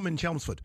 Brom in Chelmsford.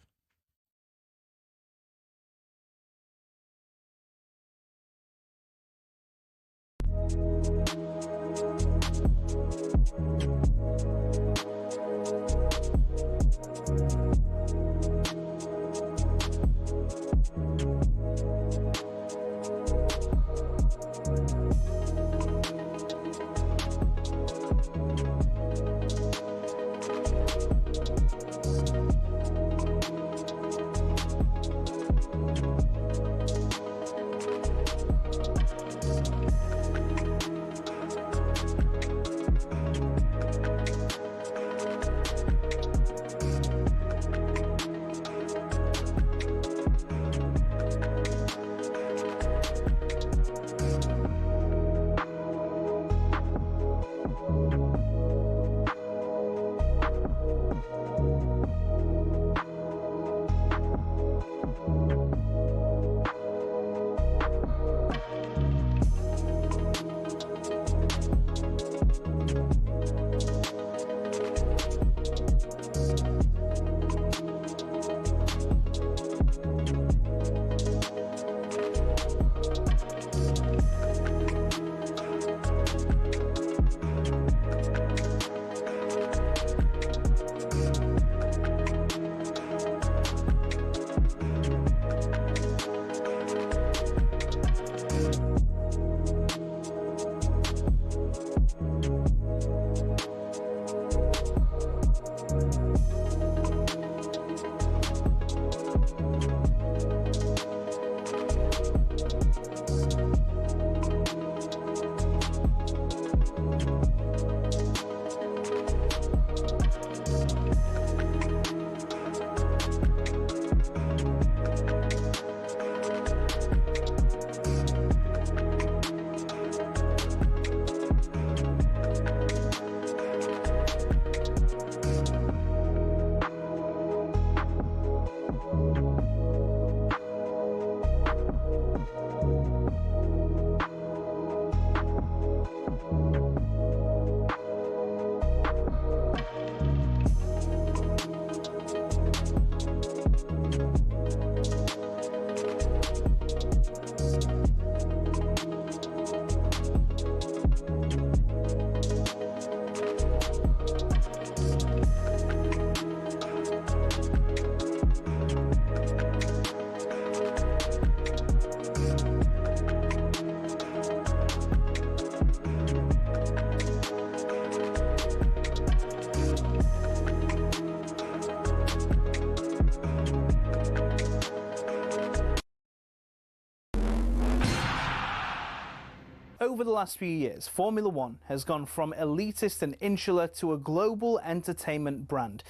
Over the last few years, Formula One has gone from elitist and insular to a global entertainment brand.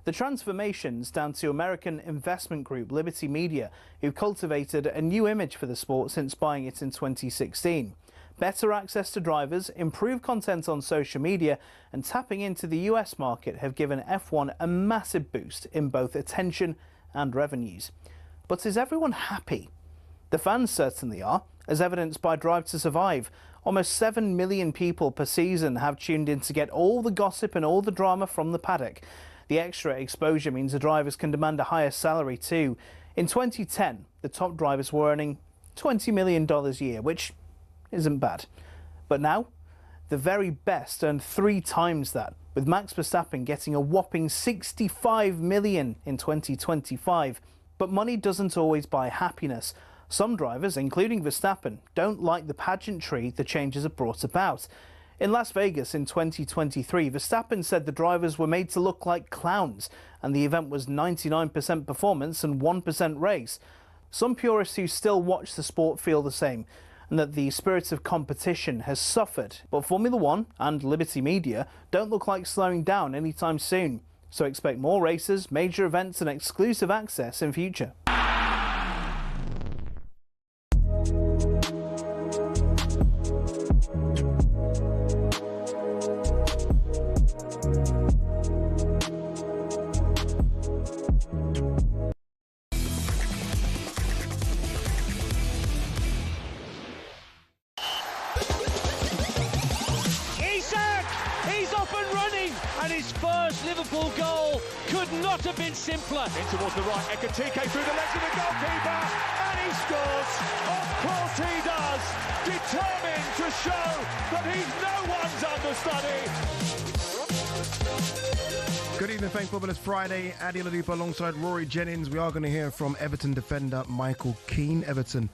The transformation's down to American investment group Liberty Media, who cultivated a new image for the sport since buying it in 2016. Better access to drivers, improved content on social media and tapping into the US market have given F1 a massive boost in both attention and revenues. But is everyone happy? The fans certainly are, as evidenced by Drive to Survive. Almost 7 million people per season have tuned in to get all the gossip and all the drama from the paddock. The extra exposure means the drivers can demand a higher salary too. In 2010, the top drivers were earning $20 million a year, which isn't bad. But now, the very best earn 3 times that, with Max Verstappen getting a whopping $65 million in 2025. But money doesn't always buy happiness. Some drivers, including Verstappen, don't like the pageantry the changes have brought about. In Las Vegas in 2023, Verstappen said the drivers were made to look like clowns, and the event was 99% performance and 1% race. Some purists who still watch the sport feel the same, and that the spirit of competition has suffered. But Formula One and Liberty Media don't look like slowing down anytime soon. So expect more races, major events and exclusive access in future. And his first Liverpool goal could not have been simpler. In towards the right, Ekitike through the legs of the goalkeeper, and he scores. Of course he does. Determined to show that he's no one's understudy. Good evening, thank football. It's Friday. Ade Oladipo alongside Rory Jennings. We are going to hear from Everton defender Michael Keane. Everton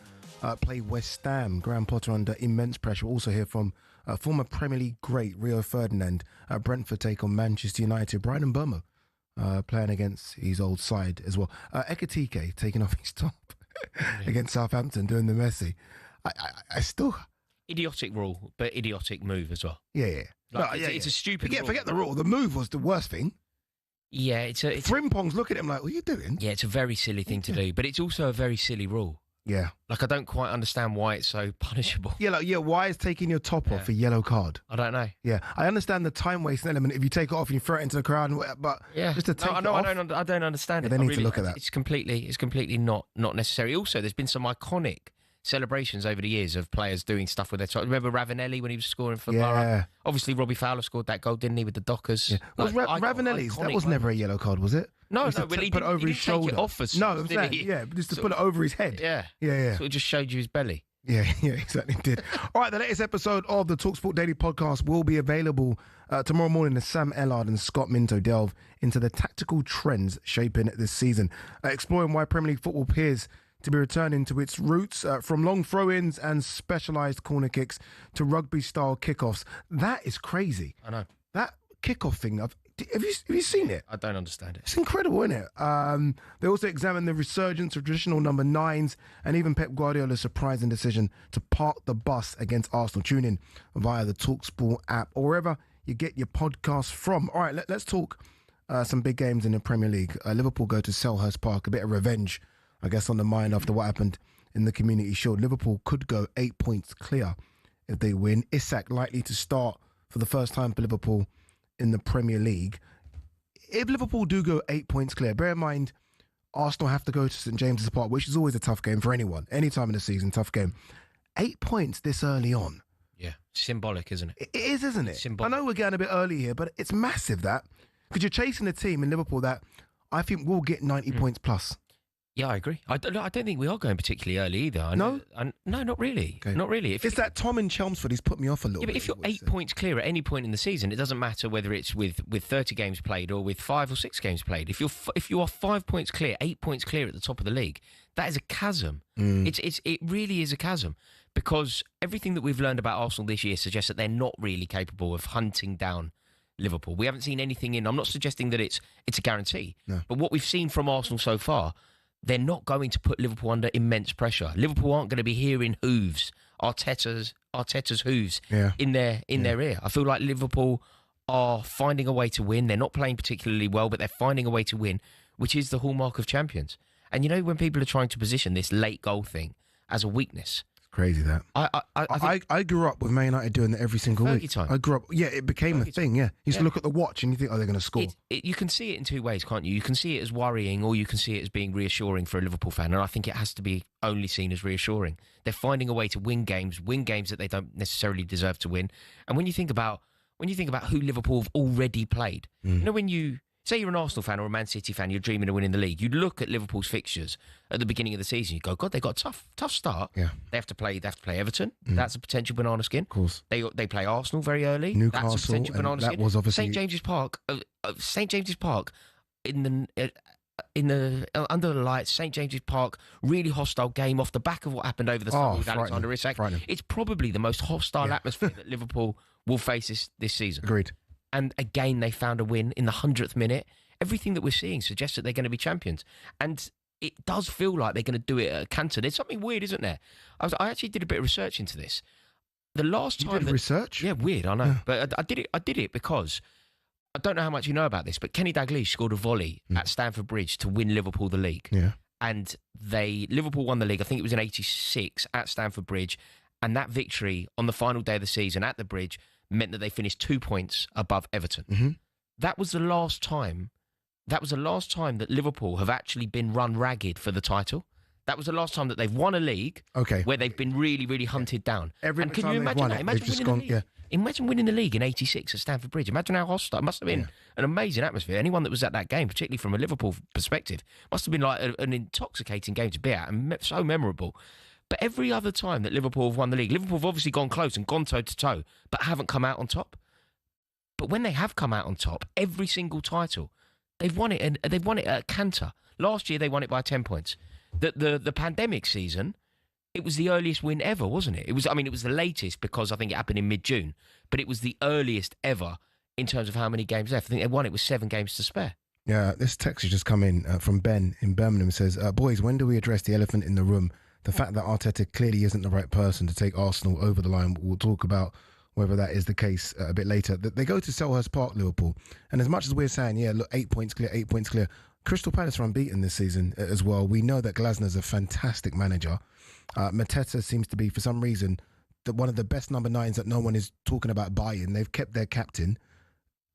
play West Ham. Graham Potter under immense pressure. We'll also hear from former Premier League great Rio Ferdinand. Brentford take on Manchester United. Brian Mbeumo playing against his old side as well. Ekitike taking off his top against Southampton, doing the Messi. I still... Idiotic rule, but idiotic move as well. Yeah. It's a stupid rule. Forget the rule. The move was the worst thing. Yeah, it's Frimpong's look at him like, what are you doing? Yeah, it's a very silly thing to do, but it's also a very silly rule. Yeah. Like, I don't quite understand why it's so punishable. Yeah, why is taking your top off a yellow card? I don't know. Yeah, I understand the time wasting element if you take it off and you throw it into the crowd, but just to take it off. I don't understand it. They need to look at that. It's completely not necessary. Also, there's been some iconic celebrations over the years of players doing stuff with their top. Remember Ravanelli when he was scoring for Ballon? Obviously, Robbie Fowler scored that goal, didn't he, with the Dockers? Yeah. Was Ravanelli's? That was never a yellow card, was it? No, but he put it over his shoulder. Take it off as no, I'm saying, just to put it over his head. Yeah. So it just showed you his belly. Yeah, exactly did. All right, the latest episode of the talkSPORT Daily Podcast will be available tomorrow morning as Sam Ellard and Scott Minto delve into the tactical trends shaping this season, exploring why Premier League football appears to be returning to its roots, from long throw-ins and specialised corner kicks to rugby-style kickoffs. That is crazy. I know. That kickoff thing, have you seen it? I don't understand it. It's incredible, isn't it? They also examine the resurgence of traditional number 9s and even Pep Guardiola's surprising decision to park the bus against Arsenal. Tune in via the talkSPORT app or wherever you get your podcasts from. All right, let's talk some big games in the Premier League. Liverpool go to Selhurst Park, a bit of revenge, I guess, on the mind after what happened in the Community Shield. Liverpool could go 8 points clear if they win. Isak likely to start for the first time for Liverpool in the Premier League. If Liverpool do go 8 points clear, bear in mind, Arsenal have to go to St James's Park, which is always a tough game for anyone. Any time in the season, tough game. 8 points this early on. Yeah, symbolic, isn't it? It is, isn't it? Symbolic. I know we're getting a bit early here, but it's massive that. Because you're chasing a team in Liverpool that I think will get 90 points plus. Yeah, I agree. I don't think we are going particularly early either. No? No, not really. Okay. Not really. It's that Tom in Chelmsford, he's put me off a little bit. But if you're 8 points clear at any point in the season, it doesn't matter whether it's with 30 games played or with 5 or 6 games played. If you are 5 points clear, 8 points clear at the top of the league, that is a chasm. It really is a chasm, because everything that we've learned about Arsenal this year suggests that they're not really capable of hunting down Liverpool. We haven't seen anything in. I'm not suggesting that it's a guarantee, but what we've seen from Arsenal so far, they're not going to put Liverpool under immense pressure. Liverpool aren't going to be hearing hooves, Arteta's hooves in their ear. I feel like Liverpool are finding a way to win. They're not playing particularly well, but they're finding a way to win, which is the hallmark of champions. And you know, when people are trying to position this late goal thing as a weakness, crazy that. I grew up with Man United doing that every single week. Time. I grew up, it became a thing, You used to look at the watch and you think, they're going to score. You can see it in two ways, can't you? You can see it as worrying, or you can see it as being reassuring for a Liverpool fan, and I think it has to be only seen as reassuring. They're finding a way to win games that they don't necessarily deserve to win. And when you think about who Liverpool have already played, you know, when you say you're an Arsenal fan or a Man City fan, you're dreaming of winning the league. You look at Liverpool's fixtures at the beginning of the season. You go, God, they got a tough start. Yeah. They have to play Everton. That's a potential banana skin. Of course. They play Arsenal very early. Newcastle. That's a potential banana skin. That was obviously St James's Park. In the under the lights, St James's Park, really hostile game off the back of what happened over the summer with Alexander Isak. It's probably the most hostile atmosphere that Liverpool will face this season. Agreed. And again, they found a win in the 100th minute. Everything that we're seeing suggests that they're going to be champions. And it does feel like they're going to do it at a canter. There's something weird, isn't there? I actually did a bit of research into this. The last time... You did research? Yeah, weird, I know. Yeah. But I did it because... I don't know how much you know about this, but Kenny Dalglish scored a volley at Stamford Bridge to win Liverpool the league. Yeah. And Liverpool won the league, I think it was in 86 at Stamford Bridge. And that victory on the final day of the season at the Bridge meant that they finished 2 points above Everton. Mm-hmm. That was the last time that Liverpool have actually been run ragged for the title. That was the last time that they've won a league where they've been really, really hunted down. Every can time you imagine they've won that? it, they've just gone, Imagine winning the league in '86 at Stamford Bridge. Imagine how hostile. It must have been an amazing atmosphere. Anyone that was at that game, particularly from a Liverpool perspective, must have been like an intoxicating game to be at and so memorable. But every other time that Liverpool have won the league, Liverpool have obviously gone close and gone toe-to-toe, but haven't come out on top. But when they have come out on top, every single title, they've won it, and they've won it at a canter. Last year, they won it by 10 points. The pandemic season, it was the earliest win ever, wasn't it? It was the latest because I think it happened in mid-June, but it was the earliest ever in terms of how many games left. I think they won it with 7 games to spare. Yeah, this text has just come in from Ben in Birmingham. It says, boys, when do we address the elephant in the room? The fact that Arteta clearly isn't the right person to take Arsenal over the line. We'll talk about whether that is the case a bit later. They go to Selhurst Park, Liverpool. And as much as we're saying, look, 8 points clear. Crystal Palace are unbeaten this season as well. We know that Glasner's a fantastic manager. Mateta seems to be, for some reason, one of the best number 9s that no one is talking about buying. They've kept their captain.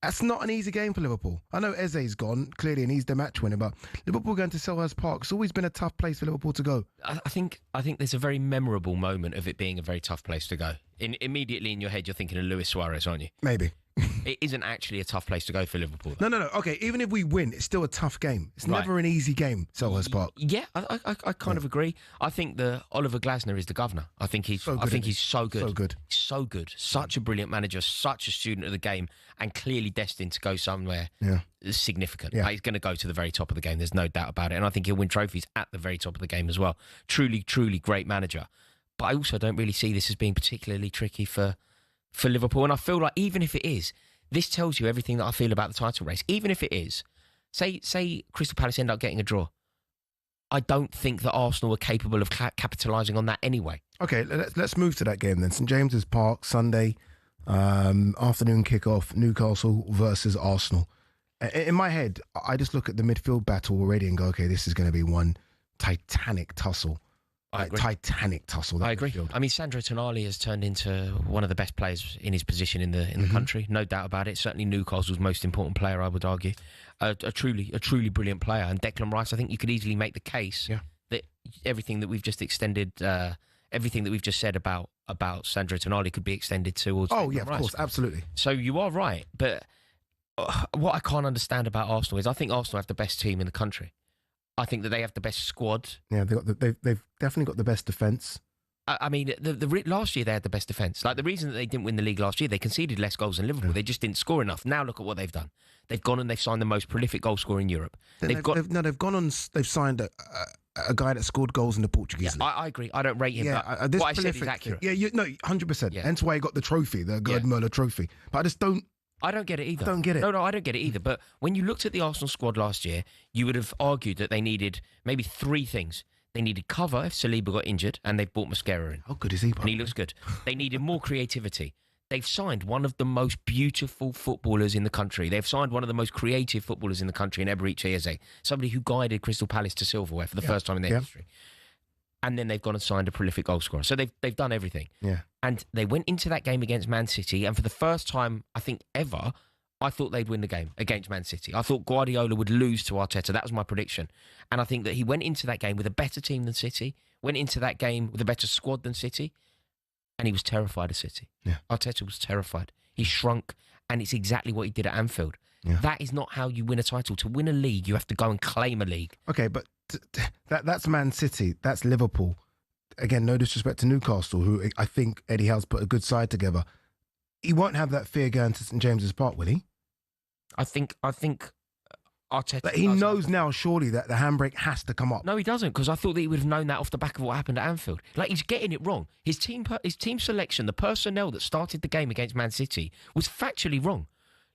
That's not an easy game for Liverpool. I know Eze's gone, clearly, and he's the match winner, but Liverpool going to Selhurst Park, it's always been a tough place for Liverpool to go. I think there's a very memorable moment of it being a very tough place to go. Immediately in your head, you're thinking of Luis Suarez, aren't you? Maybe. It isn't actually a tough place to go for Liverpool, though. No. Okay, even if we win, it's still a tough game. It's never an easy game, Selhurst Park. Yeah, I kind of agree. I think Oliver Glasner is the governor. I think he's so good. So good. Such a brilliant manager, such a student of the game, and clearly destined to go somewhere significant. Yeah. He's going to go to the very top of the game. There's no doubt about it. And I think he'll win trophies at the very top of the game as well. Truly, truly great manager. But I also don't really see this as being particularly tricky for Liverpool. And I feel like even if it is, this tells you everything that I feel about the title race. Even if it is, say Crystal Palace end up getting a draw, I don't think that Arsenal are capable of capitalising on that anyway. Okay, let's move to that game then. St James's Park, Sunday, afternoon kickoff, Newcastle versus Arsenal. In my head, I just look at the midfield battle already and go, okay, this is going to be one titanic tussle. I agree. Titanic tussle. I agree. I mean, Sandro Tonali has turned into one of the best players in his position in the country, no doubt about it. Certainly Newcastle's most important player, I would argue. A truly brilliant player. And Declan Rice, I think you could easily make the case that everything that we've just said about Sandro Tonali could be extended towards Declan Rice. Of course, absolutely. So you are right, but what I can't understand about Arsenal is I think Arsenal have the best team in the country. I think that they have the best squad. Yeah, they've definitely got the best defence. I mean, the last year they had the best defence. Like the reason that they didn't win the league last year, they conceded less goals than Liverpool. They just didn't score enough. Now look at what they've done. They've gone and they've signed the most prolific goal scorer in Europe. They've signed a guy that scored goals in the Portuguese league. I agree. I don't rate him. But what I said is accurate. 100%. Yeah. Hence why he got the trophy, the Gerd Müller trophy. But I don't get it either. Don't get it. No, I don't get it either. But when you looked at the Arsenal squad last year, you would have argued that they needed maybe 3 things. They needed cover if Saliba got injured, and they've brought Mascara in. How good is he? And he looks good. They needed more creativity. They've signed one of the most beautiful footballers in the country. They've signed one of the most creative footballers in the country in Eberechi Eze, somebody who guided Crystal Palace to silverware for the first time in their history. And then they've gone and signed a prolific goal scorer. So they've done everything. Yeah. And they went into that game against Man City, and for the first time, I think, ever, I thought they'd win the game against Man City. I thought Guardiola would lose to Arteta. That was my prediction. And I think that he went into that game with a better team than City, went into that game with a better squad than City, and he was terrified of City. Yeah. Arteta was terrified. He shrunk, and it's exactly what he did at Anfield. Yeah. That is not how you win a title. To win a league, you have to go and claim a league. Okay, but that's Man City. That's Liverpool. Again, no disrespect to Newcastle, who I think Eddie Howe's put a good side together. He won't have that fear going to St James's Park, will he? I think Arteta... But he knows now, surely, that the handbrake has to come up. No, he doesn't, because I thought that he would have known that off the back of what happened at Anfield. Like, he's getting it wrong. His team selection, the personnel that started the game against Man City, was factually wrong.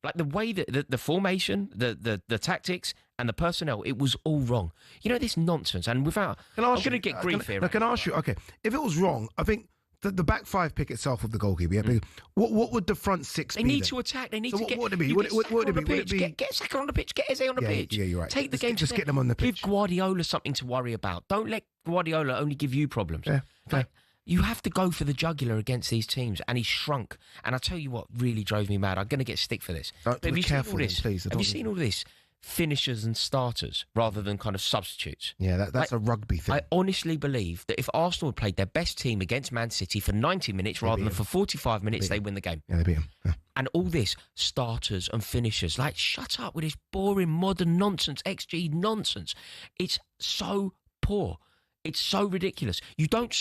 Like, the way that the formation, the tactics, and the personnel, it was all wrong. You know, this nonsense, and without... I'm going to get grief here. Can I ask you, okay, if it was wrong, I think... The back 5 pick itself of the goalkeeper, what would the front 6 be? They need to attack. They need to get... What would it be? Get Saka on the pitch. Get Eze on the pitch. Yeah, you're right. Take the game just get them on the pitch. Give Guardiola something to worry about. Don't let Guardiola only give you problems. Yeah, like, you have to go for the jugular against these teams, and he's shrunk. And I tell you what really drove me mad. I'm going to get stick for this. Be careful, please. Have you seen all this? finishers and starters rather than kind of substitutes. Yeah, that's a rugby thing. I honestly believe that if Arsenal had played their best team against Man City for 90 minutes rather than for 45 minutes, they win the game. Yeah, they beat him. Yeah. And all this, starters and finishers, like, shut up with this boring modern nonsense, XG nonsense. It's so poor. It's so ridiculous. You don't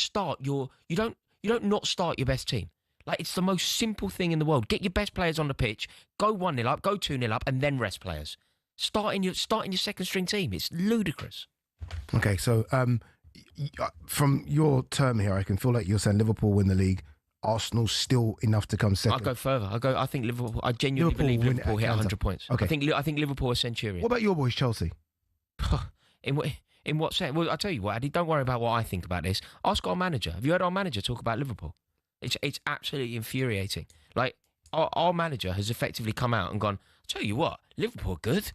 not start your best team. Like, it's the most simple thing in the world. Get your best players on the pitch, go 1-0 up, go 2-0 up, and then rest players. Starting your second string team. It's ludicrous. Okay, so from your term here, I can feel like you're saying Liverpool win the league. Arsenal's still enough to come second. I'll go further. I think Liverpool. I genuinely believe Liverpool hit 100 points. Okay. I think Liverpool are Centurion. What about your boys, Chelsea? In what sense? Well, I'll tell you what, Ade, don't worry about what I think about this. Ask our manager. Have you heard our manager talk about Liverpool? It's absolutely infuriating. Like, our manager has effectively come out and gone, I'll tell you what, Liverpool are good.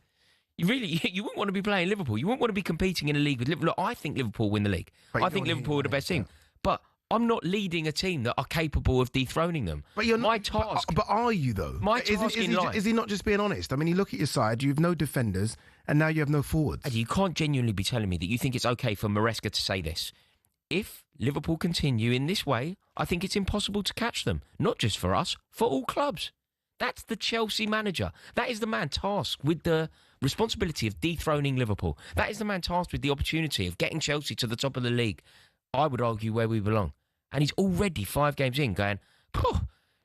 You wouldn't want to be playing Liverpool. You wouldn't want to be competing in a league with Liverpool. Look, I think Liverpool win the league. I think Liverpool are the best team. But I'm not leading a team that are capable of dethroning them. But you're not, my task. But are you though? My task in life. Is he not just being honest? I mean, you look at your side. You have no defenders, and now you have no forwards. And you can't genuinely be telling me that you think it's okay for Maresca to say this. If Liverpool continue in this way, I think it's impossible to catch them. Not just for us, for all clubs. That's the Chelsea manager. That is the man tasked with the responsibility of dethroning Liverpool. That is the man tasked with the opportunity of getting Chelsea to the top of the league. I would argue where we belong. And he's already 5 games in going,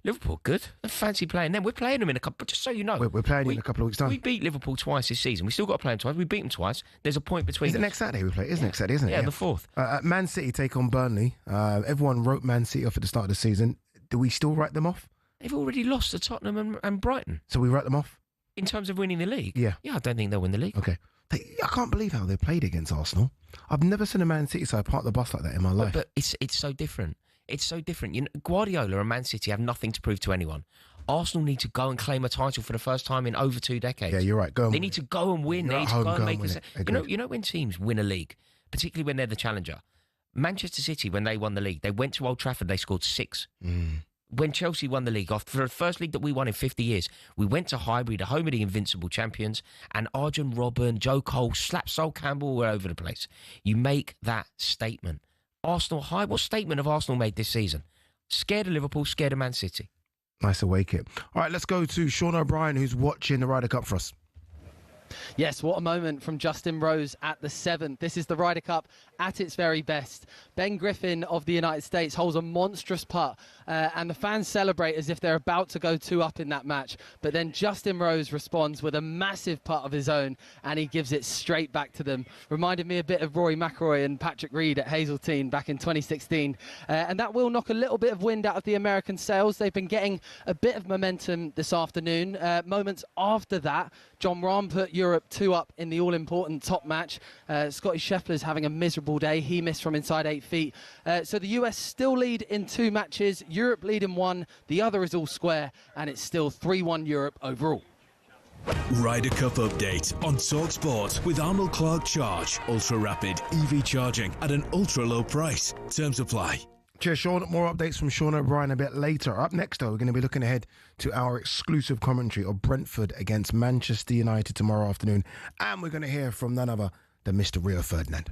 Liverpool, good. I fancy playing them. We're playing them in a couple, just so you know. We're playing in a couple of weeks' time. We beat Liverpool twice this season. We still got to play them twice. We beat them twice. There's a point between Is it next Saturday we play? It's next Saturday, isn't it? Yeah, the 4th. Man City take on Burnley. Everyone wrote Man City off at the start of the season. Do we still write them off? They've already lost to Tottenham and Brighton. So we write them off? In terms of winning the league? Yeah. Yeah, I don't think they'll win the league. Okay. I can't believe how they played against Arsenal. I've never seen a Man City side park the bus like that in my life. But it's so different. It's so different. You know, Guardiola and Man City have nothing to prove to anyone. Arsenal need to go and claim a title for the first time in over 2 decades. Yeah, you're right. They need to go and win. They need to go and make this. You know when teams win a league, particularly when they're the challenger. Manchester City, when they won the league, they went to Old Trafford. They scored 6. When Chelsea won the league, after the first league that we won in 50 years, we went to Highbury, the home of the invincible champions, and Arjen Robben, Joe Cole, Sol Campbell were over the place. You make that statement. Arsenal high. What statement have Arsenal made this season? Scared of Liverpool, scared of Man City. Nice away kit. All right, let's go to Sean O'Brien, who's watching the Ryder Cup for us. Yes, what a moment from Justin Rose at the 7th. This is the Ryder Cup at its very best. Ben Griffin of the United States holds a monstrous putt, and the fans celebrate as if they're about to go 2 up in that match. But then Justin Rose responds with a massive putt of his own, and he gives it straight back to them. Reminded me a bit of Rory McIlroy and Patrick Reed at Hazeltine back in 2016. And that will knock a little bit of wind out of the American sails. They've been getting a bit of momentum this afternoon. Moments after that, Jon Rahm put Europe 2 up in the all-important top match. Scotty Scheffler's having a miserable day. He missed from inside 8 feet. So the US still lead in 2 matches. Europe lead in 1. The other is all square, and it's still 3-1 Europe overall. Ryder Cup update on talkSPORT with Arnold Clark Charge. Ultra rapid EV charging at an ultra low price. Terms apply. Cheers, Sean. More updates from Sean O'Brien a bit later. Up next, though, we're going to be looking ahead to our exclusive commentary of Brentford against Manchester United tomorrow afternoon. And we're going to hear from none other than Mr. Rio Ferdinand.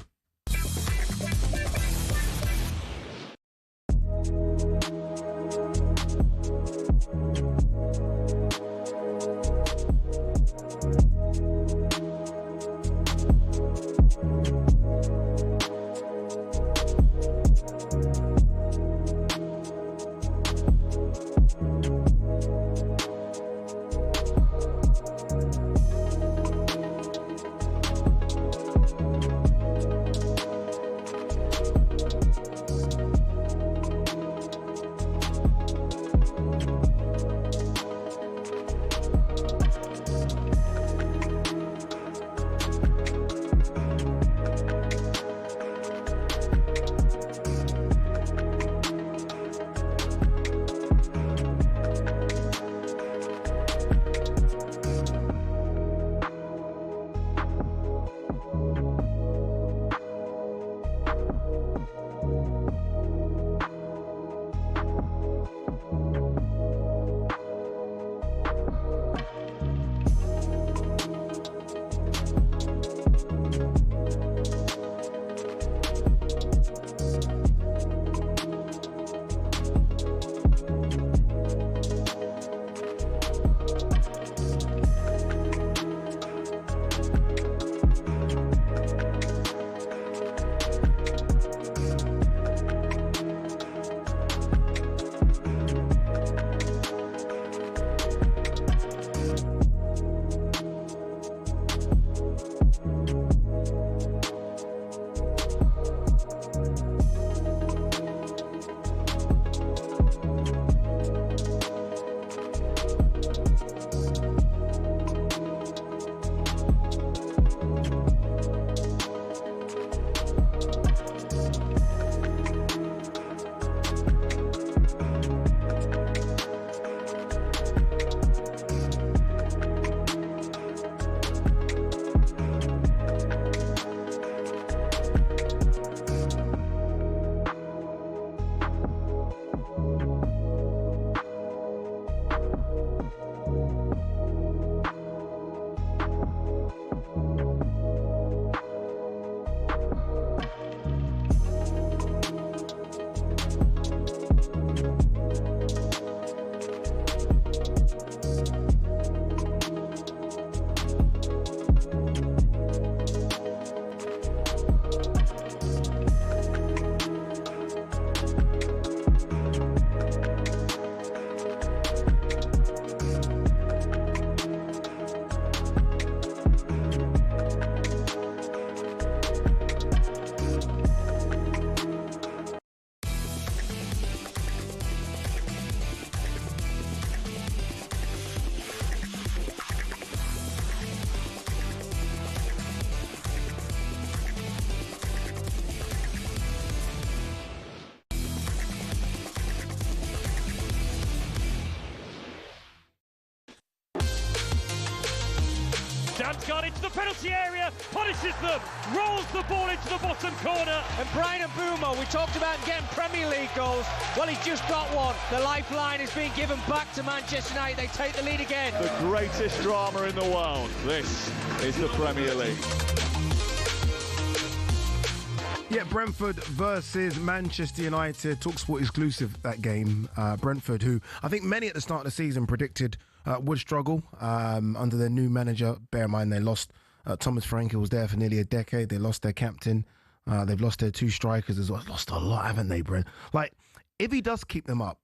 Odegaard into the penalty area, punishes them, rolls the ball into the bottom corner. And Brian Mbeumo, we talked about getting Premier League goals. Well, he's just got one. The lifeline is being given back to Manchester United. They take the lead again. The greatest drama in the world. This is the Premier League. Yeah, Brentford versus Manchester United. talkSPORT exclusive, that game. Brentford, who I think many at the start of the season predicted would struggle under their new manager. Bear in mind, they lost Thomas Frank, who was there for nearly a decade. They lost their captain. They've lost their two strikers as well. Lost a lot, haven't they, Brent? Like, if he does keep them up,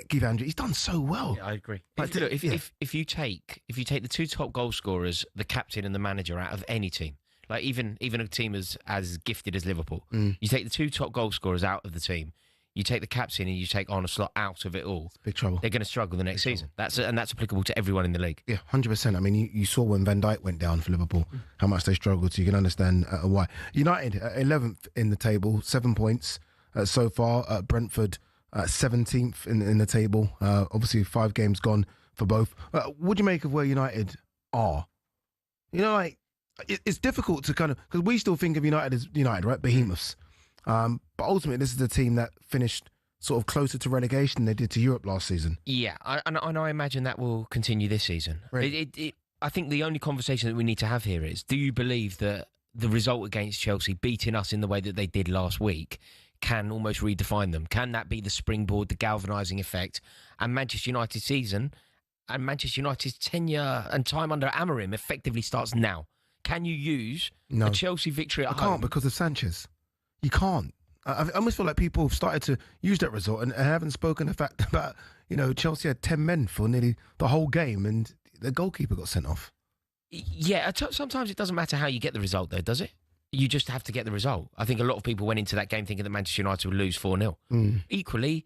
Keith Andrew, he's done so well. Yeah, I agree. Like, If you take the two top goal scorers, the captain and the manager, out of any team, like even a team as gifted as Liverpool, you take the two top goal scorers out of the team, you take the captain and you take Arne Slot out of it all, big trouble. They're going to struggle the next season. That's applicable to everyone in the league. Yeah, 100%. I mean, you saw when Van Dijk went down for Liverpool, how much they struggled, so you can understand why. United, 11th in the table, 7 points so far. Brentford, 17th in the table. Obviously, 5 games gone for both. What do you make of where United are? You know, like, it's difficult to kind of, because we still think of United as United, right? Behemoths. But ultimately, this is a team that finished sort of closer to relegation than they did to Europe last season. Yeah, and I imagine that will continue this season. Right. I think the only conversation that we need to have here is, do you believe that the result against Chelsea, beating us in the way that they did last week, can almost redefine them? Can that be the springboard, the galvanising effect? And Manchester United's season and Manchester United's tenure and time under Amorim effectively starts now. Can you use a Chelsea victory at home? I can't, because of Sanchez. You can't. I almost feel like people have started to use that result and haven't spoken the fact about, Chelsea had 10 men for nearly the whole game and the goalkeeper got sent off. Yeah, sometimes it doesn't matter how you get the result, though, does it? You just have to get the result. I think a lot of people went into that game thinking that Manchester United would lose 4-0. Equally,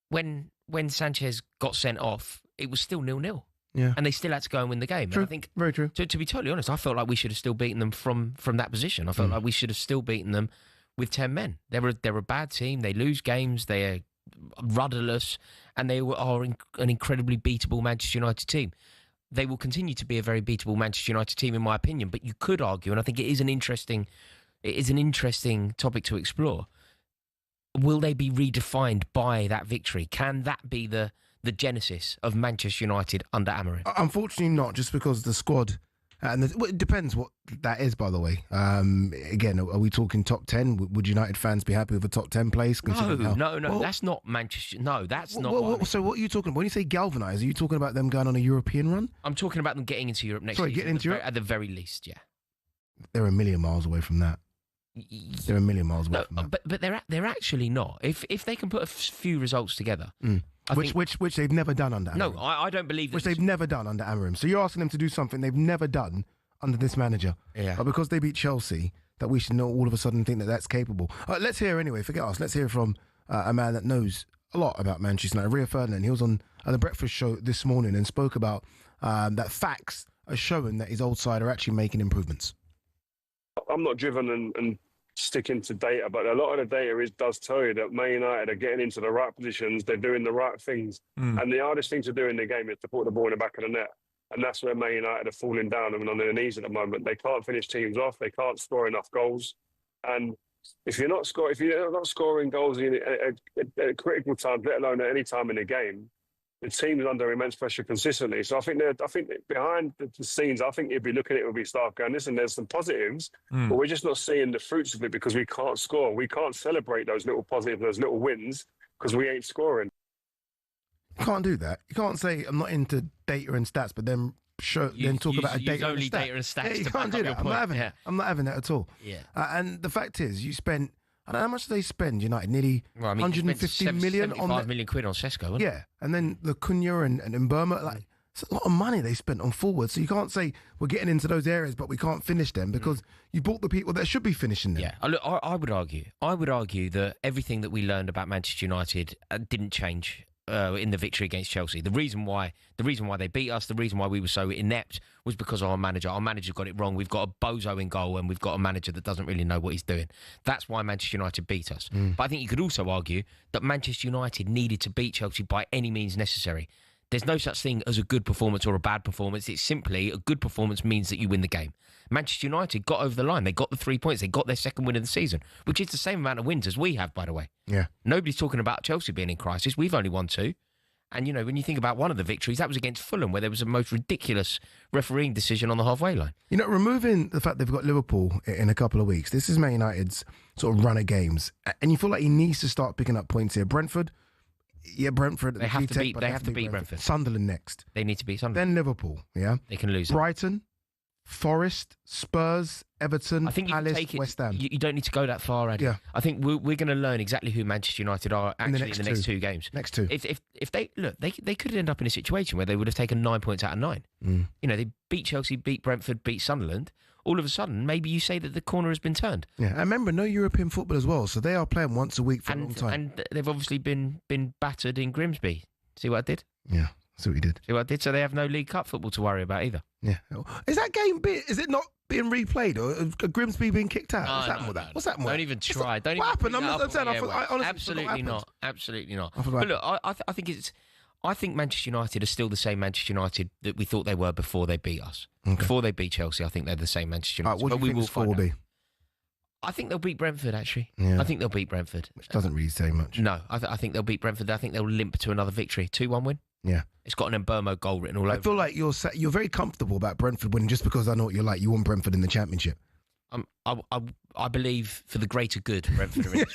when Sanchez got sent off, it was still 0-0. Yeah. And they still had to go and win the game. True. And I think, very true. To be totally honest, I felt like we should have still beaten them from that position. I felt like we should have still beaten them with 10 men. They're a bad team. They lose games. They are rudderless. And they are an incredibly beatable Manchester United team. They will continue to be a very beatable Manchester United team, in my opinion. But you could argue, and I think it is an interesting topic to explore, will they be redefined by that victory? Can that be the genesis of Manchester United under Amorim? Unfortunately not, just because the squad, and it depends what that is, by the way. Again, are we talking top 10? Would United fans be happy with a top 10 place? No, well, that's not Manchester. No, that's not. So what are you talking about? When you say galvanise, are you talking about them going on a European run? I'm talking about them getting into Europe next season. Getting into Europe? At the very least, yeah. They're a million miles away from that. They're a million miles away from that. But they're actually not. If they can put a few results together, which they've never done under Amorim. No, I don't believe that. Which they've never done under Amorim. So you're asking them to do something they've never done under this manager. Yeah. But because they beat Chelsea, that we should all of a sudden think that that's capable. Let's hear anyway. Forget us. Let's hear from a man that knows a lot about Manchester United, Rio Ferdinand. He was on the Breakfast Show this morning and spoke about that facts are showing that his old side are actually making improvements. I'm not driven and sticking to data, but a lot of the data does tell you that Man United are getting into the right positions, they're doing the right things. And the hardest thing to do in the game is to put the ball in the back of the net. And that's where Man United are falling down and on their knees at the moment. They can't finish teams off, they can't score enough goals. And if you're not scoring goals at critical times, let alone at any time in the game, the team's under immense pressure consistently. So I think behind the scenes, I think you'd be looking at it, would be start going, listen, there's some positives, but we're just not seeing the fruits of it because we can't score. We can't celebrate those little positives, those little wins, because we ain't scoring. You can't do that. You can't say I'm not into data and stats, but then talk about a data and stats. Yeah, you can't do that. I'm not having that at all. Yeah. And the fact is, you spent, I don't know how much they spend, United, nearly 150 million on 75 million quid on Sesko, wasn't it? Yeah, and then the Cunha and Mbeumo, it's a lot of money they spent on forwards. So you can't say we're getting into those areas, but we can't finish them because you bought the people that should be finishing them. Yeah, look, I would argue that everything that we learned about Manchester United didn't change in the victory against Chelsea. The reason why they beat us, the reason why we were so inept was because of our manager. Our manager got it wrong. We've got a bozo in goal and we've got a manager that doesn't really know what he's doing. That's why Manchester United beat us. But I think you could also argue that Manchester United needed to beat Chelsea by any means necessary. There's no such thing as a good performance or a bad performance. It's simply a good performance means that you win the game. Manchester United got over the line. They got the 3 points. They got their second win of the season, which is the same amount of wins as we have, by the way. Yeah. Nobody's talking about Chelsea being in crisis. We've only won 2. And, when you think about one of the victories, that was against Fulham, where there was a most ridiculous refereeing decision on the halfway line. Removing the fact they've got Liverpool in a couple of weeks, this is Man United's sort of run of games. And you feel like he needs to start picking up points here. Brentford, Brentford. They have to beat Brentford. Sunderland next. They need to beat Sunderland. Then Liverpool, yeah? They can lose. Brighton, Forest, Spurs, Everton, I think you Palace, can take it, West Ham. You don't need to go that far, Ade. Yeah. I think we're going to learn exactly who Manchester United are actually in the next 2 games. Next 2. If they look, they could end up in a situation where they would have taken 9 points out of 9. They beat Chelsea, beat Brentford, beat Sunderland. All of a sudden, maybe you say that the corner has been turned. Yeah, and remember, no European football as well, so they are playing once a week for a long time. And they've obviously been battered in Grimsby. See what I did? Yeah, see what you did. See what I did? So they have no League Cup football to worry about either. Yeah. Is that game is it not being replayed, or Grimsby being kicked out? What's that more? Don't even try. What happened? I'm saying, absolutely not. Absolutely not. But look, I think Manchester United are still the same Manchester United that we thought they were before they beat us. Okay. Before they beat Chelsea, I think they're the same Manchester United. What do you think the score will be? I think they'll beat Brentford, actually. Yeah. I think they'll beat Brentford. Which doesn't really say much. No, I think they'll beat Brentford. I think they'll limp to another victory. 2-1 win. Yeah. It's got an Mbermo goal written all over. I feel like you're very comfortable about Brentford winning just because I know what you're like. You want Brentford in the Championship. I believe for the greater good, Brentford are in.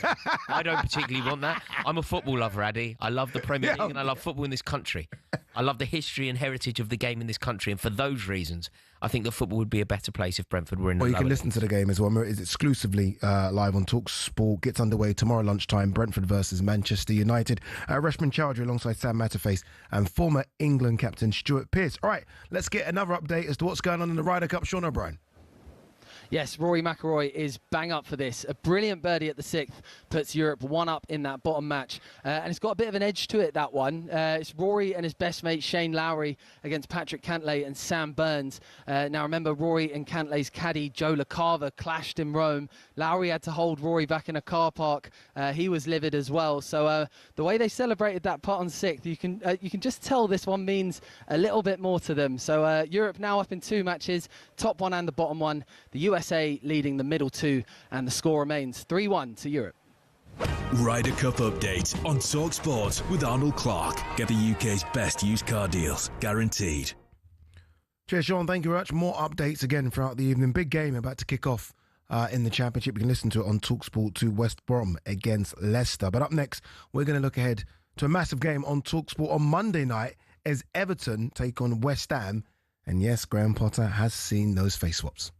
I don't particularly want that. I'm a football lover, Ade. I love the Premier League and I love football in this country. I love the history and heritage of the game in this country, and for those reasons, I think that football would be a better place if Brentford were in. Well, you can listen to the game as well. It's exclusively live on talkSPORT. Gets underway tomorrow lunchtime. Brentford versus Manchester United. Reshman Chowdhury alongside Sam Matterface and former England captain Stuart Pearce. All right, let's get another update as to what's going on in the Ryder Cup. Sean O'Brien. Yes, Rory McIlroy is bang up for this. A brilliant birdie at the 6th puts Europe 1 up in that bottom match. And it's got a bit of an edge to it, that one. It's Rory and his best mate Shane Lowry against Patrick Cantlay and Sam Burns. Now, remember, Rory and Cantlay's caddy Joe LaCava clashed in Rome. Lowry had to hold Rory back in a car park. He was livid as well. So the way they celebrated that putt on 6th, you can just tell this one means a little bit more to them. So Europe now up in 2 matches, top one and the bottom one. The USA leading the middle 2, and the score remains 3-1 to Europe. Ryder Cup update on talkSPORT with Arnold Clark. Get the UK's best used car deals, guaranteed. Cheers, Sean. Thank you very much. More updates again throughout the evening. Big game about to kick off in the Championship. You can listen to it on talkSPORT to West Brom against Leicester. But up next, we're going to look ahead to a massive game on talkSPORT on Monday night as Everton take on West Ham. And yes, Graham Potter has seen those face swaps.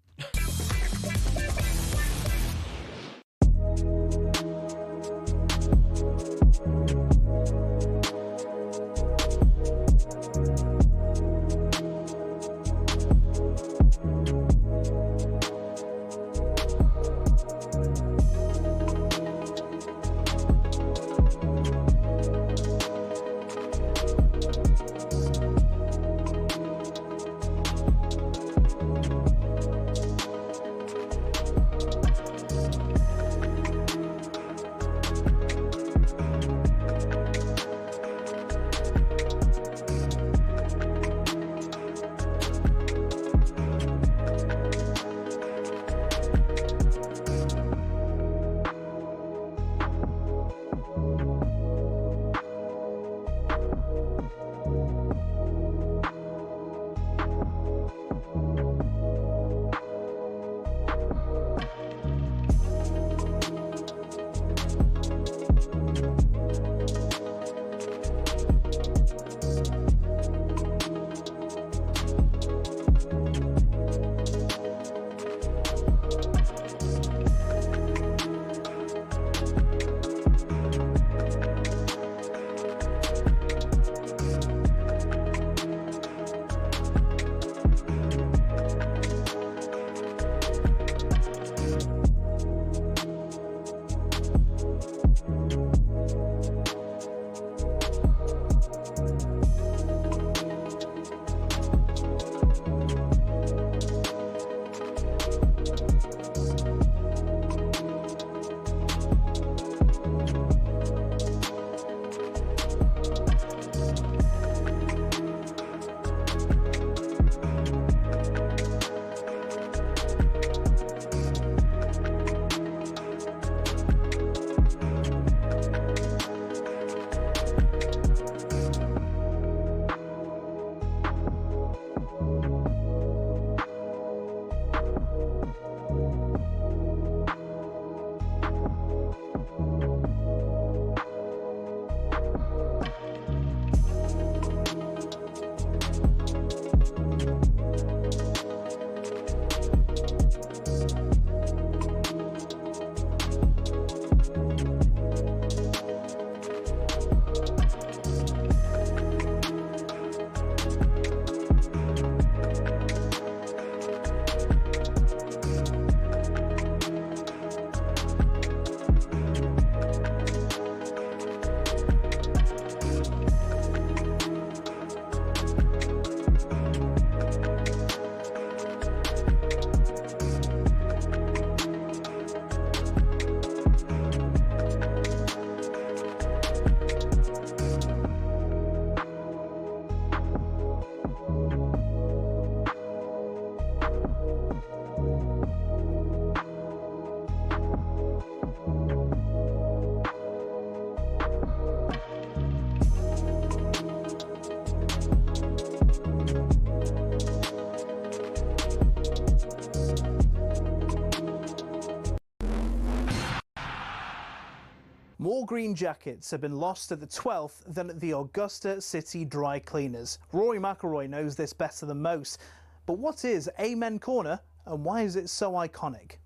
green jackets have been lost at the 12th than at the Augusta City dry cleaners. Rory McIlroy knows this better than most. But what is Amen Corner and why is it so iconic?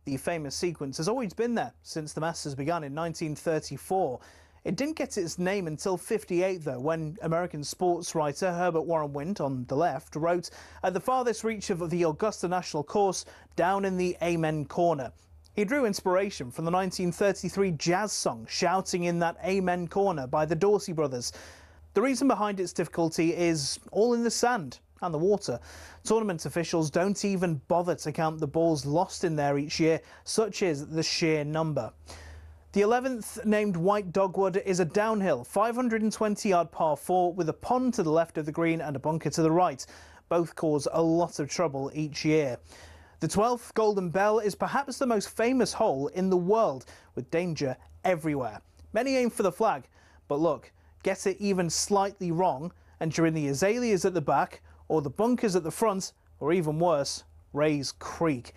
The famous sequence has always been there since the Masters began in 1934. It didn't get its name until '58, though, when American sports writer Herbert Warren Wind, on the left, wrote, "At the farthest reach of the Augusta National Course, down in the Amen Corner." He drew inspiration from the 1933 jazz song Shouting in That Amen Corner by the Dorsey Brothers. The reason behind its difficulty is all in the sand and the water. Tournament officials don't even bother to count the balls lost in there each year, such is the sheer number. The 11th, named White Dogwood, is a downhill 520-yard par 4 with a pond to the left of the green and a bunker to the right. Both cause a lot of trouble each year. The 12th, Golden Bell, is perhaps the most famous hole in the world, with danger everywhere. Many aim for the flag, but look, get it even slightly wrong, and you're in the azaleas at the back, or the bunkers at the front, or even worse, Rays Creek.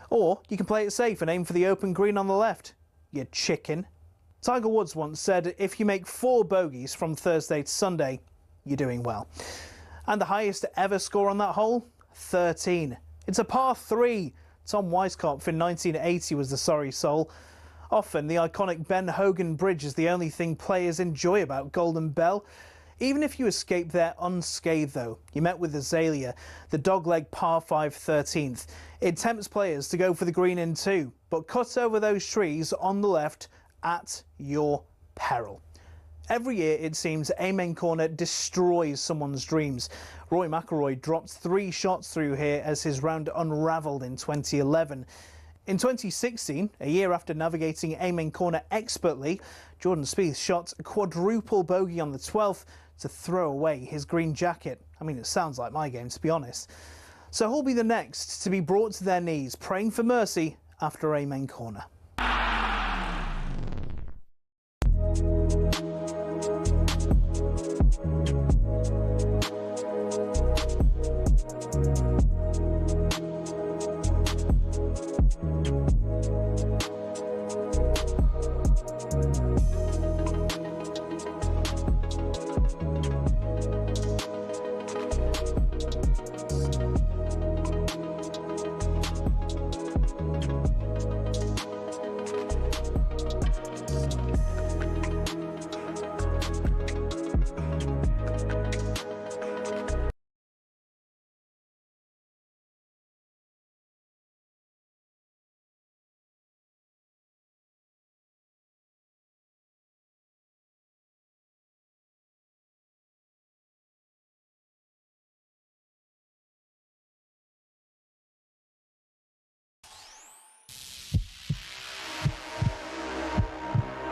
Or you can play it safe and aim for the open green on the left. You chicken. Tiger Woods once said, if you make 4 bogeys from Thursday to Sunday, you're doing well. And the highest ever score on that hole? 13. It's a par 3. Tom Weiskopf in 1980 was the sorry soul. Often the iconic Ben Hogan Bridge is the only thing players enjoy about Golden Bell. Even if you escape there unscathed, though, you met with Azalea, the dogleg par 5 13th. It tempts players to go for the green in 2, but cut over those trees on the left at your peril. Every year, it seems, Amen Corner destroys someone's dreams. Rory McIlroy dropped 3 shots through here as his round unravelled in 2011. In 2016, a year after navigating Amen Corner expertly, Jordan Spieth shot a quadruple bogey on the 12th to throw away his green jacket. I mean, it sounds like my game, to be honest. So who'll be the next to be brought to their knees, praying for mercy after Amen Corner?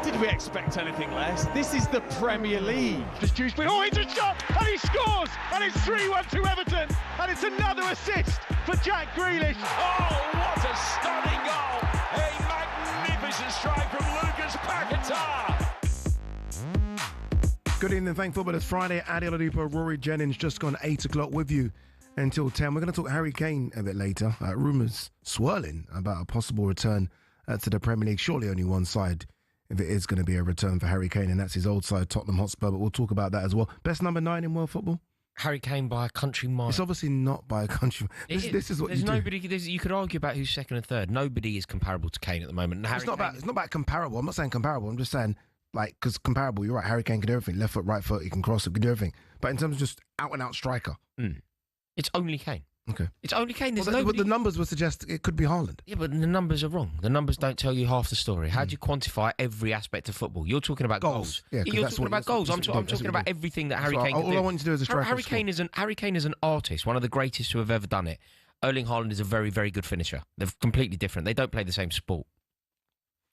Did we expect anything less? This is the Premier League. Just oh, it's a shot, and he scores, and it's 3-1 to Everton, and it's another assist for Jack Grealish. Oh, what a stunning goal! A magnificent strike from Lucas Paquetá. Good evening, thank football. It's Friday. Ade Oladipo Rory Jennings just gone 8 o'clock with you until 10. We're going to talk Harry Kane a bit later. Rumours swirling about a possible return to the Premier League. Surely only one side, if it is going to be a return for Harry Kane, and that's his old side, Tottenham Hotspur, but we'll talk about that as well. Best number 9 in world football? Harry Kane by a country mile. It's obviously not by a country. This is what there's you nobody. You could argue about who's second and third. Nobody is comparable to Kane at the moment. It's not about comparable. I'm not saying comparable. I'm just saying, like, because comparable, you're right, Harry Kane can do everything. Left foot, right foot, he can cross, he can do everything. But in terms of just out-and-out striker. It's only Kane. Okay. It's only Kane. There's But the numbers would suggest it could be Haaland. Yeah, but the numbers are wrong. The numbers don't tell you half the story. How do you quantify every aspect of football? You're talking about goals. Yeah, you're talking about goals. I'm talking about everything that Harry Kane can do. All I want you to do is a striker. Harry Kane is an artist, one of the greatest to have ever done it. Erling Haaland is a very, very good finisher. They're completely different. They don't play the same sport.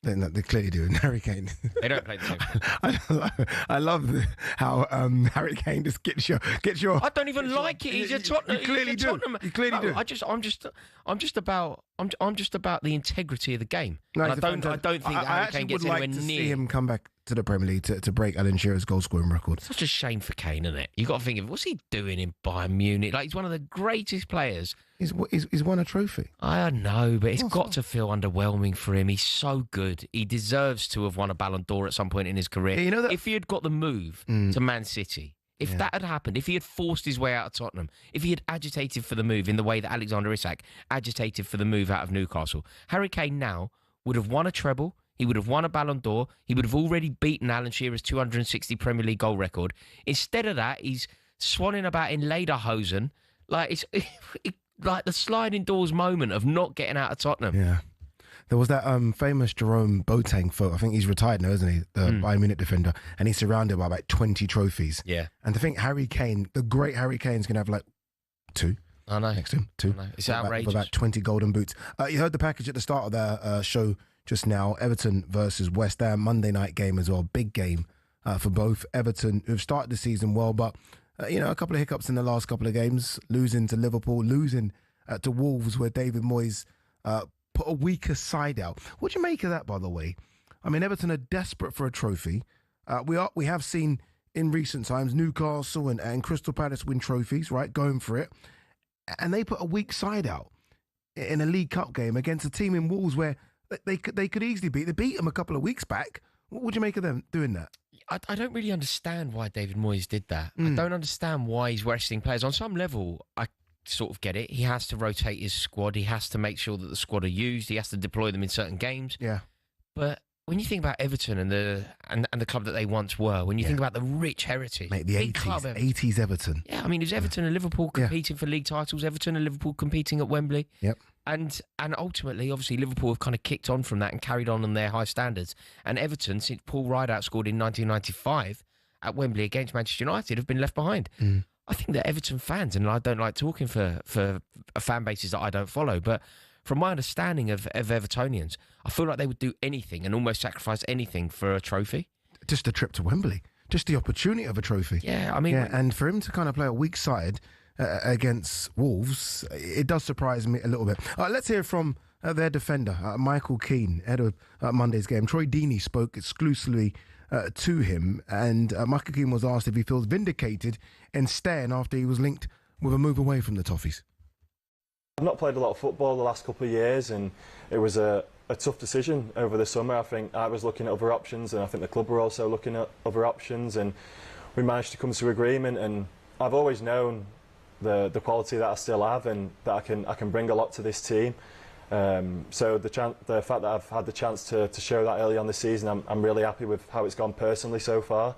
They clearly do. And Harry Kane. They don't play the same sport. I love how Harry Kane just gets your. I don't even like it. He's a Tottenham. You clearly do. You clearly do. I'm just about the integrity of the game. No, and I don't think Harry Kane gets anywhere near. See him come back to the Premier League to break Alan Shearer's goal scoring record. Such a shame for Kane, isn't it? You've got to think of what's he doing in Bayern Munich? Like, he's one of the greatest players. He's won a trophy. I know, but it's got to feel underwhelming for him. He's so good. He deserves to have won a Ballon d'Or at some point in his career. Yeah, you know that... If he had got the move to Man City, if that had happened, if he had forced his way out of Tottenham, if he had agitated for the move in the way that Alexander Isak agitated for the move out of Newcastle, Harry Kane now would have won a treble. He would have won a Ballon d'Or. He would have already beaten Alan Shearer's 260 Premier League goal record. Instead of that, he's swanning about in Lederhosen. Like, it's like the sliding doors moment of not getting out of Tottenham. Yeah. There was that famous Jerome Boateng photo. I think he's retired now, isn't he? The Bayern Munich defender. And he's surrounded by about 20 trophies. Yeah. And to think Harry Kane, the great Harry Kane's going to have like 2. I know. Next to him, 2. It's outrageous. With about 20 golden boots. You heard the package at the start of the show just now. Everton versus West Ham. Monday night game as well. Big game for both. Everton, who've started the season well, but, a couple of hiccups in the last couple of games. Losing to Liverpool, losing to Wolves, where David Moyes put a weaker side out. What do you make of that, by the way? I mean, Everton are desperate for a trophy. We have seen in recent times Newcastle and Crystal Palace win trophies, right? Going for it. And they put a weak side out in a League Cup game against a team in Wolves where they could easily beat. They beat them a couple of weeks back. What would you make of them doing that? I don't really understand why David Moyes did that. I don't understand why he's resting players. On some level, I sort of get it. He has to rotate his squad. He has to make sure that the squad are used. He has to deploy them in certain games. Yeah. But when you think about Everton and the club that they once were, when you think about the rich heritage, mate, the 80s Everton. Yeah, I mean, it was Everton and Liverpool competing for league titles. Everton and Liverpool competing at Wembley. Yep. And ultimately, obviously, Liverpool have kind of kicked on from that and carried on their high standards. And Everton, since Paul Ryder scored in 1995 at Wembley against Manchester United, have been left behind. I think that Everton fans, and I don't like talking for fan bases that I don't follow, but from my understanding of Evertonians, I feel like they would do anything and almost sacrifice anything for a trophy. Just a trip to Wembley. Just the opportunity of a trophy. Yeah, I mean... Yeah, and for him to kind of play a weak side against Wolves, it does surprise me a little bit. Let's hear from their defender, Michael Keane, head of Monday's game. Troy Deeney spoke exclusively to him, and Michael Keane was asked if he feels vindicated in staying after he was linked with a move away from the Toffees. I've not played a lot of football the last couple of years, and it was a tough decision over the summer. I think I was looking at other options, and I think the club were also looking at other options, and we managed to come to agreement. And I've always known the quality that I still have, and that I can bring a lot to this team. So the fact that I've had the chance to show that early on this season, I'm really happy with how it's gone personally so far.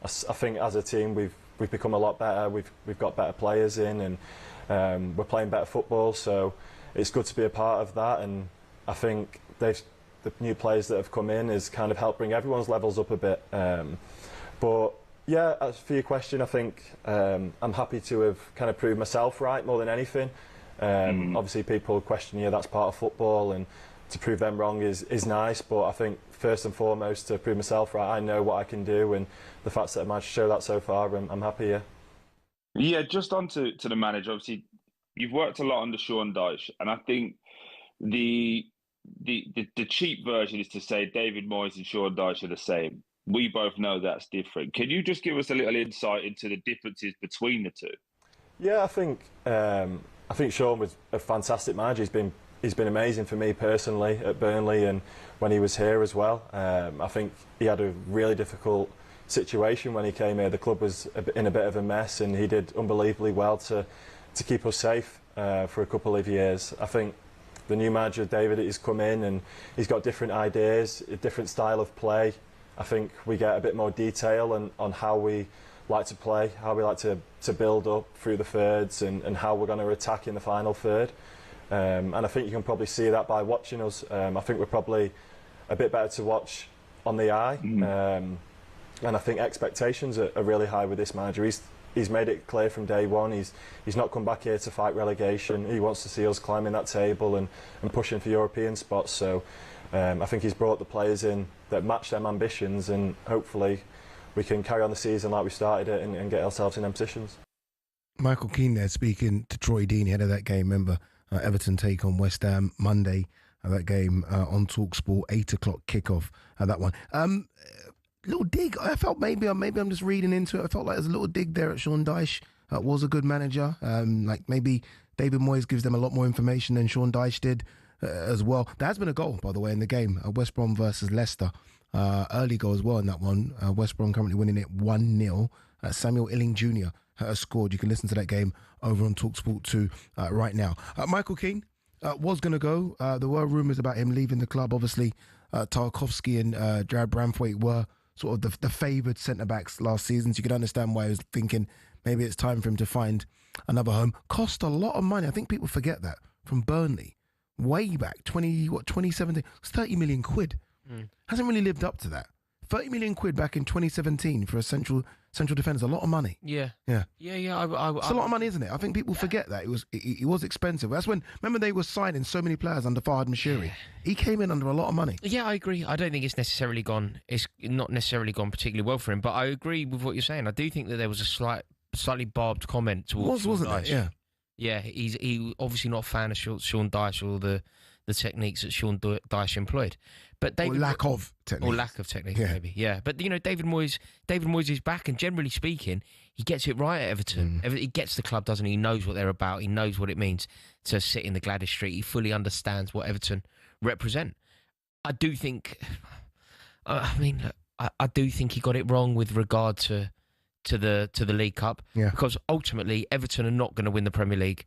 I think as a team we've become a lot better. We've got better players in, and we're playing better football. So it's good to be a part of that. And I think the new players that have come in has kind of helped bring everyone's levels up a bit. But yeah, as for your question, I think I'm happy to have kind of proved myself right more than anything. Obviously people question you, that's part of football, and to prove them wrong is nice, but I think first and foremost to prove myself right, I know what I can do, and the fact that I managed to show that so far, I'm happy. Yeah, just on to the manager. Obviously you've worked a lot under Sean Dyche, and I think the cheap version is to say David Moyes and Sean Dyche are the same. We both know that's different. Can you just give us a little insight into the differences between the two? Yeah, I think Sean was a fantastic manager. He's been amazing for me personally at Burnley, and when he was here as well. I think he had a really difficult situation when he came here. The club was in a bit of a mess, and he did unbelievably well to keep us safe for a couple of years. I think the new manager, David, has come in and he's got different ideas, a different style of play. I think we get a bit more detail on how we like to play, how we like to build up through the thirds, and how we're going to attack in the final third. And I think you can probably see that by watching us. I think we're probably a bit better to watch on the eye. And I think expectations are really high with this manager. He's made it clear from day one. He's not come back here to fight relegation. He wants to see us climbing that table and pushing for European spots. So I think he's brought the players in that match them ambitions, and hopefully we can carry on the season like we started it and get ourselves in them positions. Michael Keane there speaking to Troy Deeney, head of that game. Remember, Everton take on West Ham Monday. That game on talkSPORT, 8 o'clock kickoff. That one. little dig. I felt maybe I'm just reading into it. I felt like there's a little dig there at Sean Dyche. Was a good manager. Like maybe David Moyes gives them a lot more information than Sean Dyche did as well. There has been a goal, by the way, in the game. West Brom versus Leicester. Early goal as well in that one. West Brom currently winning it 1-0. Samuel Illing Jr. has scored. You can listen to that game over on talkSPORT 2 right now. Michael Keane was going to go. There were rumours about him leaving the club. Obviously, Tarkowski and Jared Branthwaite were sort of the favoured centre-backs last season. So you could understand why he was thinking maybe it's time for him to find another home. Cost a lot of money. I think people forget that. From Burnley. Way back, 2017. It was 30 million quid. Hasn't really lived up to that. 30 million quid back in 2017 for a central defender. A lot of money. Yeah. It's a lot of money, isn't it? I think people forget that it was expensive. That's when, remember, they were signing so many players under Farhad Mashiri. Yeah. He came in under a lot of money. Yeah, I agree. I don't think it's not necessarily gone particularly well for him. But I agree with what you're saying. I do think that there was a slightly barbed comment towards Sean Dyche. Yeah. Yeah, he obviously not a fan of Sean Dyche or the techniques that Sean Dyche employed. But David, or lack of techniques, maybe. Yeah, but David Moyes is back, and generally speaking, he gets it right at Everton. He gets the club, doesn't he? He knows what they're about. He knows what it means to sit in the Gladys Street. He fully understands what Everton represent. I do think, I do think he got it wrong with regard to the League Cup, because ultimately Everton are not going to win the Premier League.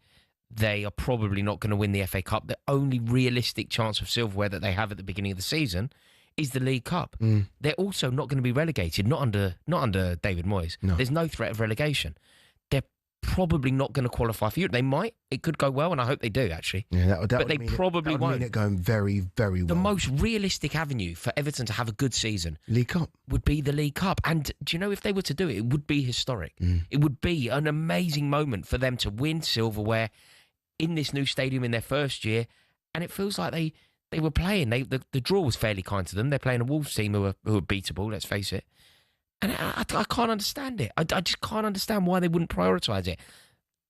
They are probably not going to win the FA Cup. The only realistic chance of silverware that they have at the beginning of the season is the League Cup. They're also not going to be relegated, not under David Moyes. No. There's no threat of relegation. They're probably not going to qualify for Europe. They might. It could go well, and I hope they do, actually. Yeah, but they probably won't. Mean it going very, very well. The most realistic avenue for Everton to have a good season League Cup would be the League Cup. And do you know, if they were to do it, it would be historic. It would be an amazing moment for them to win silverware in this new stadium in their first year. And it feels like they were playing. The draw was fairly kind to them. They're playing a Wolves team who are beatable, let's face it. And I can't understand it. I just can't understand why they wouldn't prioritise it.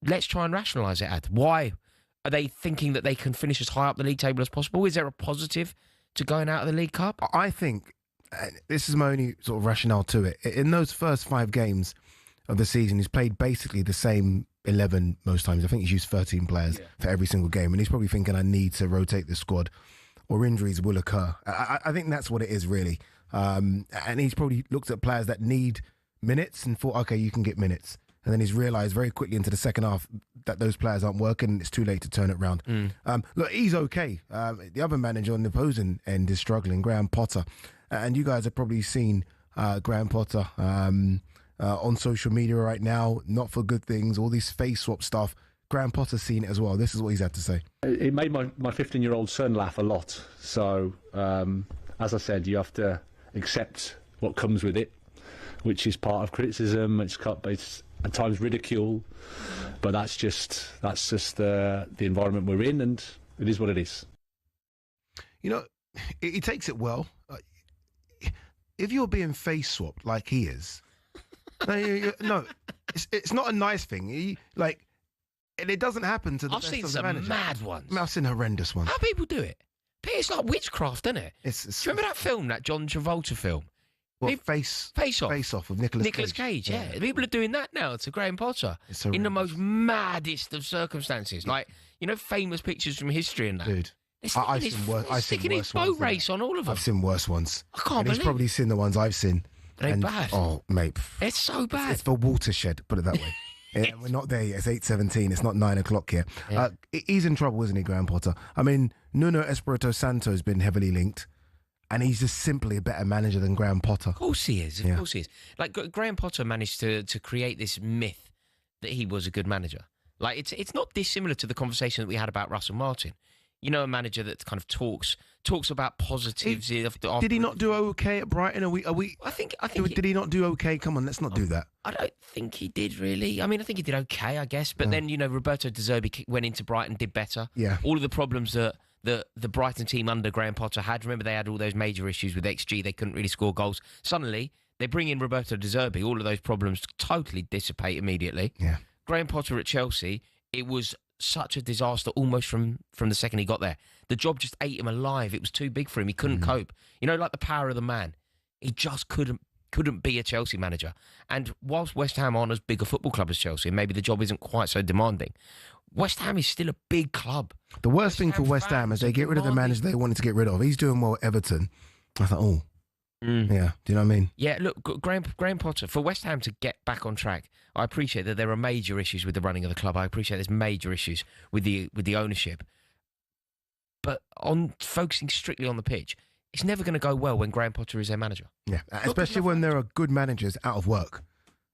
Let's try and rationalise it, Ad. Why are they thinking that they can finish as high up the league table as possible? Is there a positive to going out of the League Cup? I think, this is my only sort of rationale to it. In those first 5 games of the season, he's played basically the same 11 most times. I think he's used 13 players for every single game. And he's probably thinking, I need to rotate the squad or injuries will occur. I think that's what it is, really. And he's probably looked at players that need minutes and thought, okay, you can get minutes. And then he's realised very quickly into the second half that those players aren't working and it's too late to turn it round. Look, he's okay. The other manager on the opposing end is struggling, Graham Potter. And you guys have probably seen Graham Potter on social media right now, not for good things, all this face swap stuff. Graham Potter's seen it as well. This is what he's had to say. It made my 15-year-old son laugh a lot. So, as I said, you have to accept what comes with it, which is part of criticism. It's at times ridicule, but that's just the environment we're in, and it is what it is. You know, he takes it well. If you're being face swapped like he is, no, it's not a nice thing. And it doesn't happen to the best of the manager. I've seen some mad ones. I've seen horrendous ones. How people do it? It's like witchcraft, isn't it? Do you remember that film, that John Travolta film? What, Face Off with Nicolas Cage, yeah. People are doing that now to Graham Potter in the most maddest of circumstances. Like, famous pictures from history and that. Dude. I've seen his boat race on all of them. I've seen worse ones. I can't believe. He's probably seen the ones I've seen. They're bad. Oh, mate. It's so bad. It's the watershed, put it that way. We're not there yet. It's 8:17. It's not 9 o'clock yet. Yeah. He's in trouble, isn't he, Graham Potter? I mean, Nuno Espirito Santo has been heavily linked, and he's just simply a better manager than Graham Potter. Of course he is. Of course he is. Like, Graham Potter managed to create this myth that he was a good manager. Like, it's not dissimilar to the conversation that we had about Russell Martin. A manager that kind of talks about positives. Did he not do okay at Brighton? I think. Did he not do okay? Come on, let's not do that. I don't think he did really. I mean, I think he did okay, I guess. But then Roberto De Zerbi went into Brighton, did better. Yeah. All of the problems that the Brighton team under Graham Potter had. Remember, they had all those major issues with XG. They couldn't really score goals. Suddenly, they bring in Roberto De Zerbi. All of those problems totally dissipate immediately. Yeah. Graham Potter at Chelsea, it was such a disaster almost from the second he got there. The job just ate him alive. It was too big for him. He couldn't cope. Like the power of the man. He just couldn't couldn't be a Chelsea manager. And whilst West Ham aren't as big a football club as Chelsea, maybe the job isn't quite so demanding, West Ham is still a big club. The worst thing for West Ham is they get rid of the manager they wanted to get rid of. He's doing well at Everton. I thought, yeah, do you know what I mean? Yeah, look, Graham Potter, for West Ham to get back on track, I appreciate that there are major issues with the running of the club. I appreciate there's major issues with the ownership. But on focusing strictly on the pitch, it's never going to go well when Graham Potter is their manager. Yeah, especially when there are good managers out of work.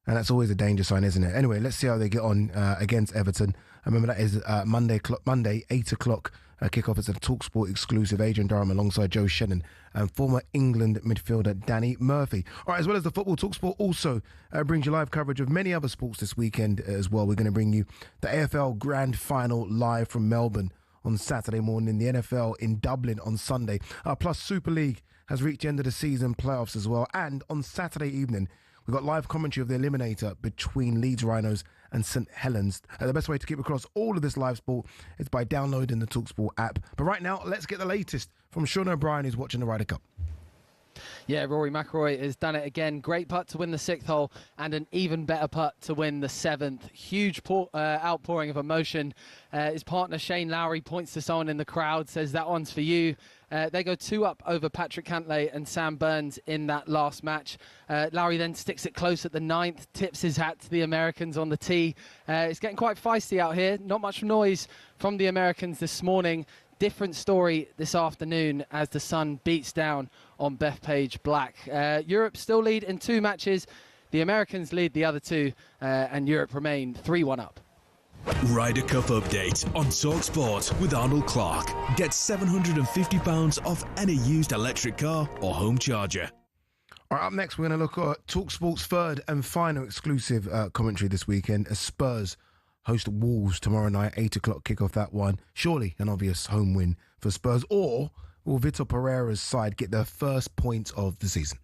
And that's always a danger sign, isn't it? Anyway, let's see how they get on against Everton. I remember that is Monday, 8 o'clock. Kick-off is a talkSPORT exclusive. Adrian Durham alongside Joe Shannon and former England midfielder Danny Murphy. All right, as well as the football, talkSPORT also brings you live coverage of many other sports this weekend as well. We're going to bring you the AFL Grand Final live from Melbourne on Saturday morning, the NFL in Dublin on Sunday. Plus, Super League has reached the end of the season playoffs as well. And on Saturday evening, we've got live commentary of the Eliminator between Leeds Rhinos and St Helens. The best way to keep across all of this live sport is by downloading the talkSPORT app. But right now, let's get the latest from Sean O'Brien, who's watching the Ryder Cup. Yeah, Rory McIlroy has done it again. Great putt to win the 6th hole and an even better putt to win the 7th. Huge outpouring of emotion. His partner Shane Lowry points to someone in the crowd, says that one's for you. They go 2 up over Patrick Cantlay and Sam Burns in that last match. Lowry then sticks it close at the 9th, tips his hat to the Americans on the tee. It's getting quite feisty out here. Not much noise from the Americans this morning. Different story this afternoon as the sun beats down on Bethpage Black. Europe still lead in 2 matches. The Americans lead the other 2, and Europe remain 3-1 up. Ryder Cup update on talkSPORT with Arnold Clark. Get £750 off any used electric car or home charger. All right, up next, we're going to look at talkSPORT's third and final exclusive commentary this weekend as Spurs host Wolves tomorrow night, 8 o'clock kick-off that one. Surely an obvious home win for Spurs. Or will Vitor Pereira's side get their first points of the season?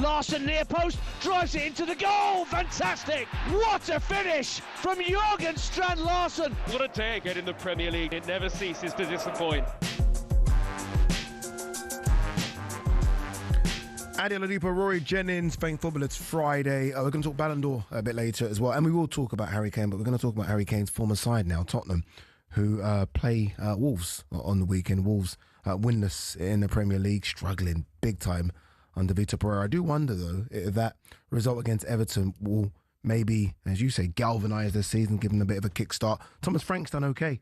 Larson near post, drives it into the goal. Fantastic! What a finish from Jürgen Strand Larsen. What a day again in the Premier League. It never ceases to disappoint. Ade Oladipo Rory Jennings playing football. It's Friday. We're going to talk Ballon d'Or a bit later as well. And we will talk about Harry Kane, but we're going to talk about Harry Kane's former side now, Tottenham, who play Wolves on the weekend. Wolves winless in the Premier League, struggling big time under Vitor Pereira. I do wonder, though, if that result against Everton will maybe, as you say, galvanise their season, give them a bit of a kickstart. Thomas Frank's done okay.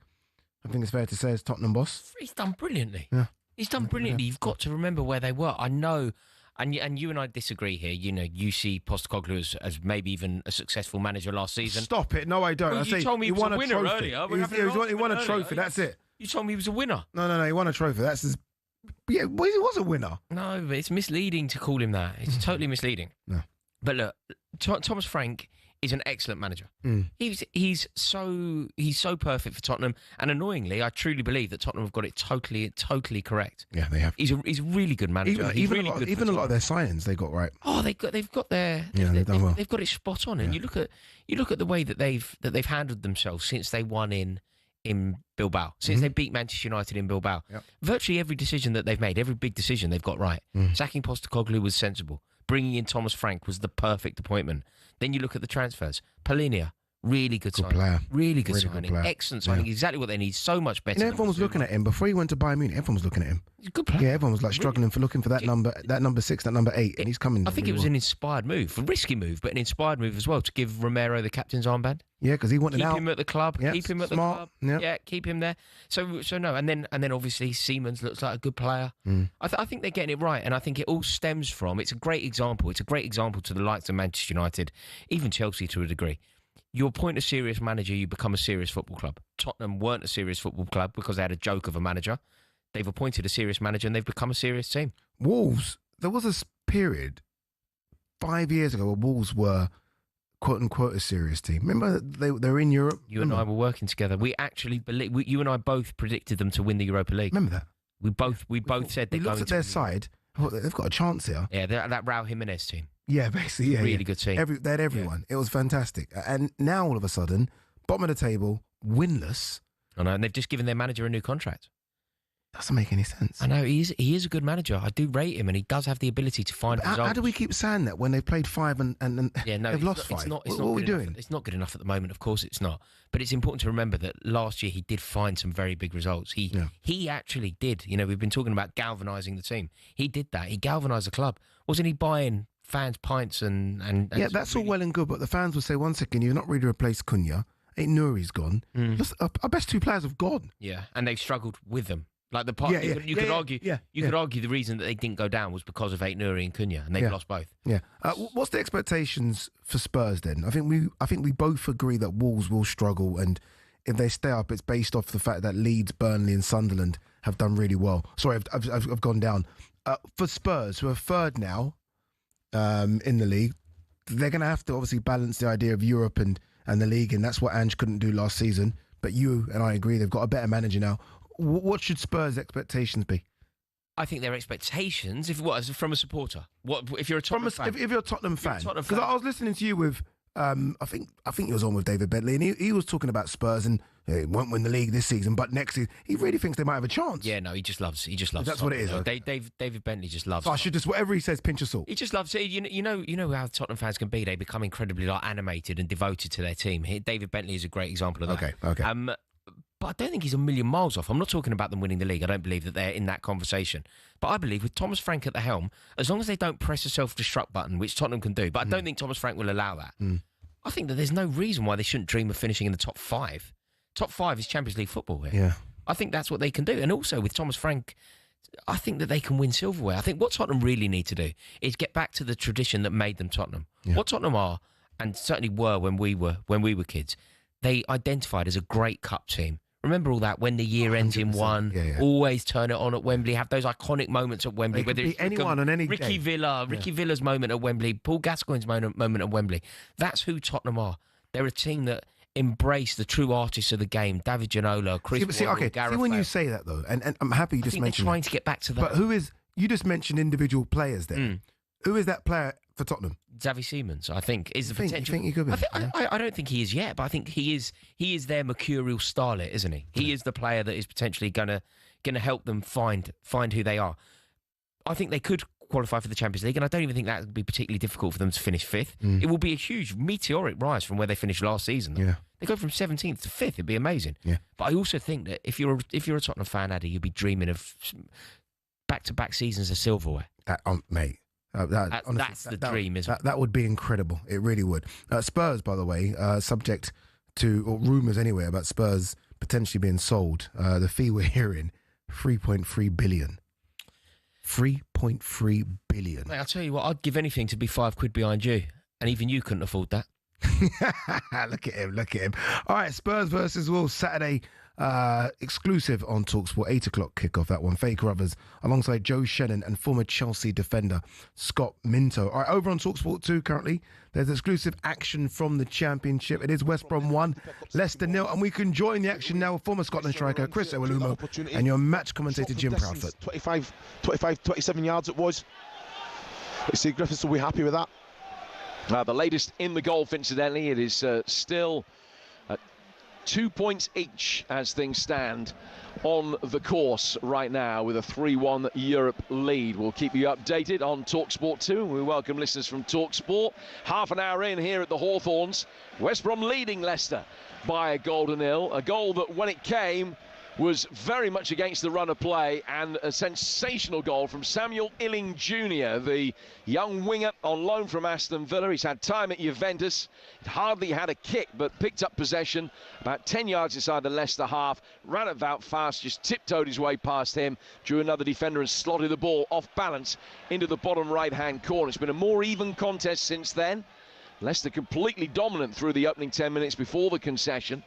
I think it's fair to say as Tottenham boss. He's done brilliantly. Yeah. He's done brilliantly. Yeah. You've got to remember where they were. I know, and you and I disagree here. You know, you see Postecoglou as maybe even a successful manager last season. Stop it. No, I don't. Well, you told me he was a winner earlier. He won a trophy. That's it. You told me he was a winner. No. He won a trophy. That's his... Yeah, well, he was a winner. No, but it's misleading to call him that. It's totally misleading. No. But look, Thomas Frank is an excellent manager. He's so perfect for Tottenham, and annoyingly, I truly believe that Tottenham have got it totally correct. Yeah, they have. He's a really good manager. Even a lot of their signings they got right. Oh, they've got their they've done well. They've got it spot on. And you look at the way that they've handled themselves since they won in Bilbao, since they beat Manchester United in Bilbao. Yep. Virtually every decision that they've made, every big decision they've got right. Sacking Postecoglou was sensible. Bringing in Thomas Frank was the perfect appointment. Then you look at the transfers. Polinia, really good signing. Player. Really good Really signing. good player. Excellent signing. Yeah. Exactly what they need. So much better. And everyone was looking at him before he went to Bayern Munich. Everyone was looking at him. He's a good player. Yeah, everyone was like struggling looking for that number 6, that number 8, and he's coming. I think it was an inspired move, a risky move, but an inspired move as well to give Romero the captain's armband. Yeah, because he wanted keep him at the club. Yep, keep him at smart. the club. Yep. Yeah, keep him there. So no, and then obviously Seamans looks like a good player. I think they're getting it right, and I think it all stems from. It's a great example. It's a great example to the likes of Manchester United, even Chelsea to a degree. You appoint a serious manager, you become a serious football club. Tottenham weren't a serious football club because they had a joke of a manager. They've appointed a serious manager and they've become a serious team. Wolves, there was a period 5 years ago where Wolves were quote-unquote a serious team. Remember, they were in Europe? You and I were working together. We actually believe... you and I both predicted them to win the Europa League. Remember that? We both said they're going to... We looked at their side. They've got a chance here. Yeah, that Raul Jimenez team. Yeah, basically, yeah. Really good team. They had everyone. Yeah. It was fantastic. And now, all of a sudden, bottom of the table, winless. I know, and they've just given their manager a new contract. Doesn't make any sense. I know, he is a good manager. I do rate him, and he does have the ability to find results. How do we keep saying that when they've played 5 and they've lost 5? What are we doing? It's not good enough at the moment. Of course it's not. But it's important to remember that last year he did find some very big results. He actually did. You know, we've been talking about galvanising the team. He did that. He galvanised the club. Wasn't he buying fans pints and yeah, that's all well and good, but the fans will say, 1 second, you've not really replaced Cunha. Ain't Nouri's gone. Our best 2 players have gone. Yeah, and they've struggled with them. Like the part, you could argue the reason that they didn't go down was because of Aït-Nouri and Cunha, and they've lost both. Yeah. What's the expectations for Spurs then? I think we both agree that Wolves will struggle, and if they stay up, it's based off the fact that Leeds, Burnley, and Sunderland have done really well. Sorry, I've gone down. For Spurs, who are third now in the league, they're going to have to obviously balance the idea of Europe and the league, and that's what Ange couldn't do last season. But you and I agree they've got a better manager now. What should Spurs' expectations be? I think their expectations, from a supporter, if you're a Tottenham fan, if you're a Tottenham fan, because I was listening to you with, I think he was on with David Bentley, and he was talking about Spurs and they won't win the league this season, but next season he really thinks they might have a chance. Yeah, no, he just loves. That's Tottenham. what it is. Okay. David Bentley just loves. So I should just whatever he says, pinch of salt. He just loves it. You know how Tottenham fans can be. They become incredibly animated and devoted to their team. David Bentley is a great example of that. Okay. But I don't think he's a million miles off. I'm not talking about them winning the league. I don't believe that they're in that conversation. But I believe with Thomas Frank at the helm, as long as they don't press a self-destruct button, which Tottenham can do, but I don't think Thomas Frank will allow that. I think that there's no reason why they shouldn't dream of finishing in the top 5. Top 5 is Champions League football here. Yeah. I think that's what they can do. And also with Thomas Frank, I think that they can win silverware. I think what Tottenham really need to do is get back to the tradition that made them Tottenham. Yeah. What Tottenham are, and certainly were when we were kids, they identified as a great cup team. Remember all that when the year ends in 1, always turn it on at Wembley, have those iconic moments at Wembley. Whether it's anyone on any Ricky Villa's moment at Wembley, Paul Gascoigne's moment at Wembley. That's who Tottenham are. They're a team that embrace the true artists of the game, David Ginola, Chris Waddle, Gareth when Bale. you say that though, and I'm happy you just mentioned they're trying to get back to that. But you just mentioned individual players there. Who is that player for Tottenham? Xavi Simons, I think, is the potential. You think he could be? I don't think he is yet, but I think he is their mercurial starlet, isn't he? He is the player that is potentially gonna help them find who they are. I think they could qualify for the Champions League, and I don't even think that would be particularly difficult for them to finish 5th. It will be a huge meteoric rise from where they finished last season. Yeah. They go from 17th to 5th. It'd be amazing. Yeah. But I also think that if you're a Tottenham fan, Ade, you'd be dreaming of back-to-back seasons of silverware. Mate. Honestly, that's the dream, isn't it? That would be incredible. It really would. Spurs, by the way, subject to, or rumours anyway, about Spurs potentially being sold. The fee we're hearing, 3.3 billion. 3.3 billion. Mate, I'll tell you what, I'd give anything to be £5 behind you, and even you couldn't afford that. Look at him. All right, Spurs versus Wolves Saturday, exclusive on talkSPORT, 8 o'clock kickoff, that one. Faye Carruthers alongside Joe Shannon and former Chelsea defender Scott Minto. All right, over on talkSPORT 2 currently, there's exclusive action from the Championship. It is West Brom 1, Leicester 0, and we can join the action now with former Scotland striker Chris Owolumo and your match commentator Jim Proudfoot. 27 yards it was. Let's see, Griffiths will be happy with that. The latest in the golf, incidentally, it is still 2 points each as things stand on the course right now with a 3-1 Europe lead. We'll keep you updated on talkSPORT 2. We welcome listeners from talkSPORT. Half an hour in here at the Hawthorns. West Brom leading Leicester by a goal to nil. A goal that, when it came, was very much against the run of play, and a sensational goal from Samuel Illing Jr., the young winger on loan from Aston Villa. He's had time at Juventus, hardly had a kick, but picked up possession about 10 yards inside the Leicester half, ran about fast, just tiptoed his way past him, drew another defender and slotted the ball off balance into the bottom right-hand corner. It's been a more even contest since then. Leicester completely dominant through the opening 10 minutes before the concession.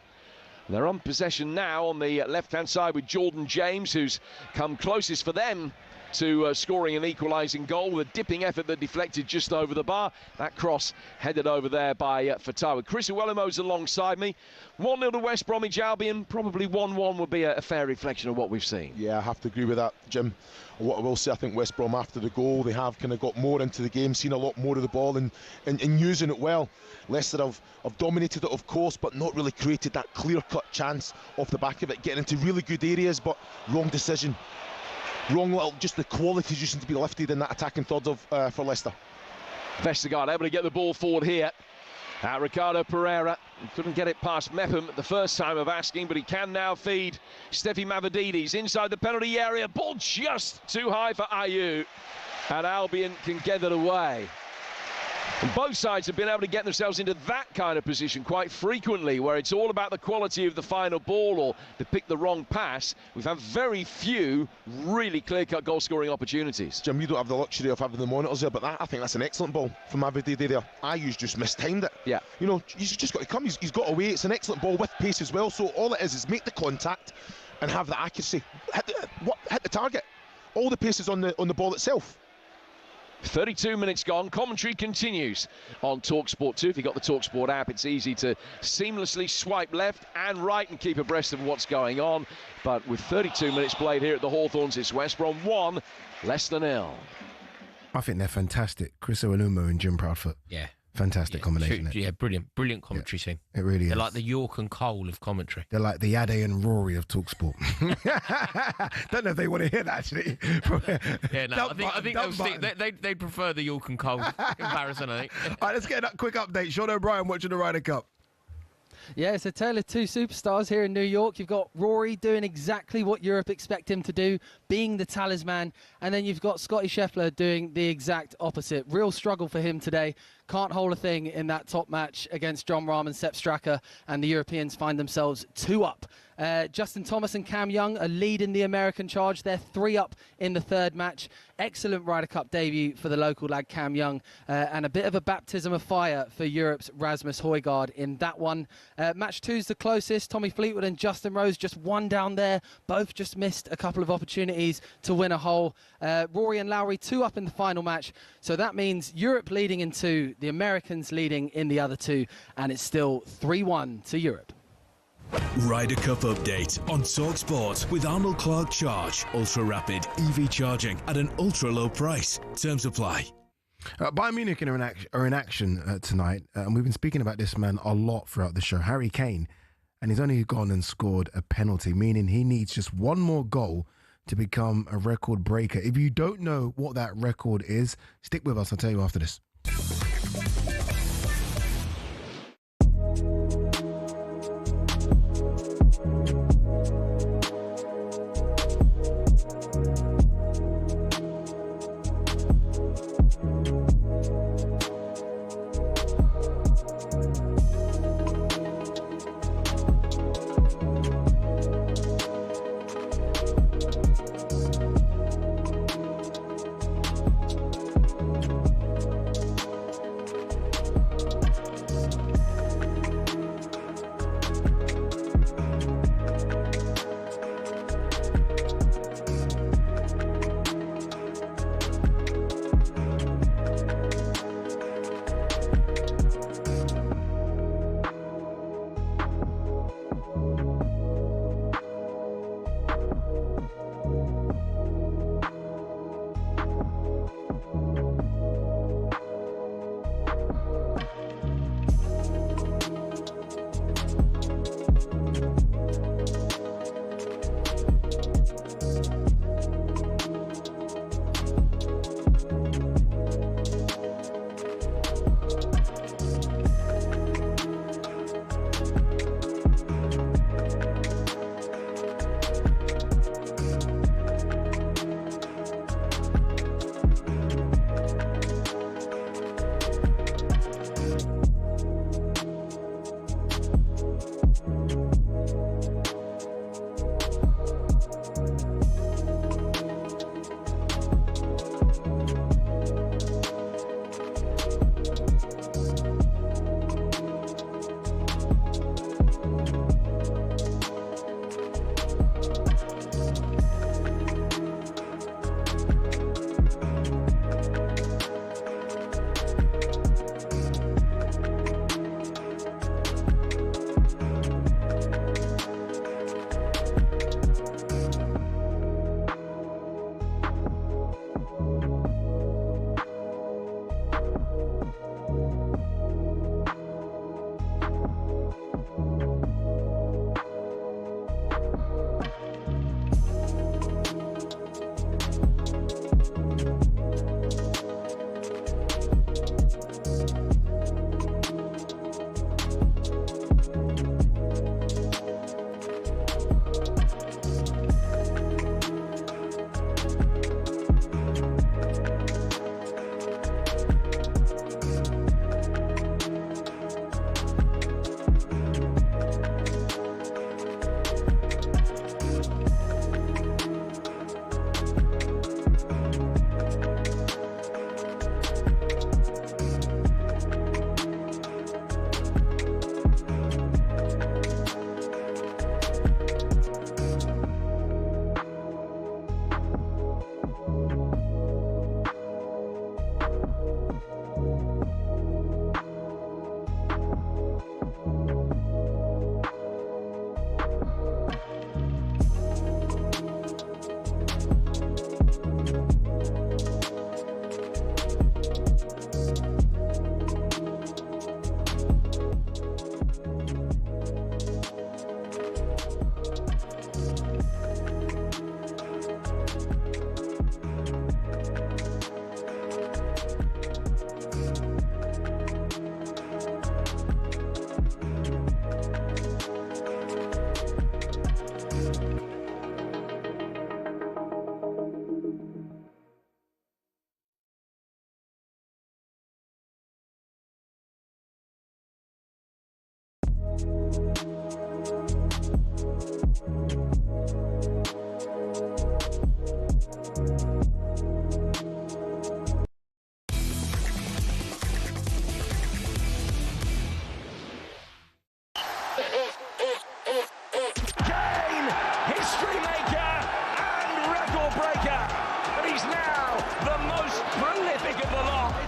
They're on possession now on the left-hand side with Jordan James, who's come closest for them to scoring an equalising goal with a dipping effort that deflected just over the bar. That cross headed over there by Fatawa. Chris Owolumo's alongside me. 1-0 to West Bromwich Albion. Probably 1-1 would be a fair reflection of what we've seen. Yeah, I have to agree with that, Jim. What I will say, I think West Brom, after the goal, they have kind of got more into the game, seen a lot more of the ball and using it well. Leicester have dominated it, of course, but not really created that clear-cut chance off the back of it, getting into really good areas, but wrong decision. Just the quality just to be lifted in that attacking third for Leicester. Vestergaard able to get the ball forward here. Ricardo Pereira couldn't get it past Mepham at the first time of asking, but he can now feed Steffi Mavropanos inside the penalty area. Ball just too high for Ayew, and Albion can get it away. And both sides have been able to get themselves into that kind of position quite frequently, where it's all about the quality of the final ball or to pick the wrong pass. We've had very few really clear-cut goal-scoring opportunities. Jim, you don't have the luxury of having the monitors there, but I think that's an excellent ball from Mavropanos there. Ayew's just mistimed it. Yeah. You know, he's just got to come. He's got away. It's an excellent ball with pace as well. So all it is make the contact and have the accuracy. Hit the target. All the pace is on the ball itself. 32 minutes gone. Commentary continues on talkSPORT 2. If you've got the talkSPORT app, it's easy to seamlessly swipe left and right and keep abreast of what's going on. But with 32 minutes played here at the Hawthorns, it's West Brom 1, Leicester 0. I think they're fantastic. Chris Owolumo and Jim Proudfoot. Yeah. Fantastic combination. Yeah, brilliant commentary team. It really is. They're like the York and Cole of commentary. They're like the Ade and Rory of talkSPORT. Don't know if they want to hear that, actually. Yeah, no, I think they'll stick. They prefer the York and Cole comparison, I think. All right, let's get a quick update. Sean O'Brien watching the Ryder Cup. Yeah, it's a tale of two superstars here in New York. You've got Rory doing exactly what Europe expect him to do, being the talisman, and then you've got Scotty Scheffler doing the exact opposite. Real struggle for him today. Can't hold a thing in that top match against John Rahm and Sepp Straka, and the Europeans find themselves 2 up. Justin Thomas and Cam Young are leading the American charge. They're 3 up in the third match. Excellent Ryder Cup debut for the local lad Cam Young, and a bit of a baptism of fire for Europe's Rasmus Højgaard in that one. Match 2's the closest. Tommy Fleetwood and Justin Rose just 1 down there. Both just missed a couple of opportunities to win a hole. Rory and Lowry 2 up in the final match. So that means Europe leading in 2, the Americans leading in the other 2, and it's still 3-1 to Europe. Ryder Cup update on talkSPORT with Arnold Clark Charge. Ultra rapid EV charging at an ultra low price. Terms apply. Bayern Munich are in action tonight, and we've been speaking about this man a lot throughout the show, Harry Kane, and he's only gone and scored a penalty, meaning he needs just one more goal to become a record breaker. If you don't know what that record is, stick with us. I'll tell you after this.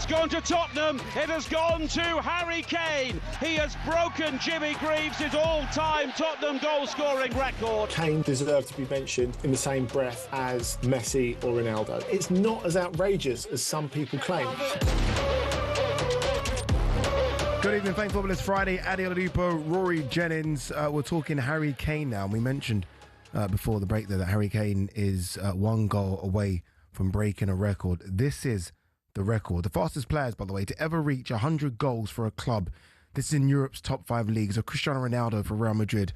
It's gone to Tottenham. It has gone to Harry Kane. He has broken Jimmy Greaves' all-time Tottenham goal-scoring record. Kane deserved to be mentioned in the same breath as Messi or Ronaldo. It's not as outrageous as some people claim. Good evening, thanks for this Friday. Ade Oladipo, Rory Jennings. We're talking Harry Kane now. We mentioned before the break there that Harry Kane is 1 goal away from breaking a record. This is the record. The fastest players, by the way, to ever reach 100 goals for a club. This is in Europe's top 5 leagues. So Cristiano Ronaldo for Real Madrid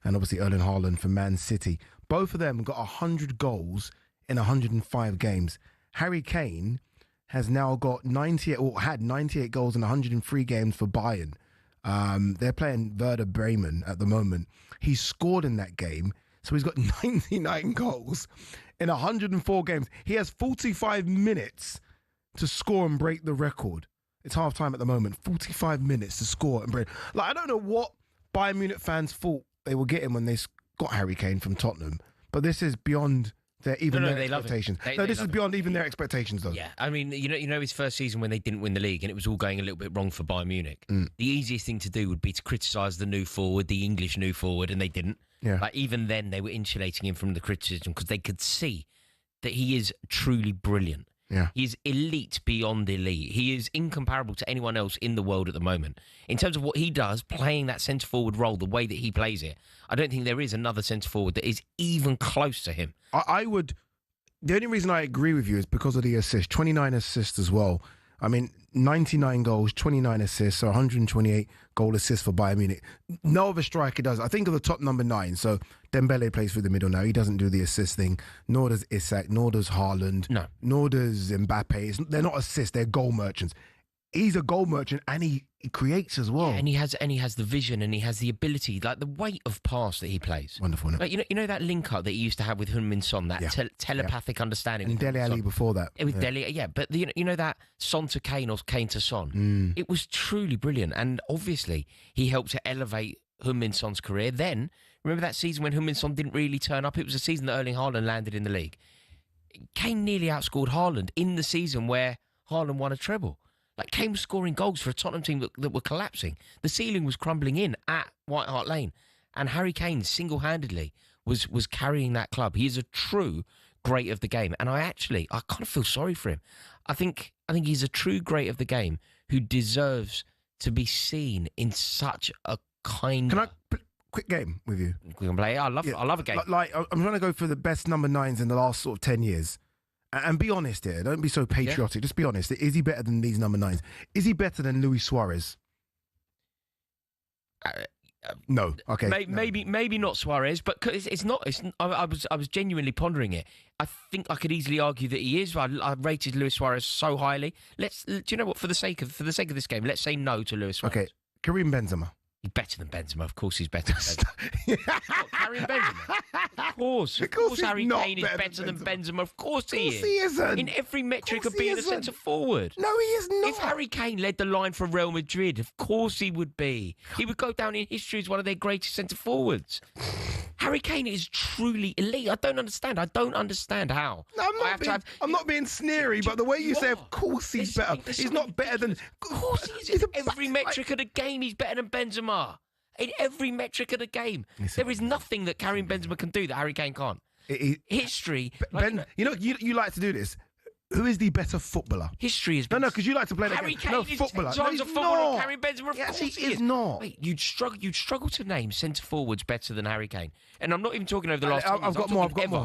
and obviously Erling Haaland for Man City. Both of them got 100 goals in 105 games. Harry Kane has now got 98, or had 98 goals in 103 games for Bayern. They're playing Werder Bremen at the moment. He scored in that game, so he's got 99 goals in 104 games. He has 45 minutes to score and break the record. It's half time at the moment. 45 minutes to score and break. Like, I don't know what Bayern Munich fans thought they were getting when they got Harry Kane from Tottenham, but this is beyond their expectations. This is beyond even their expectations, though. Yeah, I mean, you know his first season when they didn't win the league and it was all going a little bit wrong for Bayern Munich. The easiest thing to do would be to criticise the new forward, the English new forward, and they didn't. Yeah. Like, even then, they were insulating him from the criticism because they could see that he is truly brilliant. Yeah. He's elite beyond elite. He is incomparable to anyone else in the world at the moment. In terms of what he does, playing that centre-forward role, the way that he plays it, I don't think there is another centre-forward that is even close to him. I would... The only reason I agree with you is because of the assist. 29 assists as well. I mean, 99 goals, 29 assists, so 128 goal assists for Bayern Munich. No other striker does. I think of the top number 9. So Dembele plays through the middle now. He doesn't do the assist thing. Nor does Isak. Nor does Haaland. No. Nor does Mbappe. They're not assists. They're goal merchants. He's a goal merchant and he creates as well. Yeah, and he has the vision and he has the ability, like the weight of pass that he plays. Wonderful, isn't it? Like, you know that link up that he used to have with Heung-min Son, that telepathic understanding. And Dele Alli before that. With Dele, but you know that Son to Kane or Kane to Son. It was truly brilliant, and obviously he helped to elevate Heung-min Son's career. Then remember that season when Heung-min Son didn't really turn up? It was a season that Erling Haaland landed in the league. Kane nearly outscored Haaland in the season where Haaland won a treble. Like, Kane was scoring goals for a Tottenham team that were collapsing. The ceiling was crumbling in at White Hart Lane. And Harry Kane single-handedly was carrying that club. He is a true great of the game. And I kind of feel sorry for him. I think he's a true great of the game who deserves to be seen in such a kind... Can I... Quick game with you. We can play. I love a game. Like, I'm trying to go for the best number 9s in the last sort of 10 years. And be honest here. Don't be so patriotic. Yeah. Just be honest. Is he better than these number 9s? Is he better than Luis Suarez? No. Okay. Maybe not Suarez, but it's not. I was genuinely pondering it. I think I could easily argue that he is. I rated Luis Suarez so highly. Do you know what? For the sake of this game, let's say no to Luis Suarez. Okay. Karim Benzema. He's better than Benzema. Of course he's better than Benzema. What, Karim Benzema? Of course Harry Kane is better than Benzema. Of course he is. He isn't. In every metric of being a centre forward. No, he is not. If Harry Kane led the line for Real Madrid, of course he would be. He would go down in history as one of their greatest centre forwards. Harry Kane is truly elite. I don't understand how. No, I'm not being sneery, but the way you say, of course he's better. He's not better than... Of course he is. In every metric of the game, he's better than Benzema. In every metric of the game. There is nothing that Karim Benzema can do that Harry Kane can't. History... You like to do this. Who is the better footballer? History is... No, because you like to play the Harry game. Kane No, is footballer. 10 times a footballer than Karim Benzema. Of course he is not. Wait, you'd struggle to name centre forwards better than Harry Kane. And I'm not even talking over the last 10 years.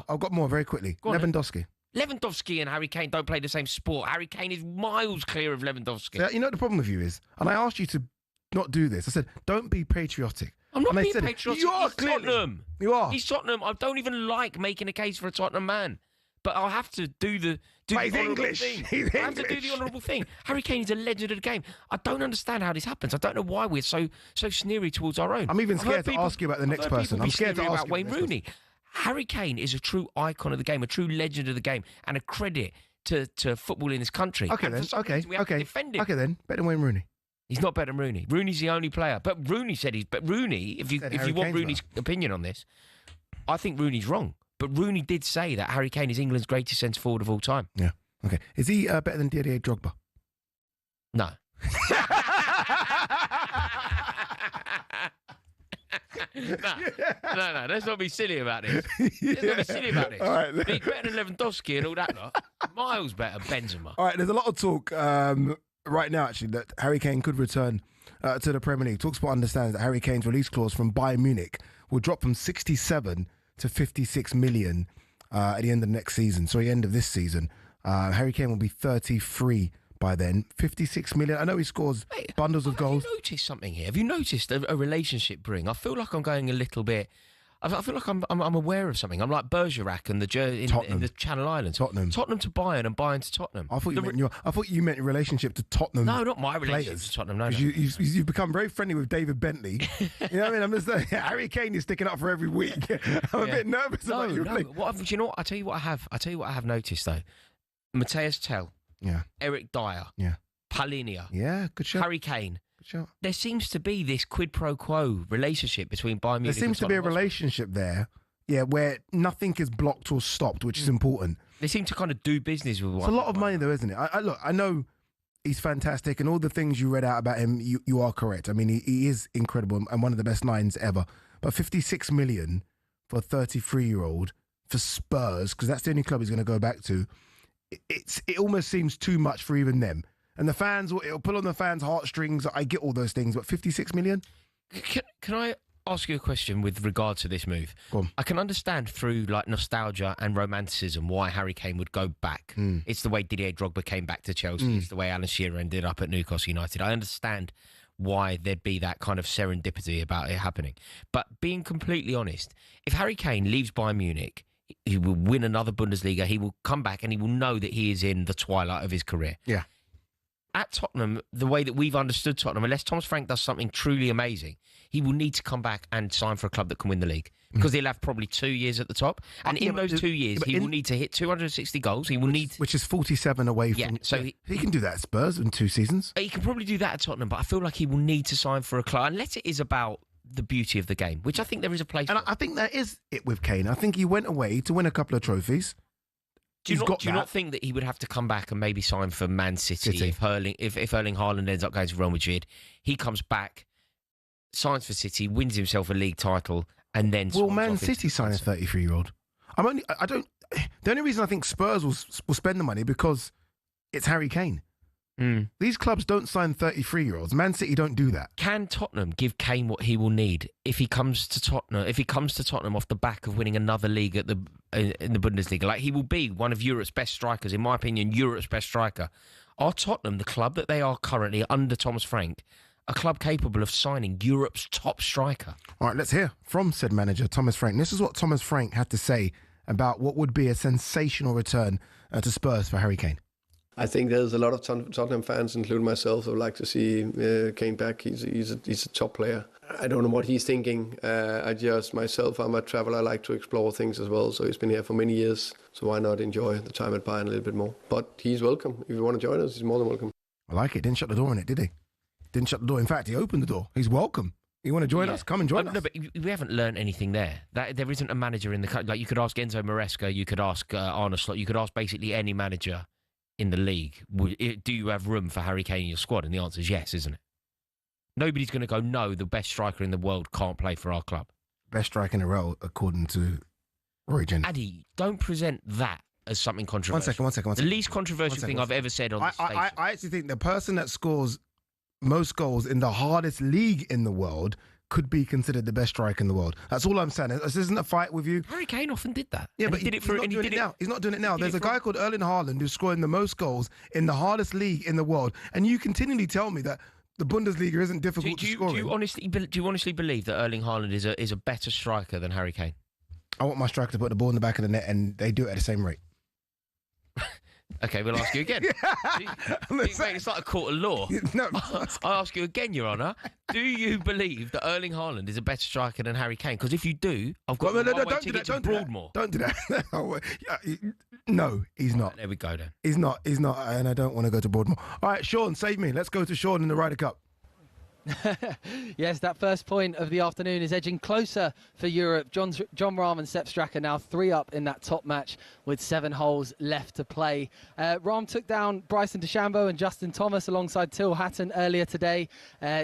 I've got more very quickly. Lewandowski. Lewandowski and Harry Kane don't play the same sport. Harry Kane is miles clear of Lewandowski. So, you know what the problem with you is? And I asked you to not do this. I said, don't be patriotic. I'm not being patriotic. You are, clearly. Tottenham. You are. He's Tottenham. I don't even like making a case for a Tottenham man. But I'll have to do the honourable thing. I have to do the honourable thing. Harry Kane is a legend of the game. I don't understand how this happens. I don't know why we're so sneery towards our own. I'm even scared to ask you about the next person. I'm scared to ask about Wayne Rooney. Harry Kane is a true icon of the game, a true legend of the game, and a credit to football in this country. Okay then. Okay. Defend him. Okay then. Better than Wayne Rooney. He's not better than Rooney. Rooney's the only player. But Rooney said he's... But Rooney, if you want Rooney's opinion on this, I think Rooney's wrong. But Rooney did say that Harry Kane is England's greatest centre-forward of all time. Yeah. Okay. Is he better than Didier Drogba? No. No, let's not be silly about this. All right. He's better than Lewandowski and all that lot. Miles better, Benzema. All right, there's a lot of talk right now, actually, that Harry Kane could return to the Premier League. talkSPORT understands that Harry Kane's release clause from Bayern Munich will drop from 67 to 56 million at the end of next season. Sorry, end of this season. Harry Kane will be 33 by then. 56 million. I know he scores bundles of goals. Have you noticed something here? Have you noticed a relationship bring? I feel like I'm going a little bit... I feel like I'm aware of something. I'm like Bergerac and in the Channel Islands. Tottenham to Bayern and Bayern to Tottenham. I thought you meant your relationship to Tottenham. No, not my relationship to Tottenham. No. You've become very friendly with David Bentley. You know what I mean? I'm just saying, Harry Kane is sticking up for every week. I'm a bit nervous about you. No. Do you know what? I tell you what I have noticed though. Matthias Tell. Yeah. Eric Dyer. Yeah. Palhinha. Yeah. Good shot. Harry Kane. Sure. There seems to be this quid pro quo relationship between Bayern Munich. There seems to be a relationship there, where nothing is blocked or stopped, which is important. They seem to kind of do business with one. It's a lot of money, though, isn't it? I know he's fantastic, and all the things you read out about him, you are correct. I mean, he is incredible and one of the best nines ever. But 56 million for a 33-year-old for Spurs, because that's the only club he's going to go back to. It almost seems too much for even them. And the fans, it'll pull on the fans' heartstrings. I get all those things, but 56 million? Can I ask you a question with regard to this move? Go on. I can understand through like nostalgia and romanticism why Harry Kane would go back. It's the way Didier Drogba came back to Chelsea. It's the way Alan Shearer ended up at Newcastle United. I understand why there'd be that kind of serendipity about it happening. But being completely honest, if Harry Kane leaves Bayern Munich, he will win another Bundesliga. He will come back and he will know that he is in the twilight of his career. Yeah. At Tottenham, the way that we've understood Tottenham, unless Thomas Frank does something truly amazing, he will need to come back and sign for a club that can win the league. Because he'll have probably 2 years at the top. And in those 2 years, he will need to hit 260 goals. He will need... Which is 47 away from... Yeah, so he can do that at Spurs in 2 seasons. He can probably do that at Tottenham, but I feel like he will need to sign for a club, unless it is about the beauty of the game, which I think there is a place and for. I think that is it with Kane. I think he went away to win a couple of trophies. Do you not think that he would have to come back and maybe sign for Man City. If Erling Haaland ends up going to Real Madrid? He comes back, signs for City, wins himself a league title, and then... Will Man City sign a 33-year-old? The only reason I think Spurs will spend the money because it's Harry Kane. These clubs don't sign 33-year-olds. Man City don't do that. Can Tottenham give Kane what he will need if he comes to Tottenham? If he comes to Tottenham off the back of winning another league in the Bundesliga, like he will be one of Europe's best strikers, in my opinion, Europe's best striker. Are Tottenham, the club that they are currently under Thomas Frank, a club capable of signing Europe's top striker? All right, let's hear from said manager Thomas Frank. This is what Thomas Frank had to say about what would be a sensational return to Spurs for Harry Kane. I think there's a lot of Tottenham fans, including myself, who would like to see Kane back. He's a top player. I don't know what he's thinking. Myself, I'm a traveler. I like to explore things as well. So he's been here for many years. So why not enjoy the time at Bayern a little bit more? But he's welcome. If you want to join us, he's more than welcome. I like it. Didn't shut the door on it, did he? Didn't shut the door. In fact, he opened the door. He's welcome. You want to join us? Come and join us. No, but we haven't learned anything there. There isn't a manager in the country. Like you could ask Enzo Maresca, you could ask Arne Slot, you could ask basically any manager in the league. Do you have room for Harry Kane in your squad? And the answer is yes, isn't it? Nobody's going to go, no, the best striker in the world can't play for our club. Best striker in the world, according to Rory Jennings. Ade, don't present that as something controversial. One second. The least controversial thing I've ever said on this station. I actually think the person that scores most goals in the hardest league in the world could be considered the best striker in the world. That's all I'm saying. This isn't a fight with you. Harry Kane often did that. Yeah, but he's not doing it now. He's not doing it now. There's a guy called Erling Haaland who's scoring the most goals in the hardest league in the world, and you continually tell me that the Bundesliga isn't difficult to score. Do you honestly believe that Erling Haaland is a better striker than Harry Kane? I want my striker to put the ball in the back of the net, and they do it at the same rate. Okay, we'll ask you again. It's like a court of law. No, I ask you again, Your Honour. Do you believe that Erling Haaland is a better striker than Harry Kane? Because if you do, I've got a ticket to Broadmoor. Don't do that. No, he's not. There we go then. He's not, and I don't want to go to Broadmoor. All right, Sean, save me. Let's go to Sean in the Ryder Cup. Yes, that first point of the afternoon is edging closer for Europe. John Rahm and Sepp Straka now 3 up in that top match with 7 holes left to play. Brom took down Bryson DeChambeau and Justin Thomas alongside Till Hatton earlier today.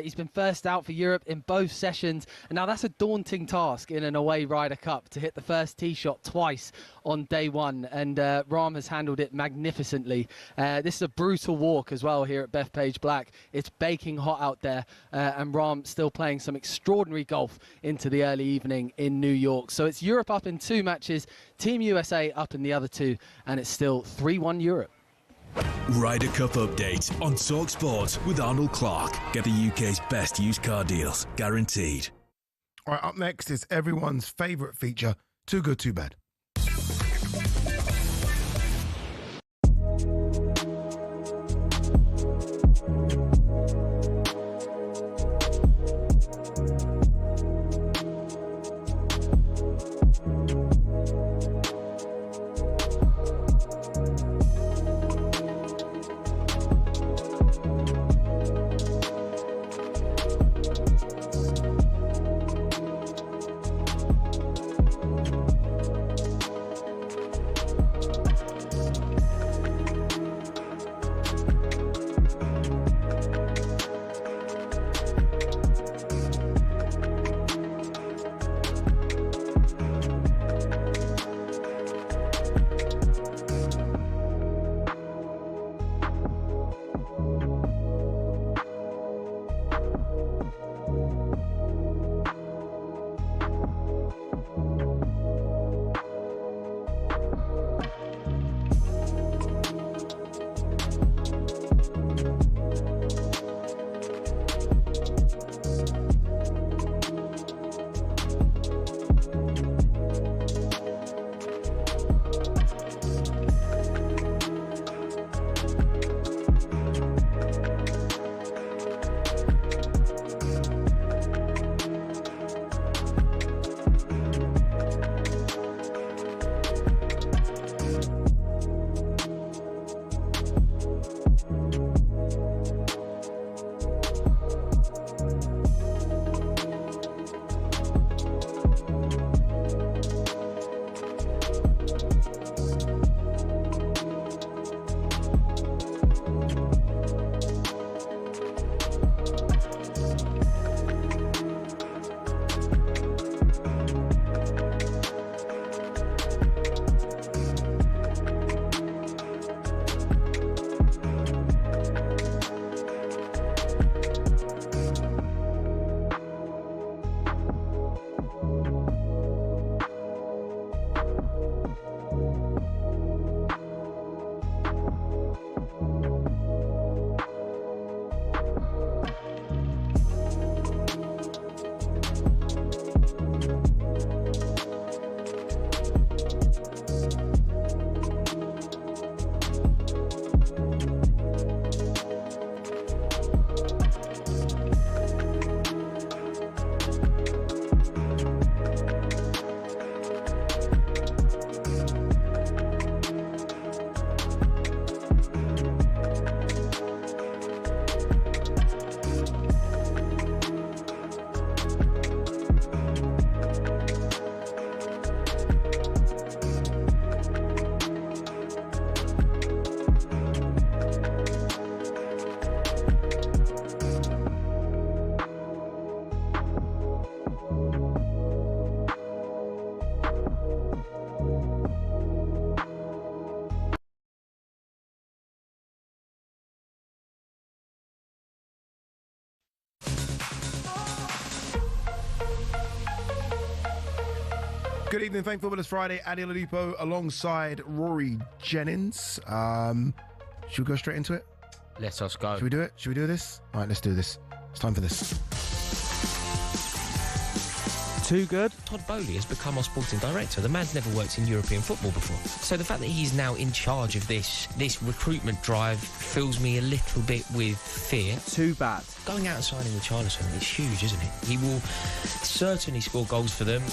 He's been first out for Europe in both sessions. And now that's a daunting task in an away Ryder Cup, to hit the first tee shot twice on day one. And Brom has handled it magnificently. This is a brutal walk as well here at Bethpage Black. It's baking hot out there, and Brom still playing some extraordinary golf into the early evening in New York. So it's Europe up in 2 matches, Team USA up in the other 2, and it's still 3-1 Europe. Ryder Cup update on talkSPORT with Arnold Clark. Get the UK's best used car deals, guaranteed. All right, up next is everyone's favourite feature, Too Good, Too Bad. Good evening, Thank Footballers Friday. Ade Oladipo alongside Rory Jennings. Should we go straight into it? Let us go. Should we do it? Should we do this? All right, let's do this. It's time for this. Too good. Todd Bowley has become our sporting director. The man's never worked in European football before. So the fact that he's now in charge of this recruitment drive fills me a little bit with fear. Too bad. Going out and signing with Charleston, it's huge, isn't it? He will certainly score goals for them.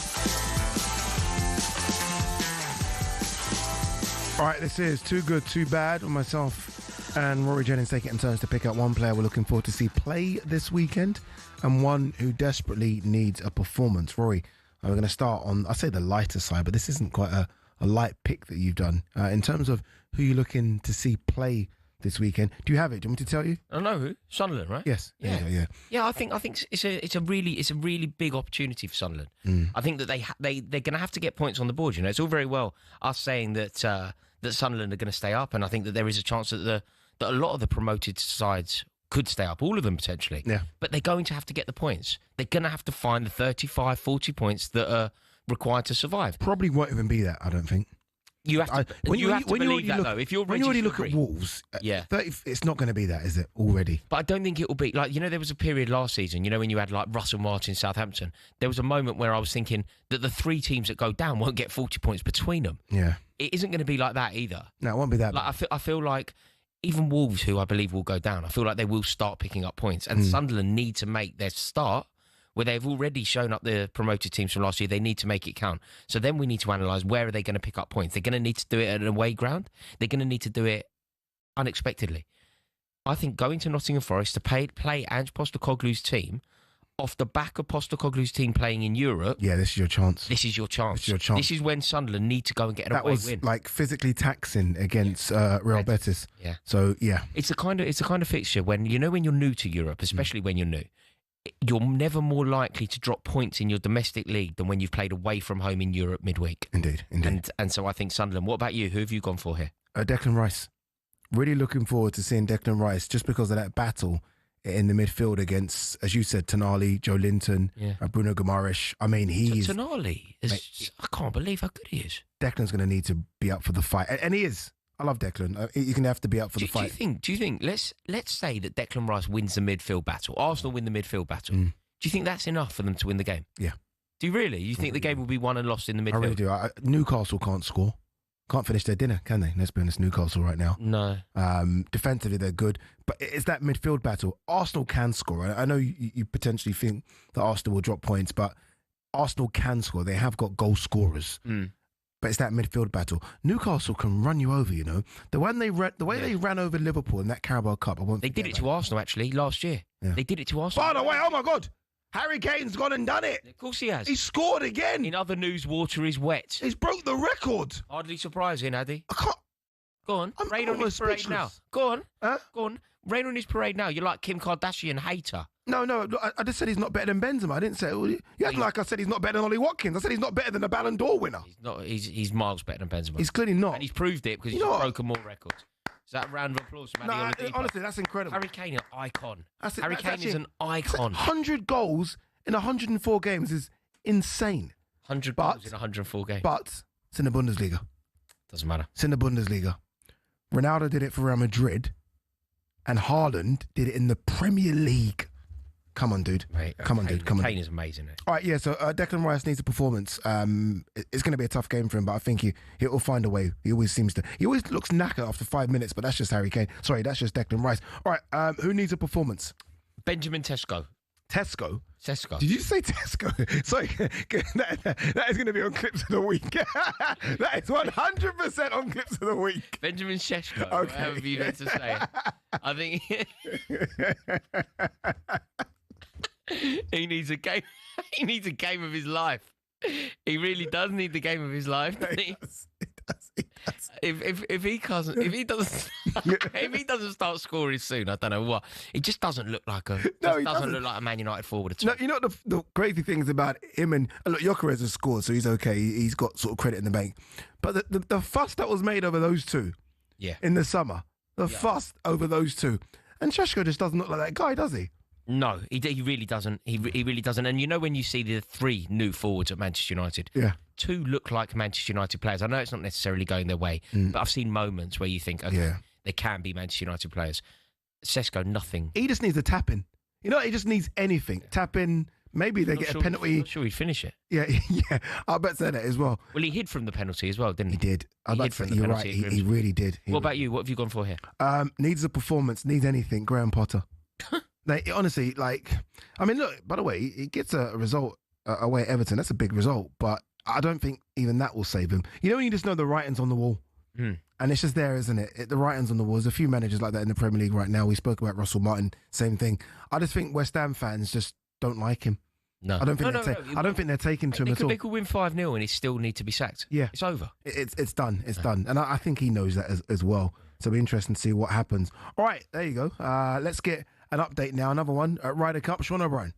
All right, this is Too Good, Too Bad. With myself and Rory Jennings taking it in turns to pick out one player we're looking forward to see play this weekend and one who desperately needs a performance. Rory, we're going to start on, I say the lighter side, but this isn't quite a light pick that you've done. In terms of who you're looking to see play this weekend, do you have it? Do you want me to tell you? I know who. Sunderland, right? Yes. Yeah. Yeah, I think it's a really big opportunity for Sunderland. I think that they're going to have to get points on the board. You know, it's all very well us saying that that Sunderland are going to stay up, and I think that there is a chance that a lot of the promoted sides could stay up, all of them potentially. Yeah. But they're going to have to get the points. They're going to have to find the 35, 40 points that are required to survive. Probably won't even be that, I don't think. You have to believe that, though. If you're when you already look at Wolves, 30, it's not going to be that, is it, already? But I don't think it will be. Like, you know, there was a period last season, you know, when you had, like, Russell Martin, Southampton. There was a moment where I was thinking that the 3 teams that go down won't get 40 points between them. Yeah. It isn't going to be like that either. No, it won't be that. Like, I feel like even Wolves, who I believe will go down, I feel like they will start picking up points. And Sunderland need to make their start where they've already shown up the promoted teams from last year. They need to make it count. So then we need to analyse where are they going to pick up points. They're going to need to do it at an away ground. They're going to need to do it unexpectedly. I think going to Nottingham Forest to play Ange Postecoglou's team off the back of Postecoglou's team playing in Europe. Yeah, this is your chance. This is your chance. This is when Sunderland need to go and get an away win. That was like physically taxing against Real Betis. Yeah. So yeah, it's the kind of fixture when when you're new to Europe, especially when you're new. You're never more likely to drop points in your domestic league than when you've played away from home in Europe midweek. Indeed. And so I think Sunderland. What about you? Who have you gone for here? Declan Rice. Really looking forward to seeing Declan Rice just because of that battle in the midfield against, as you said, Tonali, Joe Linton, Bruno Guimaraes. I mean, Tonali. I can't believe how good he is. Declan's going to need to be up for the fight, and he is. I love Declan. You're going to have to be up for the fight. Do you think? Let's say that Declan Rice wins the midfield battle. Arsenal win the midfield battle. Do you think that's enough for them to win the game? Yeah. Do you really? You think the game will be won and lost in the midfield? I really do. Newcastle can't score. Can't finish their dinner, can they? Let's be honest, Newcastle right now. No. Defensively, they're good. But it's that midfield battle. Arsenal can score. I know you potentially think that Arsenal will drop points, but Arsenal can score. They have got goal scorers. But it's that midfield battle. Newcastle can run you over, you know. The way they ran over Liverpool in that Carabao Cup, They did it to Arsenal, actually, last year. Yeah. They did it to Arsenal. By the way, oh my God, Harry Kane's gone and done it. Of course he has. He scored again. In other news, water is wet. He's broke the record. Hardly surprising, Ade. I can't. Go on, rain on his parade now. Go on. Go on, rain on his parade now. You're like Kim Kardashian hater. No, I just said he's not better than Benzema. I didn't say you act like I said he's not better than Ollie Watkins. I said he's not better than a Ballon d'Or winner. He's not. He's miles better than Benzema. He's clearly not, and he's proved it because he's broken more records. Is that a round of applause from Ade Oladipo? Honestly, that's incredible. Harry Kane, an icon. Harry Kane is an icon. 100 goals in 104 games is insane. 100 goals in 104 games. But it's in the Bundesliga. Doesn't matter. It's in the Bundesliga. Ronaldo did it for Real Madrid, and Haaland did it in the Premier League. Come on, dude. Mate, Come on. Kane is amazing. All right, yeah, so Declan Rice needs a performance. It's going to be a tough game for him, but I think he'll find a way. He always looks knackered after 5 minutes, but that's just Harry Kane. Sorry, that's just Declan Rice. All right, who needs a performance? Benjamin Sesko. Tesco? Sesko. Did you say Tesco? Sorry, that is going to be on Clips of the Week. That is 100% on Clips of the Week. Benjamin Sesko, okay. However you meant to say it. I think he needs a game. He needs a game of his life. He really does need the game of his life, doesn't he? He does. If he doesn't start scoring soon, I don't know what. It just doesn't look like doesn't look like a Man United forward at all. No, you know what the crazy things about him and look, Gyökeres has scored, so he's okay. He's got sort of credit in the bank. But the fuss that was made over those two, in the summer, fuss over those two, and Sesko just doesn't look like that guy, does he? No, he really doesn't. He really doesn't. And you know when you see the 3 new forwards at Manchester United, 2 look like Manchester United players. I know it's not necessarily going their way, but I've seen moments where you think, okay, they can be Manchester United players. Sesko, nothing. He just needs a tap in. You know, he just needs anything. Tap in. Maybe they get a penalty. I'm not sure he'd finish it. Yeah. I bet say that as well. Well, he hid from the penalty as well, didn't he? He did. You're right. He really did. What about you? What have you gone for here? Needs a performance. Needs anything. Graham Potter. Honestly, I mean, look, by the way, he gets a result away at Everton. That's a big result, but I don't think even that will save him. You know when you just know the writing's on the wall? And it's just there, isn't it? The writing's on the wall. There's a few managers like that in the Premier League right now. We spoke about Russell Martin, same thing. I just think West Ham fans just don't like him. No. I don't think they're taking to him at all. They could win 5-0 and he still need to be sacked. Yeah. It's over. It's done. It's done. And I think he knows that as well. So it'll be interesting to see what happens. All right, there you go. Let's get an update now. Another one at Ryder Cup. Sean O'Brien.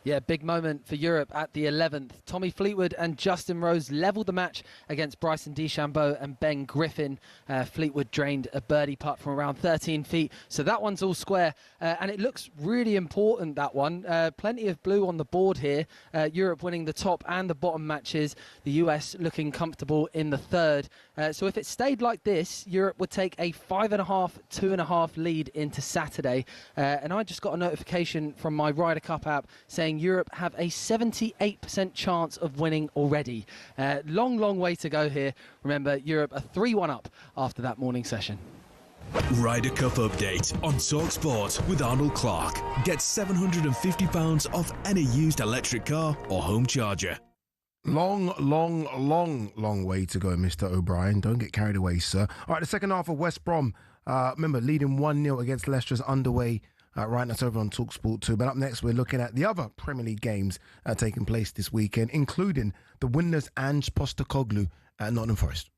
Yeah, big moment for Europe at the 11th. Tommy Fleetwood and Justin Rose levelled the match against Bryson DeChambeau and Ben Griffin. Fleetwood drained a birdie putt from around 13 feet. So that one's all square. And it looks really important, that one. Plenty of blue on the board here. Europe winning the top and the bottom matches. The US looking comfortable in the third. So if it stayed like this, Europe would take a 5.5, 2.5 lead into Saturday. And I just got a notification from my Ryder Cup app saying Europe have a 78% chance of winning already. Long way to go here. Remember, Europe are 3-1 up after that morning session. Ryder Cup update on talkSPORT with Arnold Clark. Get £750 off any used electric car or home charger. Long way to go, Mr. O'Brien. Don't get carried away, sir. All right, the second half of West Brom, remember, leading 1-0 against Leicester is underway. Right, that's over on talkSPORT 2. But up next, we're looking at the other Premier League games taking place this weekend, including the winless Ange Postecoglou at Nottingham Forest.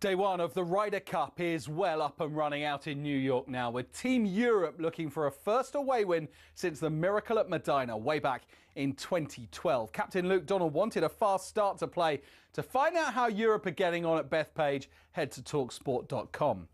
Day one of the Ryder Cup is well up and running out in New York now, with Team Europe looking for a first away win since the miracle at Medina way back in 2012. Captain Luke Donald wanted a fast start to play. To find out how Europe are getting on at Bethpage, head to talksport.com.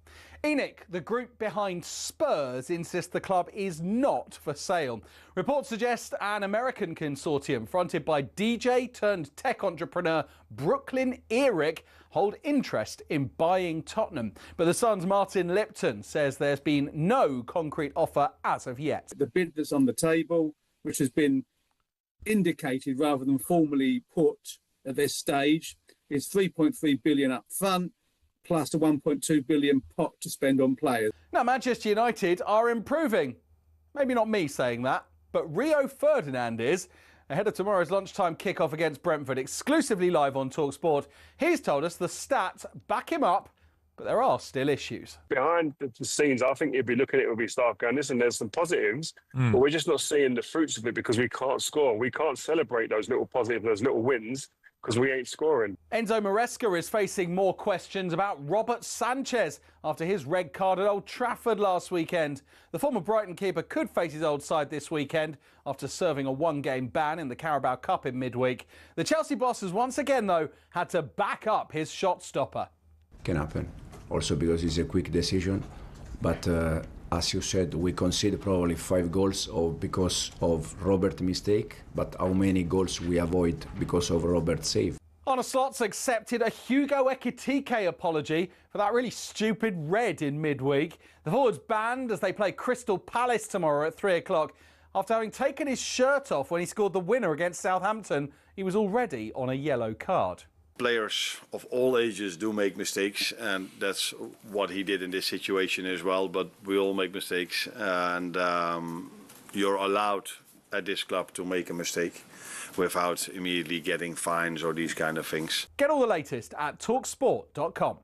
ENIC, the group behind Spurs, insists the club is not for sale. Reports suggest an American consortium fronted by DJ turned tech entrepreneur Brooklyn Eric hold interest in buying Tottenham. But the Sun's Martin Lipton says there's been no concrete offer as of yet. The bid that's on the table, which has been indicated rather than formally put at this stage, is 3.3 billion up front, plus a 1.2 billion pot to spend on players. Now, Manchester United are improving. Maybe not me saying that, but Rio Ferdinand is. Ahead of tomorrow's lunchtime kickoff against Brentford, exclusively live on talkSPORT, he's told us the stats back him up, but there are still issues. Behind the scenes, I think he'd be looking at it with his staff going, listen, there's some positives, but we're just not seeing the fruits of it because we can't score. We can't celebrate those little positives, those little wins, because we ain't scoring. Enzo Maresca is facing more questions about Robert Sanchez after his red card at Old Trafford last weekend. The former Brighton keeper could face his old side this weekend after serving a one-game ban in the Carabao Cup in midweek. The Chelsea boss has once again, though, had to back up his shot stopper. Can happen, also because it's a quick decision, but as you said, we conceded probably 5 goals because of Robert's mistake, but how many goals we avoid because of Robert's save? Arne Slot's accepted a Hugo Ekitike apology for that really stupid red in midweek. The forward's banned as they play Crystal Palace tomorrow at 3 o'clock. After having taken his shirt off when he scored the winner against Southampton, he was already on a yellow card. Players of all ages do make mistakes, and that's what he did in this situation as well, but we all make mistakes, and you're allowed at this club to make a mistake without immediately getting fines or these kind of things. Get all the latest at talksport.com.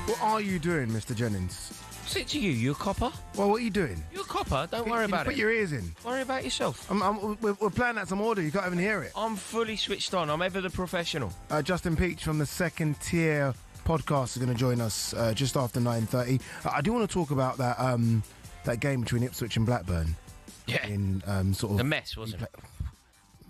What are you doing, Mr. Jennings? What's it to you? You a copper? Well, what are you doing? You're a copper. Don't worry about it. Put your ears in. Worry about yourself. We're playing out some order. You can't even hear it. I'm fully switched on. I'm ever the professional. Justin Peach from the Second Tier podcast is going to join us just after 9:30. I do want to talk about that game between Ipswich and Blackburn. Yeah. In sort of a mess, wasn't it?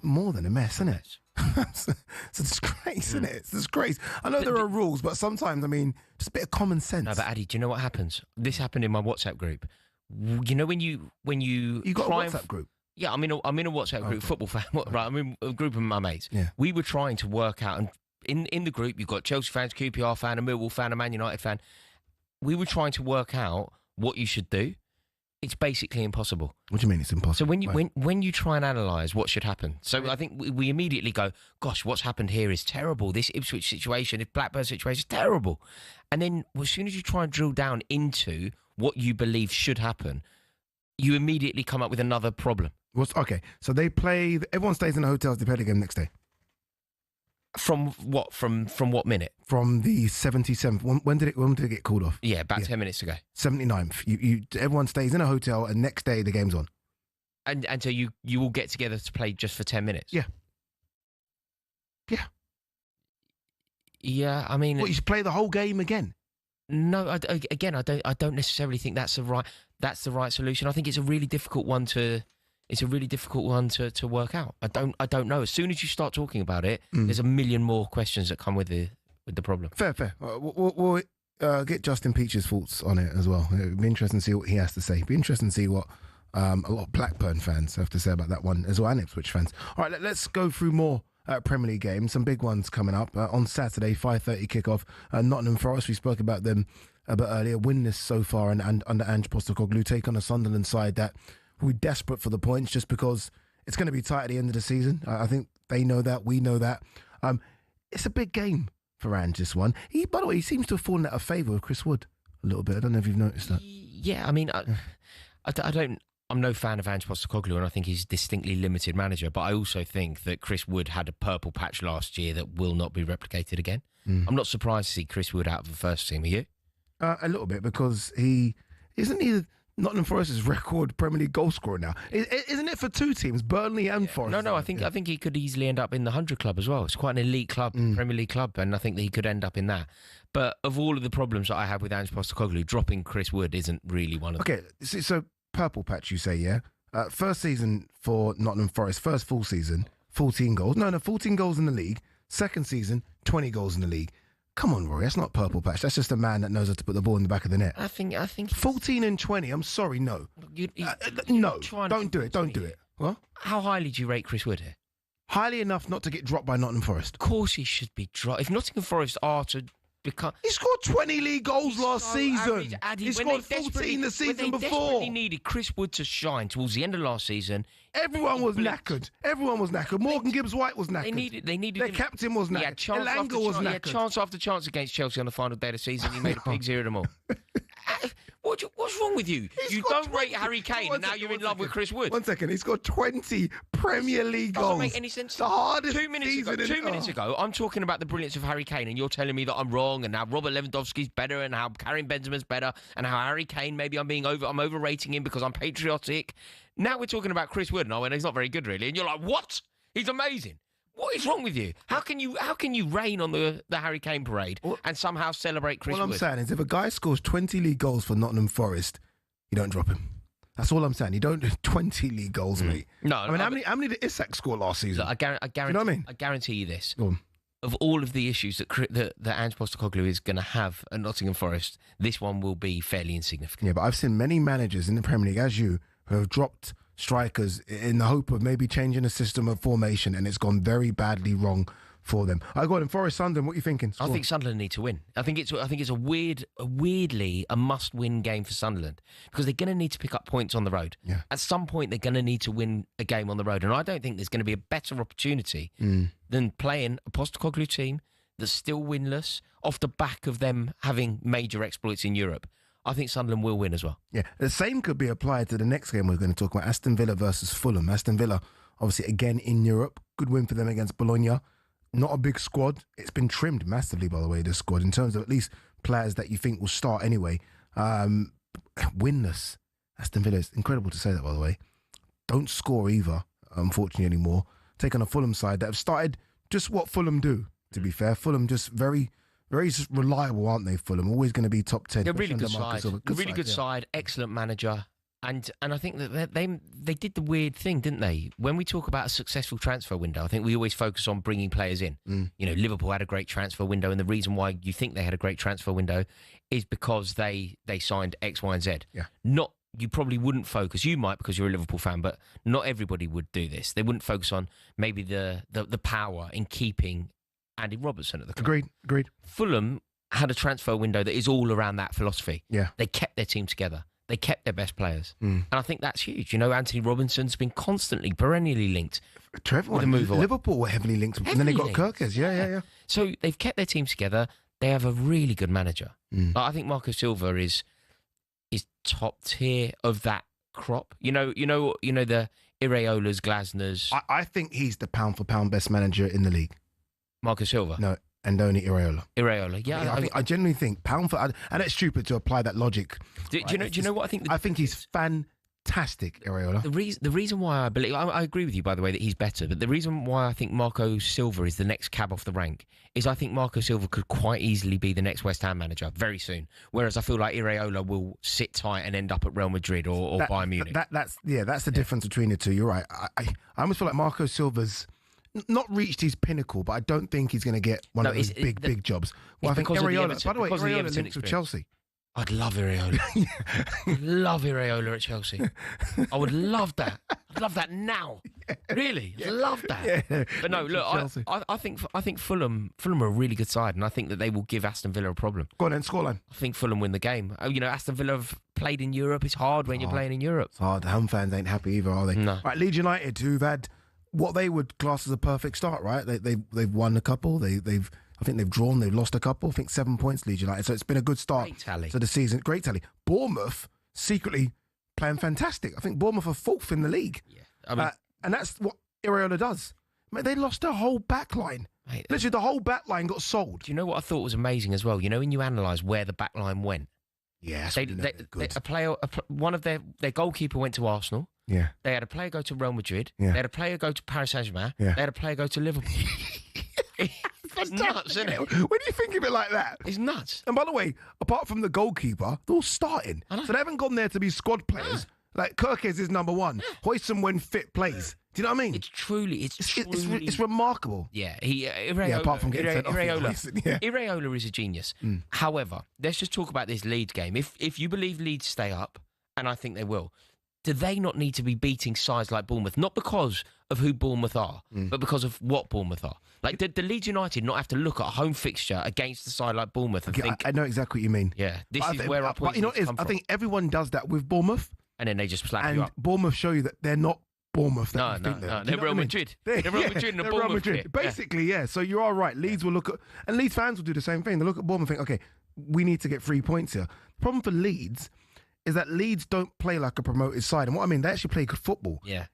More than a mess, isn't it? It's a disgrace, isn't it? It's a disgrace. I know there are rules, but sometimes, I mean, just a bit of common sense. No, but Ade, do you know what happens? This happened in my WhatsApp group. You know when you got a WhatsApp group? Yeah, I'm in a WhatsApp group, football fan. Right, I'm in a group of my mates. Yeah. We were trying to work out, and in the group, you've got Chelsea fans, QPR fan, a Millwall fan, a Man United fan. We were trying to work out what you should do. It's basically impossible. What do you mean it's impossible? So when you try and analyse what should happen, so I think we immediately go, gosh, what's happened here is terrible. This Ipswich situation, if Blackburn situation is terrible. And then as soon as you try and drill down into what you believe should happen, you immediately come up with another problem. Okay, so they play, everyone stays in the hotels, they play the game next day. From what? From what minute? From the 77th. When did it get called off? Yeah, about 10 minutes ago. 79th. Everyone stays in a hotel, and next day the game's on. And so you all get together to play just for 10 minutes. Yeah. Yeah. I mean, what, you should play the whole game again? No. I don't necessarily think that's the right solution. I think it's a really difficult one to. It's a really difficult one to work out. I don't know. As soon as you start talking about it, there's a million more questions that come with the problem. Fair. We'll get Justin Peach's thoughts on it as well. It'd be interesting to see what he has to say. It'd be interesting to see what a lot of Blackburn fans have to say about that one as well, and Ipswich fans. All right, let's go through more Premier League games, some big ones coming up. On Saturday, 5:30 kickoff, Nottingham Forest, we spoke about them a bit earlier, winless so far and under Ange Postecoglou, take on a Sunderland side that we're desperate for the points just because it's going to be tight at the end of the season. I think they know that, we know that. It's a big game for Ange, this one. By the way, he seems to have fallen out of favour with Chris Wood a little bit. I don't know if you've noticed that. Yeah, I mean, I'm no fan of Ange Postecoglou, and I think he's a distinctly limited manager, but I also think that Chris Wood had a purple patch last year that will not be replicated again. I'm not surprised to see Chris Wood out of the first team, are you? A little bit, because he Nottingham Forest's record Premier League goal scorer now. Isn't it for two teams, Burnley and Forest? No, I think he could easily end up in the 100 club as well. It's quite an elite club, Premier League club, and I think that he could end up in that. But of all of the problems that I have with Ange Postecoglou, dropping Chris Wood isn't really one of them. Okay, so purple patch, you say, yeah? First season for Nottingham Forest, first full season, 14 goals. No, 14 goals in the league. Second season, 20 goals in the league. Come on, Rory, that's not purple patch. That's just a man that knows how to put the ball in the back of the net. I think 14 and 20, I'm sorry, no. No, don't do it. What? How highly do you rate Chris Wood here? Highly enough not to get dropped by Nottingham Forest. Of course he should be dropped. If Nottingham Forest are to become... He scored 20 league goals last season. He scored 14 the season before. They desperately needed Chris Wood to shine towards the end of last season. Everyone was knackered. Morgan Gibbs-White was knackered. They needed Their captain was knackered. Elanga was knackered. He had chance after chance against Chelsea on the final day of the season. He made a pig's ear of them all. What's wrong with you? You don't rate Harry Kane, and now you're in love with Chris Wood. 1 second. He scored 20 Premier League goals. Doesn't make any sense. The hardest 2 minutes ago, I'm talking about the brilliance of Harry Kane, and you're telling me that I'm wrong, and how Robert Lewandowski's better, and how Karim Benzema's better, and how Harry Kane, maybe I'm overrating him because I'm patriotic. Now we're talking about Chris Wood, and I went, he's not very good, really. And you're like, what? He's amazing. What is wrong with you? How can you rain on the Harry Kane parade and somehow celebrate Chris Wood? All I'm saying is if a guy scores 20 league goals for Nottingham Forest, you don't drop him. That's all I'm saying. You don't do 20 league goals, mate. No. I mean, how many did Isak score last season? I guarantee, you know what I mean? I guarantee you this. Go on. Of all of the issues that Ange Postecoglou is going to have at Nottingham Forest, this one will be fairly insignificant. Yeah, but I've seen many managers in the Premier League, as you, who have dropped strikers in the hope of maybe changing a system of formation, and it's gone very badly wrong for them. I got in Forest Sunderland. What are you thinking? I think Sunderland need to win. I think it's weirdly a must-win game for Sunderland, because they're going to need to pick up points on the road. Yeah. At some point, they're going to need to win a game on the road, and I don't think there's going to be a better opportunity than playing a Postecoglou team that's still winless off the back of them having major exploits in Europe. I think Sunderland will win as well. Yeah, the same could be applied to the next game we're going to talk about, Aston Villa versus Fulham. Aston Villa, obviously, again in Europe. Good win for them against Bologna. Not a big squad. It's been trimmed massively, by the way, this squad, in terms of at least players that you think will start anyway. Winless. Aston Villa, it's incredible to say that, by the way. Don't score either, unfortunately, anymore. Take on a Fulham side that have started just what Fulham do, to be fair. Fulham just very reliable, aren't they, Fulham? Always going to be top 10. They're a really good side. Really good side, excellent manager. And I think that they did the weird thing, didn't they? When we talk about a successful transfer window, I think we always focus on bringing players in. You know, Liverpool had a great transfer window, and the reason why you think they had a great transfer window is because they signed X, Y, and Z. Yeah. You probably wouldn't focus. You might, because you're a Liverpool fan, but not everybody would do this. They wouldn't focus on maybe the power in keeping Andy Robertson at the club. Agreed. Fulham had a transfer window that is all around that philosophy. Yeah. They kept their team together. They kept their best players. And I think that's huge. You know, Anthony Robinson's been perennially linked to everyone. With a move away. Liverpool were heavily linked. And then they got Kirkes. Yeah. So they've kept their team together. They have a really good manager. Like, I think Marco Silva is top tier of that crop. You know the Iraolas, Glasners. I think he's the pound for pound best manager in the league. Marco Silva? No, Andoni Iraola. Yeah. I genuinely think pound for, and it's stupid to apply that logic. Do you know what I think? I think he's fantastic, Iraola. The reason why I believe, I agree with you, by the way, that he's better, but the reason why I think Marco Silva is the next cab off the rank is I think Marco Silva could quite easily be the next West Ham manager very soon, whereas I feel like Iraola will sit tight and end up at Real Madrid or Bayern Munich. That's the difference between the two. You're right. I almost feel like Marco Silva's not reached his pinnacle, but I don't think he's going to get one of those big jobs. Well, I think Iraola, by the way, Iraola links with Chelsea. I'd love Areola. I'd love Areola at Chelsea. I would love that. I'd love that now. Really, I'd love that. Yeah. But no, look, I think Fulham are a really good side, and I think that they will give Aston Villa a problem. Go on then, scoreline. I think Fulham win the game. You know, Aston Villa have played in Europe. It's hard when you're playing in Europe. It's hard. The home fans ain't happy either, are they? No. Right, Leeds United, who've had what they would class as a perfect start, right? They've won a couple. I think they've drawn. They've lost a couple. I think 7 points, Leeds United. So it's been a good start to the season. Great tally. Bournemouth secretly playing fantastic. I think Bournemouth are 4th in the league. Yeah, I mean, and that's what Areola does. Mate, they lost their whole back line. Mate, literally, the whole back line got sold. Do you know what I thought was amazing as well? You know, when you analyse where the back line went. Yeah, one of their goalkeeper went to Arsenal. Yeah. They had a player go to Real Madrid. Yeah. They had a player go to Paris Saint-Germain. Yeah. They had a player go to Liverpool. It's nuts, isn't it? When you think of it like that, it's nuts. And by the way, apart from the goalkeeper, they're all starting. So they haven't gone there to be squad players. Like Kirkes is number one. Hoyson, when fit, plays. Do you know what I mean? It's truly. It's remarkable. Yeah, apart from getting sent off, Areola is a genius. However, let's just talk about this Leeds game. If you believe Leeds stay up, and I think they will, do they not need to be beating sides like Bournemouth? Not because of who Bournemouth are, but because of what Bournemouth are. Like, did the Leeds United not have to look at a home fixture against a side like Bournemouth and think... I know exactly what you mean. Yeah, this is where our points come from. I think everyone does that with Bournemouth. And then they just slap you up. And Bournemouth show you that they're not Bournemouth. No. They're Real Madrid. They're Real Madrid and Bournemouth. Madrid. Basically, yeah. So you are right. Leeds will look at... And Leeds fans will do the same thing. They look at Bournemouth and think, okay, we need to get 3 points here. The problem for Leeds is that Leeds don't play like a promoted side. And what I mean, they actually play good football. Yeah.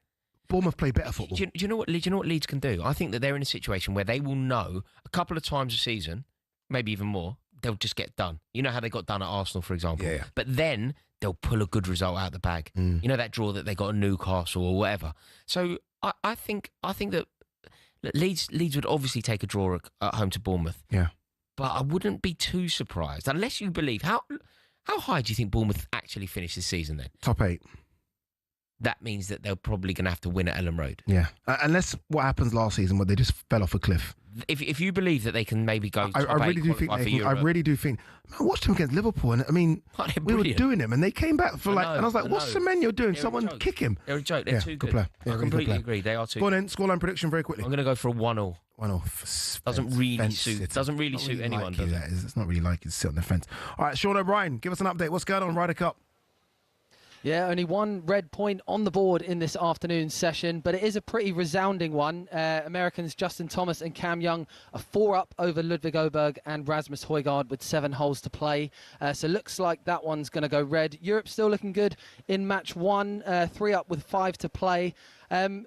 Bournemouth play better football. Do you know what Leeds can do? I think that they're in a situation where they will know a couple of times a season, maybe even more, they'll just get done. You know how they got done at Arsenal, for example. Yeah. But then they'll pull a good result out of the bag. You know that draw that they got at Newcastle or whatever. So I think that Leeds would obviously take a draw at home to Bournemouth. Yeah. But I wouldn't be too surprised, unless you believe... How high do you think Bournemouth actually finish this season then? Top 8. That means that they're probably going to have to win at Ellen Road. Yeah. Unless what happens last season where they just fell off a cliff. If you believe that they can maybe go I really do think they can. I really do think. I watched them against Liverpool, and I mean, we were doing them, and they came back for and I was like, "What's Semenyo doing? Someone kick him." They're a joke. They're too good. Player. Yeah, I completely agree. They are too. Go on then. Scoreline prediction very quickly. I'm going to go for a 1-1. 1-0. Doesn't really suit anyone. Does it? It's not really like it to sit on the fence. All right, Sean O'Brien, give us an update. What's going on, Ryder Cup? Yeah, only one red point on the board in this afternoon's session, but it is a pretty resounding one. Americans Justin Thomas and Cam Young are 4 up over Ludwig Åberg and Rasmus Højgaard with 7 holes to play. So looks like that one's going to go red. Europe's still looking good in match 1, 3 up with 5 to play.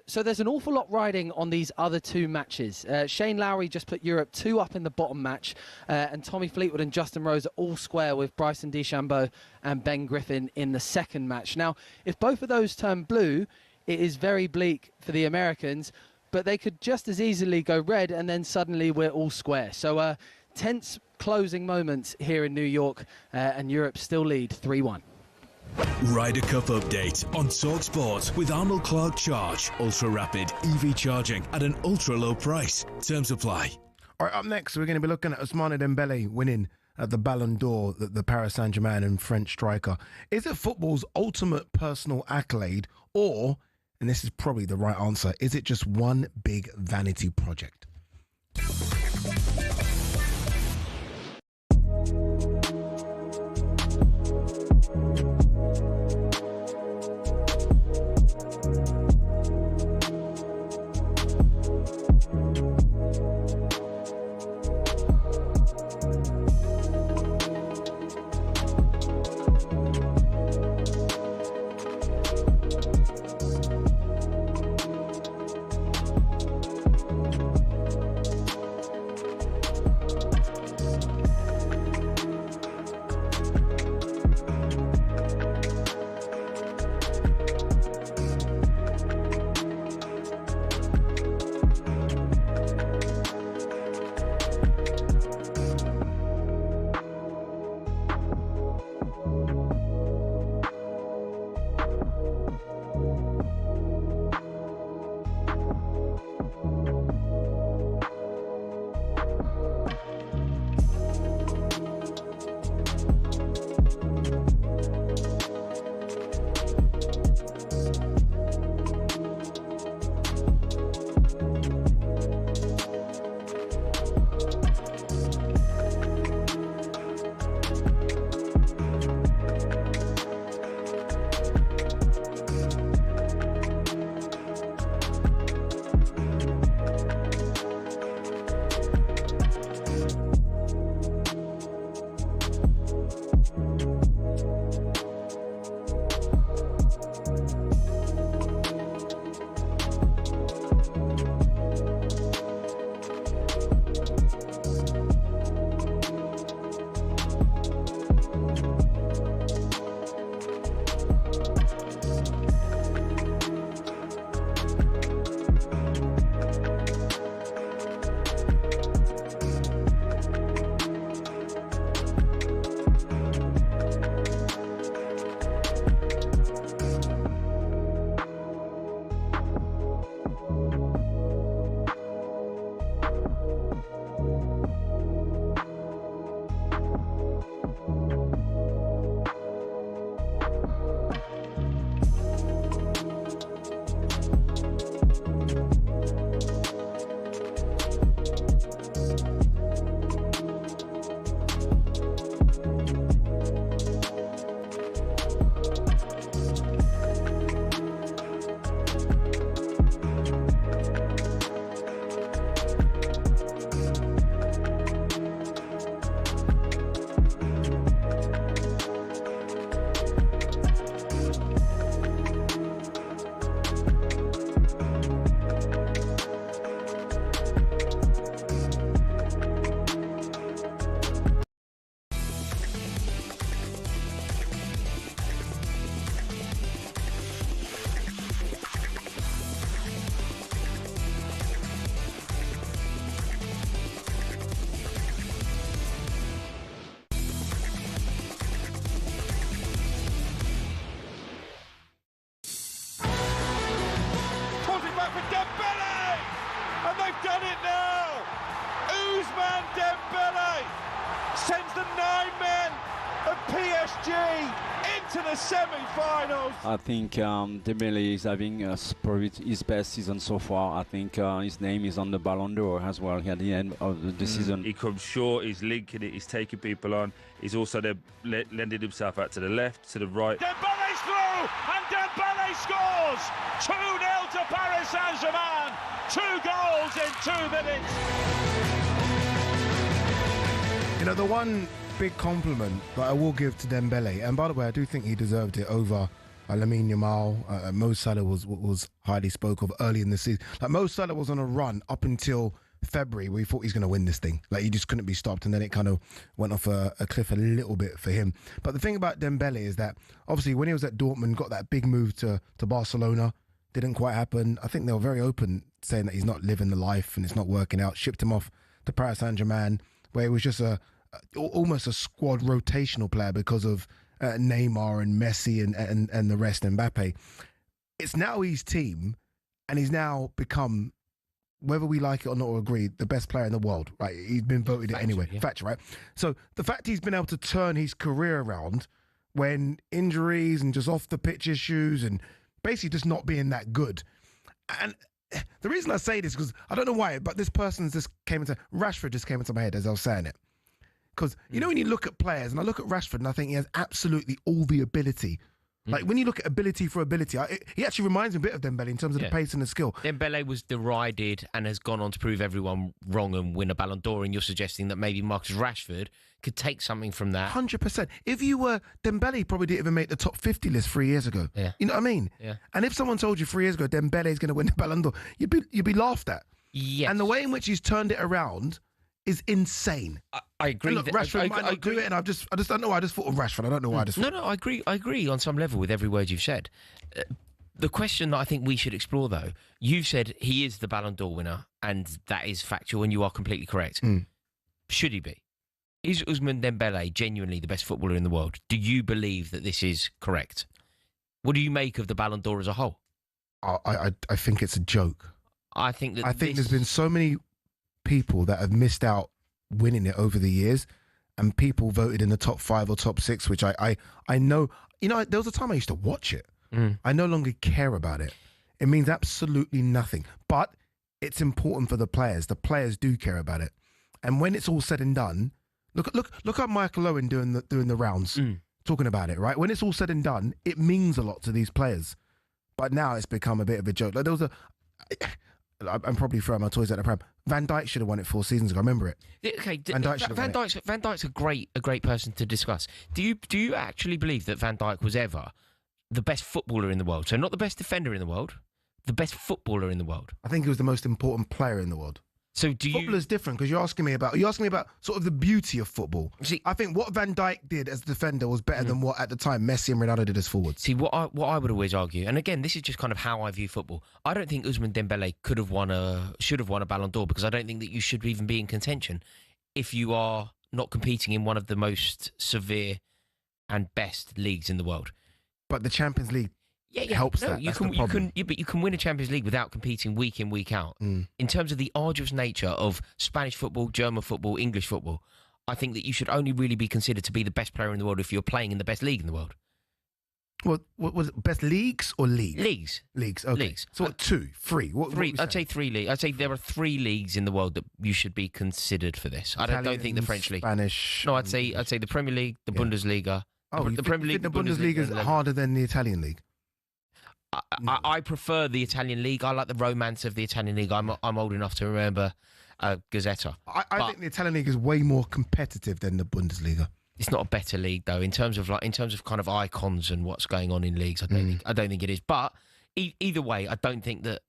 So there's an awful lot riding on these other 2 matches. Shane Lowry just put Europe 2 up in the bottom match, and Tommy Fleetwood and Justin Rose are all square with Bryson DeChambeau and Ben Griffin in the second match. Now, if both of those turn blue, it is very bleak for the Americans, but they could just as easily go red and then suddenly we're all square. So tense closing moments here in New York, and Europe still lead 3-1. Ryder Cup update on talkSPORT with Arnold Clark Charge. Ultra rapid EV charging at an ultra low price. Terms apply. All right, up next, we're going to be looking at Ousmane Dembele winning at the Ballon d'Or, the Paris Saint-Germain and French striker. Is it football's ultimate personal accolade, or, and this is probably the right answer, is it just one big vanity project? PSG into the semi-finals. I think Dembele is having probably his best season so far. I think his name is on the Ballon d'Or as well at the end of the season. He comes short, he's linking it, he's taking people on. He's also then lending himself out to the left, to the right. Dembele's through, and Dembele scores! 2-0 to Paris Saint-Germain. 2 goals in 2 minutes. You know, the one big compliment that I will give to Dembele, and by the way, I do think he deserved it over Lamine Yamal. Mo Salah was highly spoke of early in the season. Like, Mo Salah was on a run up until February where he thought he's going to win this thing. Like, he just couldn't be stopped, and then it kind of went off a cliff a little bit for him. But the thing about Dembele is that, obviously, when he was at Dortmund, got that big move to Barcelona, didn't quite happen. I think they were very open, saying that he's not living the life and it's not working out. Shipped him off to Paris Saint-Germain, where he was just almost a squad rotational player because of Neymar and Messi and the rest, Mbappe. It's now his team, and he's now become, whether we like it or not or agree, the best player in the world, right? He's been voted it anyway. Yeah. Factor, right? So the fact he's been able to turn his career around when injuries and just off the pitch issues and basically just not being that good. And the reason I say this is because I don't know why, but Rashford just came into my head as I was saying it. Because, you know, when you look at players, and I look at Rashford and I think he has absolutely all the ability. Like, when you look at ability for ability, he actually reminds me a bit of Dembele in terms of the pace and the skill. Dembele was derided and has gone on to prove everyone wrong and win a Ballon d'Or, and you're suggesting that maybe Marcus Rashford could take something from that. 100%. If you were Dembele, probably didn't even make the top 50 list 3 years ago. Yeah. You know what I mean? Yeah. And if someone told you 3 years ago Dembele is going to win the Ballon d'Or, you'd be laughed at. Yes. And the way in which he's turned it around is insane. I agree. And look, Rashford might not do it, and I just don't know why I just thought of Rashford. I don't know why I just thought. No, I agree on some level with every word you've said. The question that I think we should explore, though, you've said he is the Ballon d'Or winner, and that is factual, and you are completely correct. Should he be? Is Ousmane Dembele genuinely the best footballer in the world? Do you believe that this is correct? What do you make of the Ballon d'Or as a whole? I think it's a joke. I think there's been so many people that have missed out winning it over the years, and people voted in the top 5 or top 6, which I know. You know, there was a time I used to watch it. I no longer care about it. It means absolutely nothing. But it's important for the players. The players do care about it. And when it's all said and done, look at Michael Owen doing the rounds, talking about it, right? When it's all said and done, it means a lot to these players. But now it's become a bit of a joke. Like, there was I'm probably throwing my toys at the pram. Van Dijk should have won it 4 seasons ago. I remember it. Okay, Van Dijk's a great person to discuss. Do you actually believe that Van Dijk was ever the best footballer in the world? So not the best defender in the world, the best footballer in the world. I think he was the most important player in the world. So footballer's different because you're asking me about sort of the beauty of football. See, I think what Van Dijk did as a defender was better than what at the time Messi and Ronaldo did as forwards. See, what I would always argue, and again, this is just kind of how I view football. I don't think Ousmane Dembele should have won a Ballon d'Or, because I don't think that you should even be in contention if you are not competing in one of the most severe and best leagues in the world. But the Champions League helps that. But you can win a Champions League without competing week in, week out. In terms of the arduous nature of Spanish football, German football, English football, I think that you should only really be considered to be the best player in the world if you're playing in the best league in the world. What was it? Best leagues or league? Leagues. Okay. Leagues. So what, 2, 3? Three. I'd say 3 leagues. I'd say there are 3 leagues in the world that you should be considered for this. I don't think the French league. Spanish. No, I'd say the Premier League, the Bundesliga. The Premier League, the Bundesliga is harder than the Italian league. I prefer the Italian league. I like the romance of the Italian league. I'm old enough to remember Gazzetta. I think the Italian league is way more competitive than the Bundesliga. It's not a better league though in terms of kind of icons and what's going on in leagues. I don't think it is. But either way, I don't think the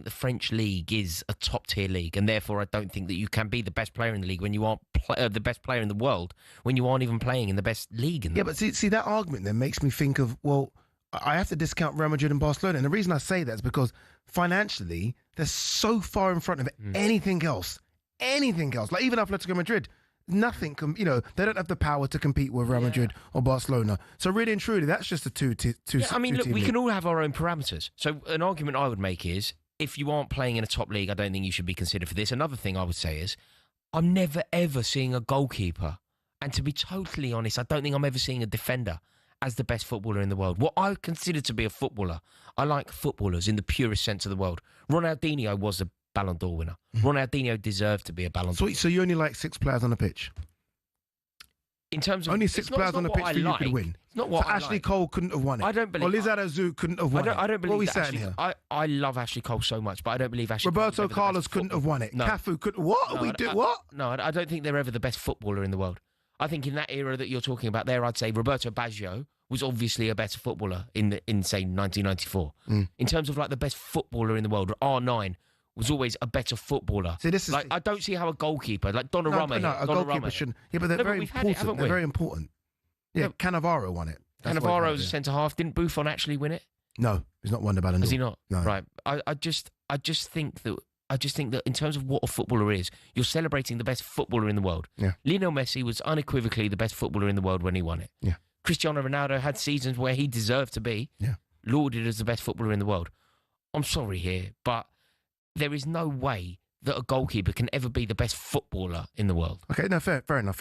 French league is a top tier league, and therefore I don't think that you can be the best player in the league when you aren't the best player in the world when you aren't even playing in the best league in the world. But see that argument then makes me think of, well, I have to discount Real Madrid and Barcelona. And the reason I say that is because financially, they're so far in front of anything else. Anything else. Like even Atletico Madrid, nothing, they don't have the power to compete with Real Madrid or Barcelona. So really and truly, that's just a two. I mean, look, we can all have our own parameters. So an argument I would make is, if you aren't playing in a top league, I don't think you should be considered for this. Another thing I would say is, I'm never, ever seeing a goalkeeper And to be totally honest, I don't think I'm ever seeing a defender as the best footballer in the world. What I consider to be a footballer, I like footballers in the purest sense of the word. Ronaldinho was a Ballon d'Or winner. Ronaldinho deserved to be a Ballon d'Or. So you only like 6 players on the pitch? In terms of only 6 players on the pitch for you could win. It's not what so Ashley Cole couldn't have won it. I don't believe. Or Liz Adazu couldn't have won it. I don't believe. What are we that saying Ashley, here? I love Ashley Cole so much, but I don't believe Ashley. Roberto Carlos couldn't have won it. No. Cafu couldn't. What? No, we do what? No, I don't think they're ever the best footballer in the world. I think in that era that you're talking about there, I'd say Roberto Baggio was obviously a better footballer in say 1994. In terms of like the best footballer in the world, R9 was always a better footballer. See, this is like I don't see how a goalkeeper like Donnarumma. No, a goalkeeper shouldn't. Yeah, but they're very important. They're very important. Yeah, Cannavaro won it. Cannavaro as a centre half. Didn't Buffon actually win it? No, he's not won the Ballon d'Or. Has he not? No. Right. I just think that in terms of what a footballer is, you're celebrating the best footballer in the world. Yeah. Lionel Messi was unequivocally the best footballer in the world when he won it. Yeah. Cristiano Ronaldo had seasons where he deserved to be lauded as the best footballer in the world. I'm sorry here, but there is no way that a goalkeeper can ever be the best footballer in the world. Okay, no, fair enough.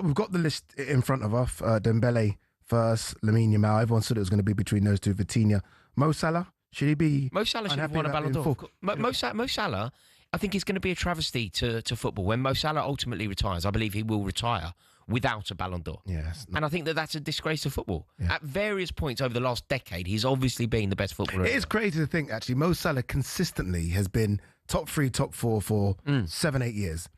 We've got the list in front of us. Dembele first, Lamine Yamal. Everyone said it was going to be between those two. Vitinha. Mo Salah, should he be? Mo Salah should have won a Ballon d'Or. Mo Salah, I think it's going to be a travesty to football. When Mo Salah ultimately retires, I believe he will retire without a Ballon d'Or. Yes. And I think that's a disgrace to football. Yeah. At various points over the last decade, he's obviously been the best footballer. It is crazy to think, actually, Mo Salah consistently has been top 3, top 4 for 7-8 years.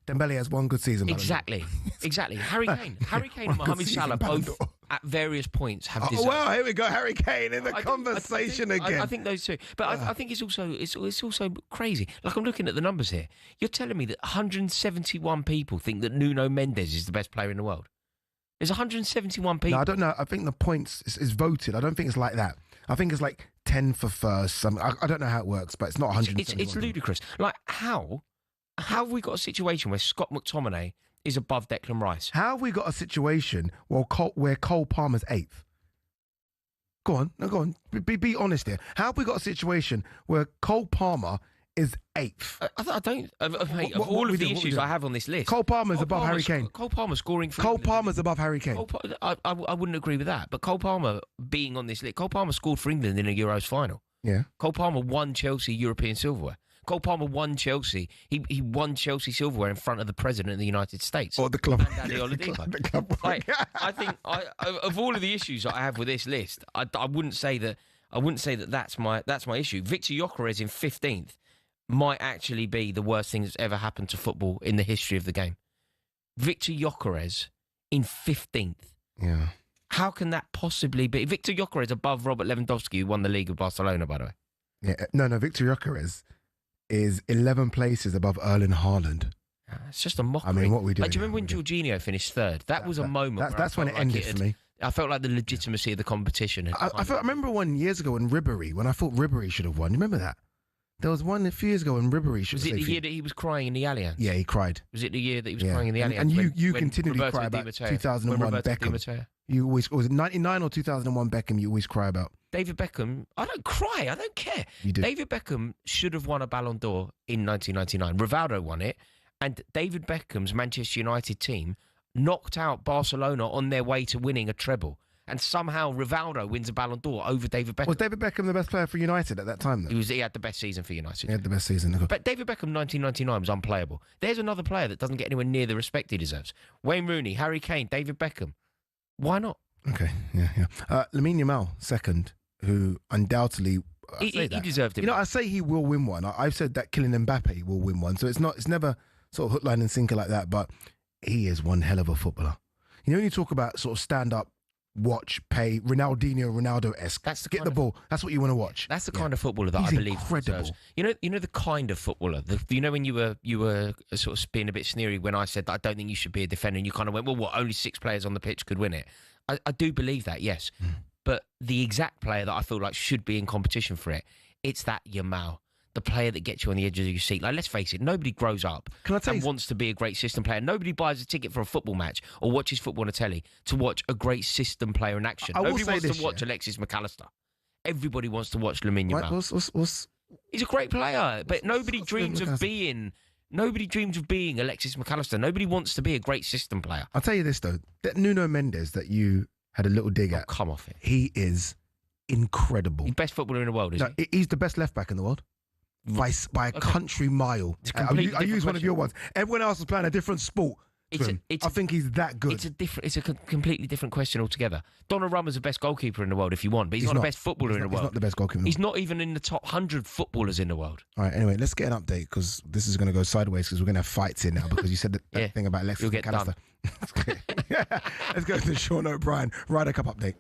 Dembele has one good season. Exactly. Harry Kane and Mohamed Salah both at various points have deserved. Oh, well, here we go. Harry Kane in the conversation again. I think those two. But I think it's also crazy. Like, I'm looking at the numbers here. You're telling me that 171 people think that Nuno Mendes is the best player in the world. There's 171 people. No, I don't know. I think the points is voted. I don't think it's like that. I think it's like 10 for first. I don't know how it works, but it's not 171. It's ludicrous. Like, how have we got a situation where Scott McTominay is above Declan Rice? How have we got a situation where Cole Palmer's 8th? Go on. Be honest here. How have we got a situation where Cole Palmer is 8th? I don't. Of all of the issues I have on this list, Cole Palmer's above Harry Kane. Cole Palmer scoring. Cole Palmer's above Harry Kane. I wouldn't agree with that. But Cole Palmer being on this list, Cole Palmer scored for England in a Euros final. Yeah. Cole Palmer won Chelsea European silverware. Cole Palmer won Chelsea. He won Chelsea silverware in front of the President of the United States. Or the club. And Ade Oladipo. I think of all of the issues that I have with this list, I wouldn't say that's my issue. Victor Gyökeres in 15th might actually be the worst thing that's ever happened to football in the history of the game. Victor Gyökeres in 15th. Yeah. How can that possibly be? Victor Gyökeres above Robert Lewandowski, who won the league with Barcelona, by the way. Yeah. No, Victor Gyökeres is 11 places above Erling Haaland. It's just a mockery. I mean, what we do? Like, do you remember when Jorginho finished 3rd? That was a moment. That's when it ended for me. I felt like the legitimacy of the competition. I remember one years ago when I thought Ribéry should have won. You remember that? There was one a few years ago when Ribéry should have won. Was it the year that he was crying in the Allianz? Yeah, he cried. Was it the year that he was crying in the Allianz? And you continually cry about 2001 Beckham. You always, was it 99 or 2001 Beckham you always cry about? David Beckham, I don't cry, I don't care. You do. David Beckham should have won a Ballon d'Or in 1999. Rivaldo won it, and David Beckham's Manchester United team knocked out Barcelona on their way to winning a treble. And somehow Rivaldo wins a Ballon d'Or over David Beckham. Was David Beckham the best player for United at that time, though? He had the best season for United. He had the best season. But David Beckham 1999 was unplayable. There's another player that doesn't get anywhere near the respect he deserves. Wayne Rooney, Harry Kane, David Beckham. Why not? Okay, yeah. Lamine Yamal, 2nd, who undoubtedly... He deserved it. You know, I say he will win one. I've said that Kylian Mbappe will win one. So it's never sort of hook, line and sinker like that, but he is one hell of a footballer. You know, when you talk about sort of stand-up, watch, pay, Ronaldo-esque. Get the ball. That's what you want to watch. That's the kind of footballer that He's I believe incredible. deserves. You know the kind of footballer. When you were sort of being a bit sneery when I said that I don't think you should be a defender, and you kind of went, well, what? Only 6 players on the pitch could win it. I do believe that, yes. But the exact player that I feel like should be in competition for it, it's that Yamal. The player that gets you on the edge of your seat. Like, let's face it, nobody grows up and wants to be a great system player. Nobody buys a ticket for a football match or watches football on a telly to watch a great system player in action. Nobody wants to watch Alexis McAllister. Everybody wants to watch Lamine Yamal. What's He's a great player, but nobody dreams of being Nobody dreams of being Alexis McAllister. Nobody wants to be a great system player. I'll tell you this, though. That Nuno Mendes that you had a little dig at. Come off it. He is incredible. He's the best footballer in the world, isn't he? He's the best left-back in the world. By a country mile. I use one of your ones. Everyone else is playing a different sport. I think he's that good. It's a completely different question altogether. Donnarumma's the best goalkeeper in the world if you want, but he's not the best footballer in the world. He's not the best goalkeeper in the world. He's not even in the top 100 footballers in the world. All right, anyway, let's get an update because this is going to go sideways because we're going to have fights here now because you said that thing about Alexis McAllister. Let's go to Sean O'Brien. Ryder Cup update.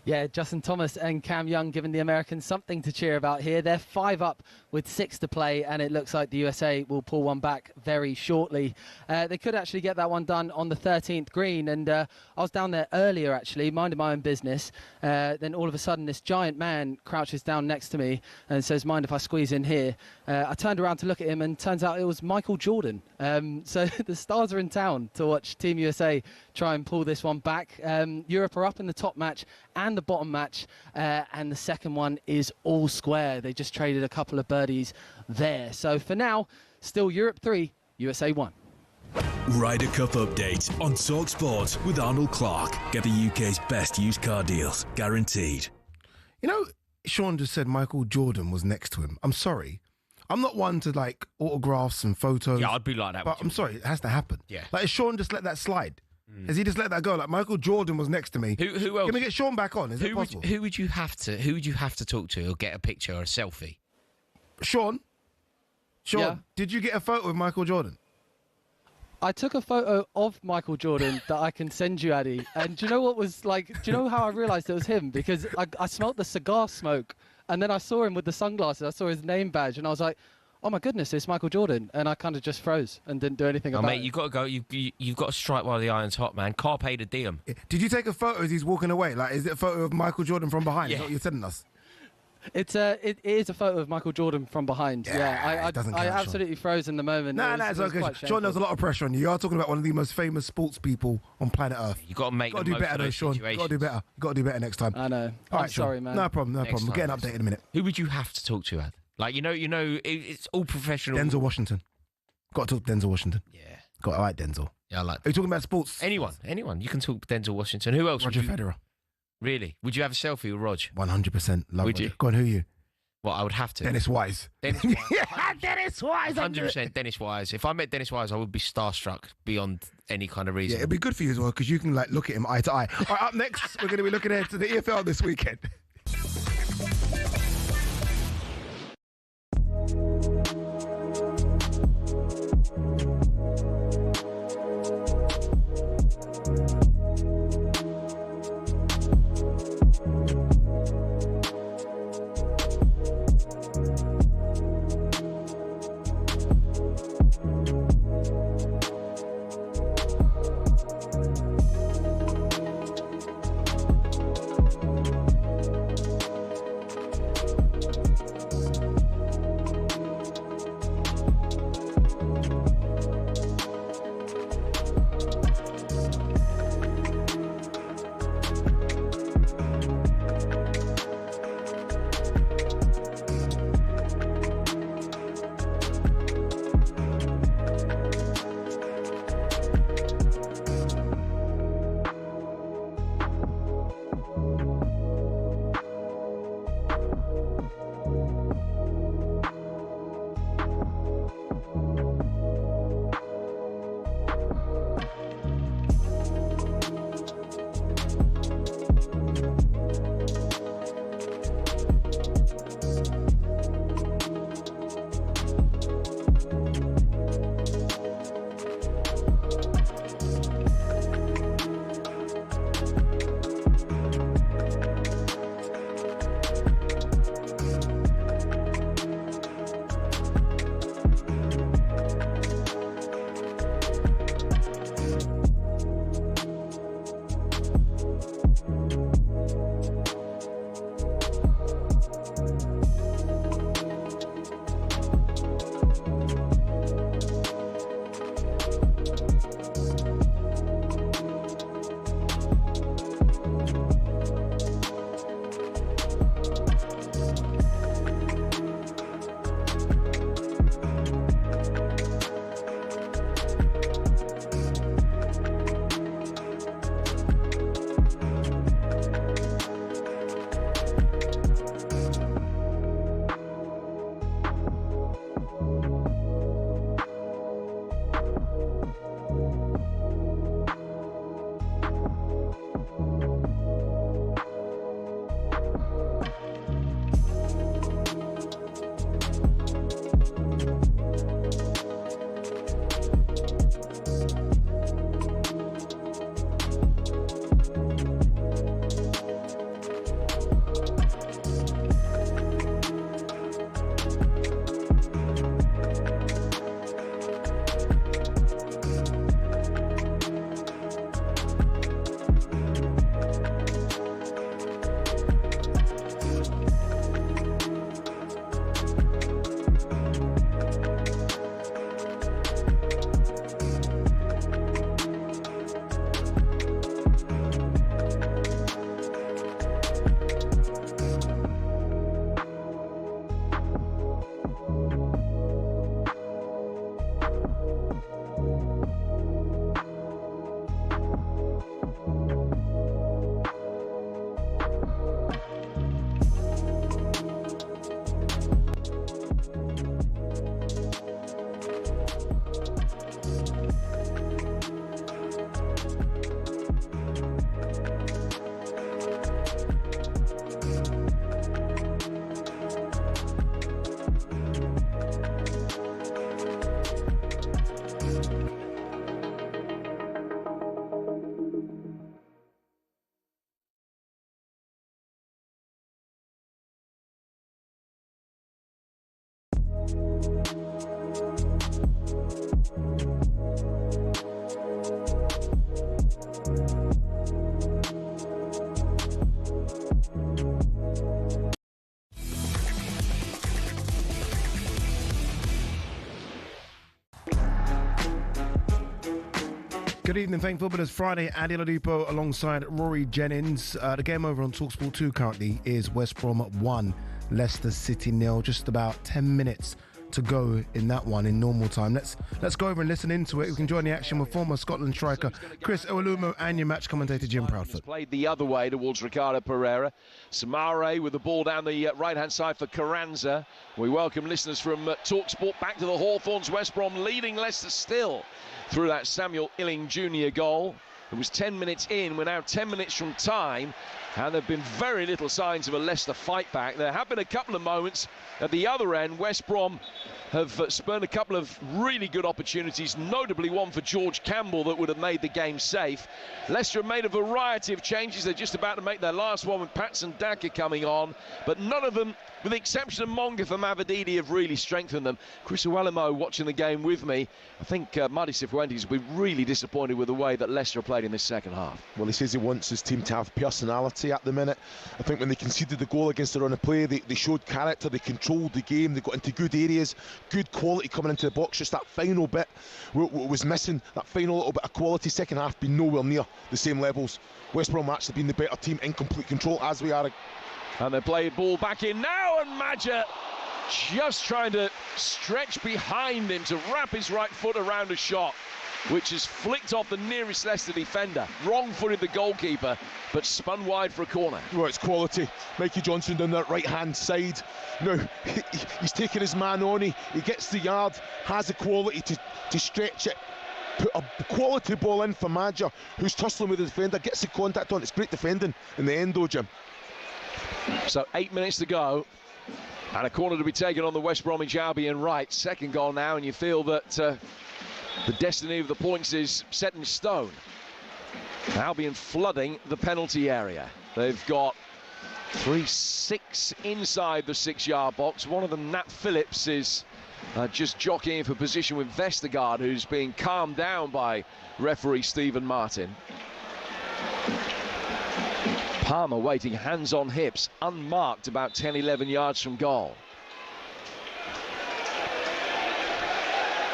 Yeah, Justin Thomas and Cam Young giving the Americans something to cheer about here. They're 5 up with 6 to play, and it looks like the USA will pull one back very shortly. They could actually get that one done on the 13th green, and I was down there earlier, actually, minding my own business. Then all of a sudden, this giant man crouches down next to me and says, mind if I squeeze in here? I turned around to look at him, and turns out it was Michael Jordan. So the stars are in town to watch Team USA try and pull this one back. Europe are up in the top match and the bottom match, and the second one is all square. They just traded a couple of birdies there. So for now, still Europe 3, USA 1. Ryder Cup update on talkSPORT with Arnold Clark. Get the UK's best used car deals, guaranteed. You know, Sean just said Michael Jordan was next to him. I'm sorry. I'm not one to like autographs and photos. Yeah, I'd be like that. But I'm sorry, it has to happen. Yeah. Like, Sean just let that slide. Has he just let that go? Like, Michael Jordan was next to me. Who else? Can we get Sean back on? Is it possible? Who would you have to talk to or get a picture or a selfie? Sean, Yeah. Did you get a photo of Michael Jordan? I took a photo of Michael Jordan that I can send you, Addy. And do you know what was like? Do you know how I realised it was him? Because I smelt the cigar smoke, and then I saw him with the sunglasses. I saw his name badge, and I was like, oh my goodness, it's Michael Jordan. And I kind of just froze and didn't do anything about it. Mate, you've got to go. You've got to strike while the iron's hot, man. Carpe diem. Did you take a photo as he's walking away? Like, is it a photo of Michael Jordan from behind? Yeah. Is that what you're telling us? It is a photo of Michael Jordan from behind. Yeah, I absolutely froze in the moment. No, it's okay. Sean, there's a lot of pressure on you. You are talking about one of the most famous sports people on planet Earth. You've got to make the do most better, of though, those Sean. situations. Got to do better. Got to do better next time. I know. All I'm right, sorry, Sean. man. No problem. Next We'll get an time. update in a minute. Who would you have to talk to, Ad? Like, you know, it's all professional. Denzel Washington. Got to talk to Denzel Washington. Yeah. I like Denzel. Yeah, I like. Are you talking about sports? Anyone. You can talk to Denzel Washington. Who else? Roger Federer. Really? Would you have a selfie with Rog? 100%. Love Would Roger. you? Go on, who are you? Well, I would have to. Dennis Wise. Dennis Wise. Yeah, Dennis Wise. 100% Dennis Wise. If I met Dennis Wise, I would be starstruck beyond any kind of reason. Yeah, it'd be good for you as well because you can like look at him eye to eye. All right, up next, we're going to be looking ahead to the EFL this weekend. Good evening, thank footballers. Friday, Ade Oladipo alongside Rory Jennings. The game over on talkSPORT 2 currently is West Brom 1, Leicester City 0. Just about 10 minutes to go in that one in normal time. Let's go over and listen into it. We can join the action with former Scotland striker Chris Iwelumo and your match commentator Jim Proudfoot. Played the other way towards Ricardo Pereira. Samare with the ball down the right-hand side for Carranza. We welcome listeners from talkSPORT back to the Hawthorns. West Brom leading Leicester still through that Samuel Illing Jr. goal. It was 10 minutes in. We're now 10 minutes from time, and there have been very little signs of a Leicester fight back. There have been a couple of moments at the other end. West Brom have spurned a couple of really good opportunities, notably one for George Campbell that would have made the game safe. Leicester have made a variety of changes. They're just about to make their last one with Patson Daka coming on, but none of them, with the exception of Monga for Mavididi, have really strengthened them. Chris Iwelumo watching the game with me. I think Marty Cifuentes will be really disappointed with the way that Leicester have played in this second half. Well, he says he wants his team to have personality at the minute. I think when they conceded the goal against the run of play, they showed character, they controlled the game, they got into good areas, good quality coming into the box. Just that final bit was missing, that final little bit of quality. Second half been nowhere near the same levels. West Brom actually been the better team in complete control, as we are. And they play ball back in now, and Maja just trying to stretch behind him to wrap his right foot around a shot, which has flicked off the nearest Leicester defender. Wrong-footed the goalkeeper, but spun wide for a corner. Well, it's quality. Mikey Johnson down that right-hand side. Now, he's taking his man on. He gets the yard, has the quality to stretch it. Put a quality ball in for Maja, who's tussling with the defender, gets the contact on. It's great defending in the end, though, Jim. So 8 minutes to go, and a corner to be taken on the West Bromwich Albion right. Second goal now, and you feel that the destiny of the points is set in stone. Albion flooding the penalty area. They've got 3-6 inside the 6-yard box. One of them, Nat Phillips, is just jockeying for position with Vestergaard, who's being calmed down by referee Stephen Martin. Palmer waiting, hands on hips, unmarked, about 10-11 yards from goal.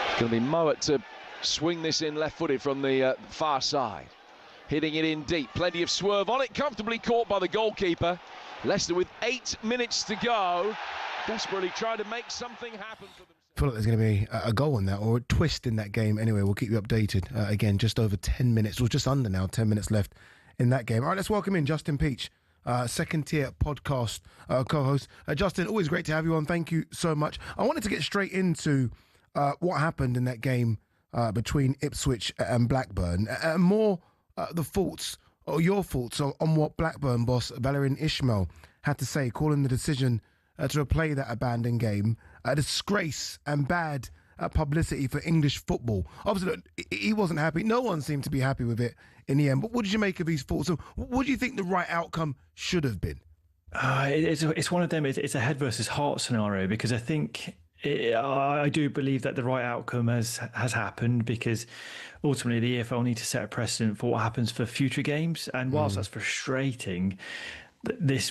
It's going to be Mowat to swing this in left-footed from the far side. Hitting it in deep, plenty of swerve on it, comfortably caught by the goalkeeper. Leicester with 8 minutes to go, desperately trying to make something happen for them. I feel like there's going to be a goal in that, or a twist in that game. Anyway, we'll keep you updated. Again, just over 10 minutes, or just under now, 10 minutes left in that game. All right, let's welcome in Justin Peach, second-tier podcast co-host. Justin, always great to have you on. Thank you so much. I wanted to get straight into what happened in that game between Ipswich and Blackburn. More the thoughts, or your thoughts, on what Blackburn boss Valérien Ismaël had to say, calling the decision to replay that abandoned game a disgrace and bad publicity for English football. Obviously, look, he wasn't happy. No one seemed to be happy with it in the end. But what did you make of his thoughts? So what do you think the right outcome should have been? It's one of them. It's a head versus heart scenario, because I think I do believe that the right outcome has happened, because ultimately the EFL need to set a precedent for what happens for future games. And whilst that's frustrating,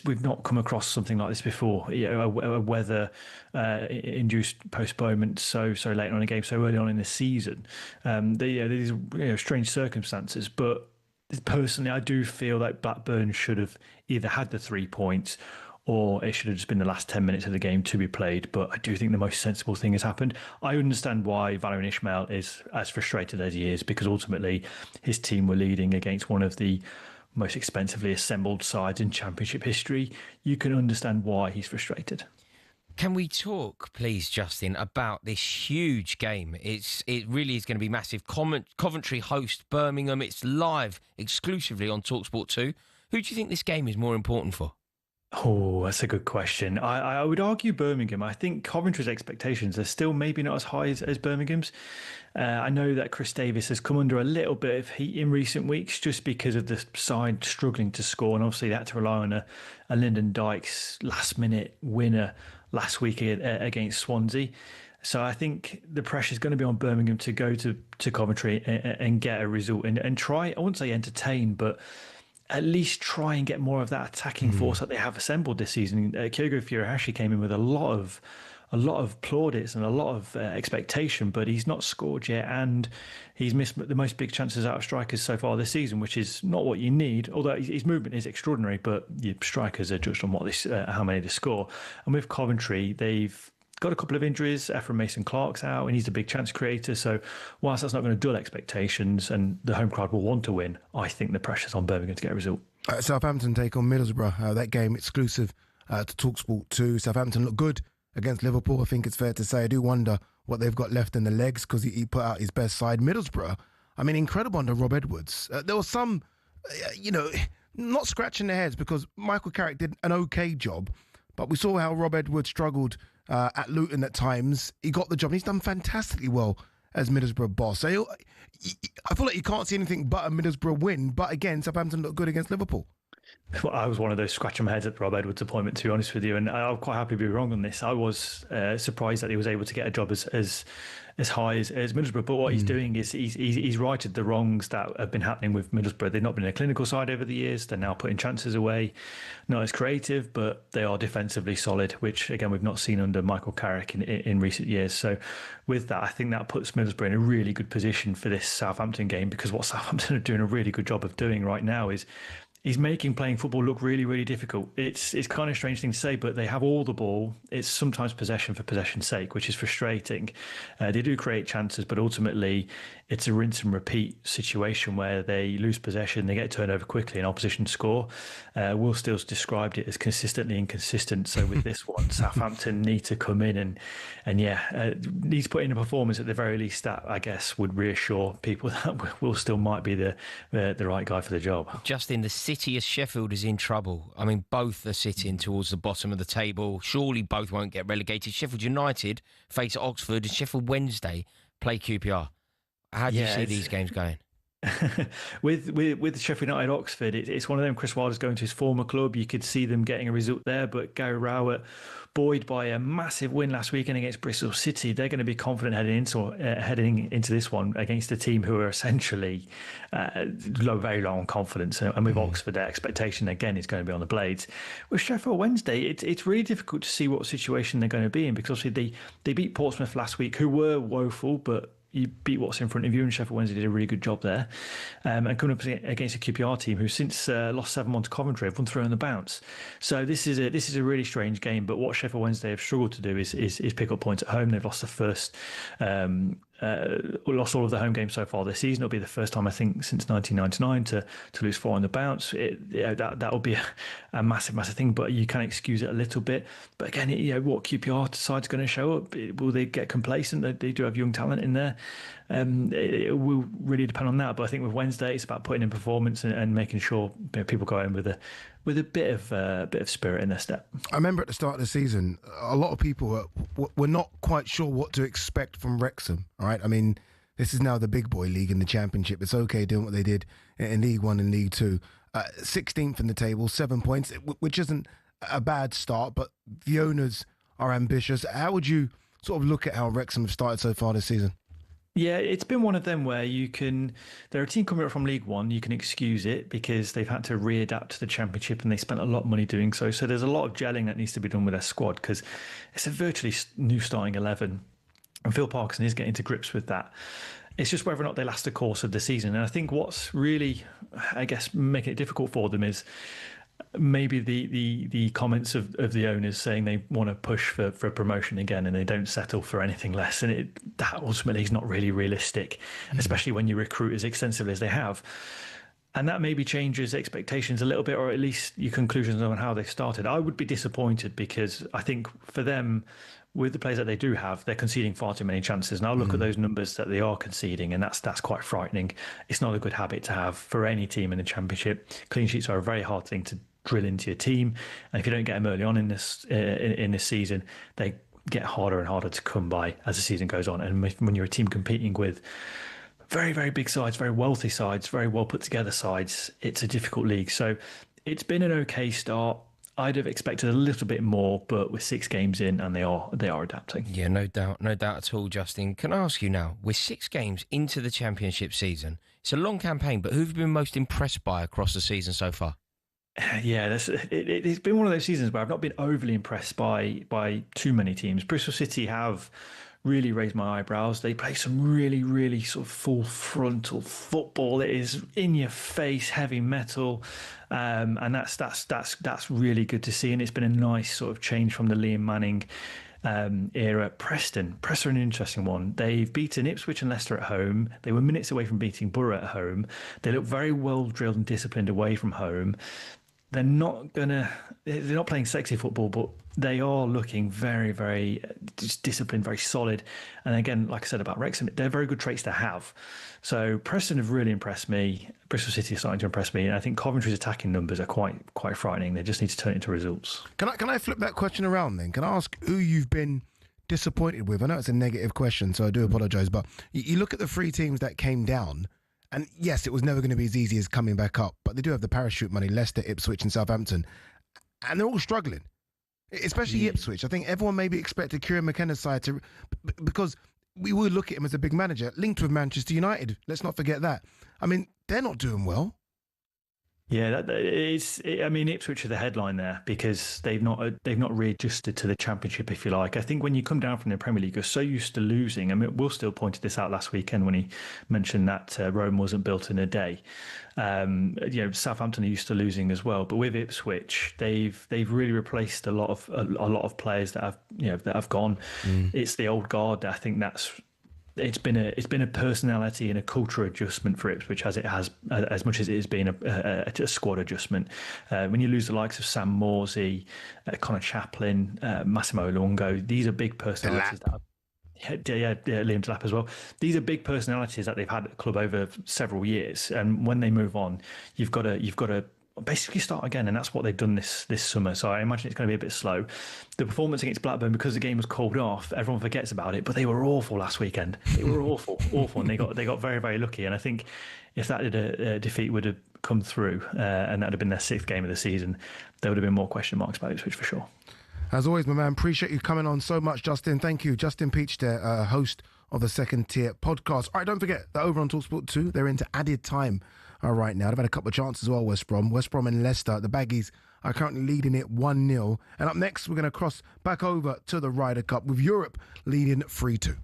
we've not come across something like this before. A weather-induced postponement so late on in a game, so early on in the season. These strange circumstances, but personally, I do feel that Blackburn should have either had the 3 points, or it should have just been the last 10 minutes of the game to be played. But I do think the most sensible thing has happened. I understand why Valérien Ismaël is as frustrated as he is, because ultimately his team were leading against one of the most expensively assembled sides in Championship history. You can understand why he's frustrated. Can we talk, please, Justin, about this huge game? It really is going to be massive. Coventry host Birmingham. It's live exclusively on talkSPORT 2. Who do you think this game is more important for? Oh, that's a good question. I would argue Birmingham. I think Coventry's expectations are still maybe not as high as Birmingham's. I know that Chris Davis has come under a little bit of heat in recent weeks just because of the side struggling to score, and obviously they had to rely on a Lyndon Dykes last-minute winner last week against Swansea. So I think the pressure is going to be on Birmingham to go to Coventry and get a result and try, I wouldn't say entertain, but at least try and get more of that attacking force that they have assembled this season. Kyogo Furuhashi came in with a lot of plaudits and a lot of expectation, but he's not scored yet, and he's missed the most big chances out of strikers so far this season, which is not what you need. Although his movement is extraordinary, but your strikers are judged on how many they score. And with Coventry, they've got a couple of injuries. Ephraim Mason-Clark's out, and he's a big chance creator. So whilst that's not going to dull expectations and the home crowd will want to win, I think the pressure's on Birmingham to get a result. Southampton take on Middlesbrough. That game exclusive to talkSPORT 2. Southampton look good against Liverpool. I think it's fair to say. I do wonder what they've got left in the legs because he put out his best side. Middlesbrough, I mean, incredible under Rob Edwards. There was some, not scratching their heads because Michael Carrick did an okay job, but we saw how Rob Edwards struggled at Luton at times. He got the job and he's done fantastically well as Middlesbrough boss. So I feel like you can't see anything but a Middlesbrough win, but again, Southampton looked good against Liverpool. Well, I was one of those scratching my head at Rob Edwards' appointment, to be honest with you, and I'm quite happy to be wrong on this. I was surprised that he was able to get a job as high as Middlesbrough. But what he's doing is he's righted the wrongs that have been happening with Middlesbrough. They've not been a clinical side over the years. They're now putting chances away, not as creative, but they are defensively solid, which again we've not seen under Michael Carrick in recent years. So with that, I think that puts Middlesbrough in a really good position for this Southampton game, because what Southampton are doing a really good job of doing right now is he's making playing football look really, really difficult. It's kind of a strange thing to say, but they have all the ball. It's sometimes possession for possession's sake, which is frustrating. They do create chances, but ultimately it's a rinse and repeat situation where they lose possession, they get turned over quickly and opposition score. Will Steele's described it as consistently inconsistent. So with this one, Southampton need to come in and need to put in a performance at the very least that I guess would reassure people that Will Steele might be the right guy for the job. Justin, the city of Sheffield is in trouble. I mean, both are sitting towards the bottom of the table. Surely both won't get relegated. Sheffield United face Oxford and Sheffield Wednesday play QPR. How do you see these games going? with Sheffield United Oxford, it's one of them. Chris Wilder's going to his former club. You could see them getting a result there, but Gary Rowett, buoyed by a massive win last weekend against Bristol City, they're going to be confident heading into this one against a team who are essentially very low on confidence. And with Oxford, their expectation again is going to be on the blades. With Sheffield Wednesday, it's really difficult to see what situation they're going to be in, because obviously they beat Portsmouth last week, who were woeful, but you beat what's in front of you, and Sheffield Wednesday did a really good job there. And coming up against a QPR team who since lost 7-1 to Coventry have won through on the bounce. So this is a really strange game. But what Sheffield Wednesday have struggled to do is pick up points at home. They've lost the first. Lost all of the home games so far this season. It'll be the first time I think since 1999 to lose 4 on the bounce. That will be a massive thing, but you can excuse it a little bit. But again, what QPR side's going to show up? Will they get complacent? They do have young talent in there. It will really depend on that. But I think with Wednesday, it's about putting in performance and making sure people go in with a bit of spirit in their step. I remember at the start of the season, a lot of people were not quite sure what to expect from Wrexham. All right, I mean, this is now the big boy league in the Championship. It's okay doing what they did in League One and League Two. 16th in the table, 7 points, which isn't a bad start, but the owners are ambitious. How would you sort of look at how Wrexham have started so far this season? Yeah, it's been one of them where they're a team coming up from League One, you can excuse it because they've had to readapt to the Championship and they spent a lot of money doing so. So there's a lot of gelling that needs to be done with their squad because it's a virtually new starting 11. And Phil Parkinson is getting to grips with that. It's just whether or not they last the course of the season. And I think what's really, I guess, making it difficult for them is maybe the comments of the owners saying they want to push for promotion again and they don't settle for anything less. And that ultimately is not really realistic, especially when you recruit as extensively as they have. And that maybe changes expectations a little bit, or at least your conclusions on how they started. I would be disappointed because I think for them, with the players that they do have, they're conceding far too many chances. And I'll look at those numbers that they are conceding, and that's quite frightening. It's not a good habit to have for any team in the Championship. Clean sheets are a very hard thing to drill into your team, and if you don't get them early on in this season, they get harder and harder to come by as the season goes on. And when you're a team competing with very, very big sides, very wealthy sides, very well put together sides, it's a difficult league. So it's been an okay start. I'd have expected a little bit more, but we're 6 games in and they are adapting. Yeah, no doubt at all, Justin. Can I ask you now, we're 6 games into the Championship season. It's a long campaign, but who have you been most impressed by across the season so far? Yeah, it's been one of those seasons where I've not been overly impressed by too many teams. Bristol City have really raised my eyebrows. They play some really, really sort of full frontal football. It is in your face, heavy metal, and that's really good to see. And it's been a nice sort of change from the Liam Manning era. Preston are an interesting one. They've beaten Ipswich and Leicester at home. They were minutes away from beating Borough at home. They look very well drilled and disciplined away from home. They're not playing sexy football, but they are looking very, very just disciplined, very solid. And again, like I said about Wrexham, they're very good traits to have. So Preston have really impressed me. Bristol City are starting to impress me. And I think Coventry's attacking numbers are quite frightening. They just need to turn it into results. Can I flip that question around then? Can I ask who you've been disappointed with? I know it's a negative question, so I do apologise. But you look at the 3 teams that came down. And yes, it was never going to be as easy as coming back up, but they do have the parachute money, Leicester, Ipswich and Southampton. And they're all struggling, especially Ipswich. I think everyone maybe expected Kieran McKenna's side to, because we would look at him as a big manager, linked with Manchester United. Let's not forget that. I mean, they're not doing well. Yeah, Ipswich are the headline there because they've not readjusted to the Championship, if you like. I think when you come down from the Premier League, you're so used to losing. I mean, Will Still pointed this out last weekend when he mentioned that Rome wasn't built in a day. Southampton are used to losing as well, but with Ipswich, they've really replaced a lot of players that have gone. It's the old guard. I think it's been a personality and a culture adjustment for Ipswich as much as it has been a squad adjustment. When you lose the likes of Sam Morsey, Connor Chaplin, Massimo Luongo, these are big personalities. Liam Delap as well. These are big personalities that they've had at the club over several years, and when they move on, you've got to basically start again, and that's what they've done this summer. So I imagine it's going to be a bit slow. The performance against Blackburn, because the game was called off, everyone forgets about it, but they were awful last weekend. They were awful, and they got very, very lucky. And I think if that defeat would have come through, and that would have been their 6th game of the season, there would have been more question marks about Ipswich for sure. As always, my man, appreciate you coming on so much, Justin. Thank you. Justin Peach there, host of the Second Tier podcast. All right, don't forget that over on talkSPORT 2, they're into added time right now. They've had a couple of chances as well, West Brom and Leicester. The Baggies are currently leading it 1-0. And up next, we're going to cross back over to the Ryder Cup with Europe leading 3-2.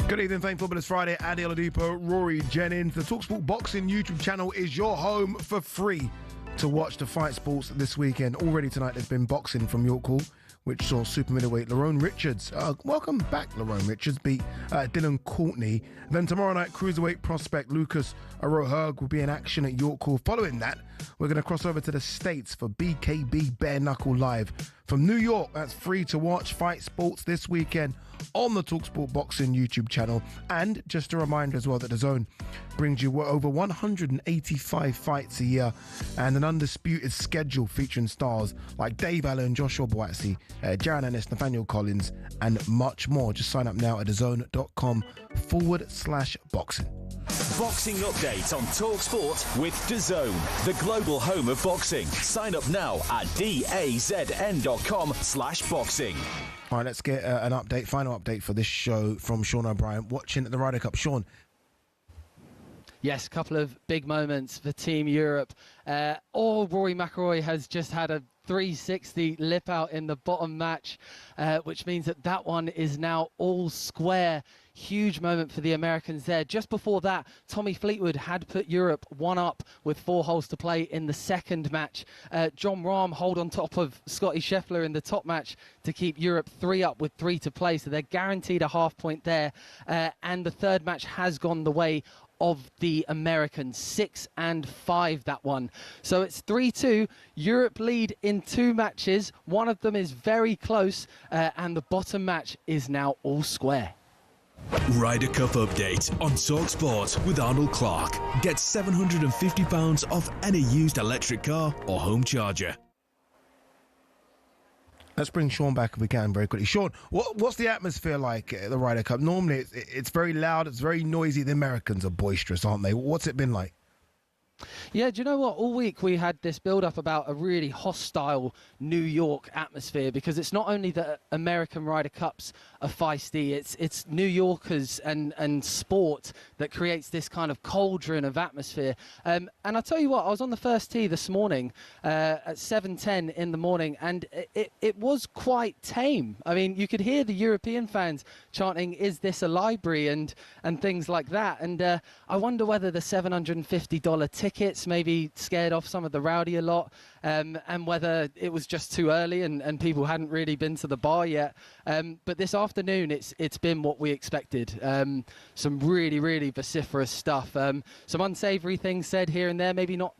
Good evening, Fame Footballers Friday. Ade Oladipo, Rory Jennings. The talkSPORT Boxing YouTube channel is your home for free to watch the fight sports this weekend. Already tonight, there's been boxing from York Hall, which saw super middleweight Lerone Richards. Welcome back, Lerone Richards. Beat Dylan Courtney. Then tomorrow night, cruiserweight prospect Lucas Aroherg will be in action at York Hall. Following that, we're going to cross over to the States for BKB Bare Knuckle Live. From New York, that's free to watch fight sports this weekend on the talkSPORT Boxing YouTube channel. And just a reminder as well that DAZN brings you over 185 fights a year and an undisputed schedule featuring stars like Dave Allen, Joshua Boatsy, Jaron Ennis, Nathaniel Collins, and much more. Just sign up now at DAZN.com/boxing. Boxing update on talkSPORT with DAZN, the global home of boxing. Sign up now at DAZN.com/boxing. All right, let's get an update, final update for this show from Sean O'Brien, watching the Ryder Cup. Sean. Yes, a couple of big moments for Team Europe. Rory McIlroy has just had a 360 lip out in the bottom match, which means that one is now all square. Huge moment for the Americans there. Just before that, Tommy Fleetwood had put Europe 1-up with 4 holes to play in the second match. John Rahm hold on top of Scotty Scheffler in the top match to keep Europe 3-up with 3 to play. So they're guaranteed a half point there. And the third match has gone the way of the Americans, 6-5 that one. So it's 3-2. Europe lead in 2 matches. One of them is very close, and the bottom match is now all square. Ryder Cup update on talkSPORT with Arnold Clark. Get £750 off any used electric car or home charger. Let's bring Sean back if we can very quickly. Sean, what's the atmosphere like at the Ryder Cup? Normally it's very loud, it's very noisy. The Americans are boisterous, aren't they? What's it been like? Yeah, do you know what? All week we had this build-up about a really hostile New York atmosphere, because it's not only that American Ryder Cups are feisty, it's New Yorkers and sport that creates this kind of cauldron of atmosphere. And I'll tell you what, I was on the first tee this morning at 7:10 in the morning, and it was quite tame. I mean, you could hear the European fans chanting, "Is this a library?" and things like that. And I wonder whether the $750 tickets maybe scared off some of the rowdy lot, and whether it was just too early and people hadn't really been to the bar yet. But this afternoon, it's been what we expected. Some really, really vociferous stuff. Some unsavoury things said here and there, maybe not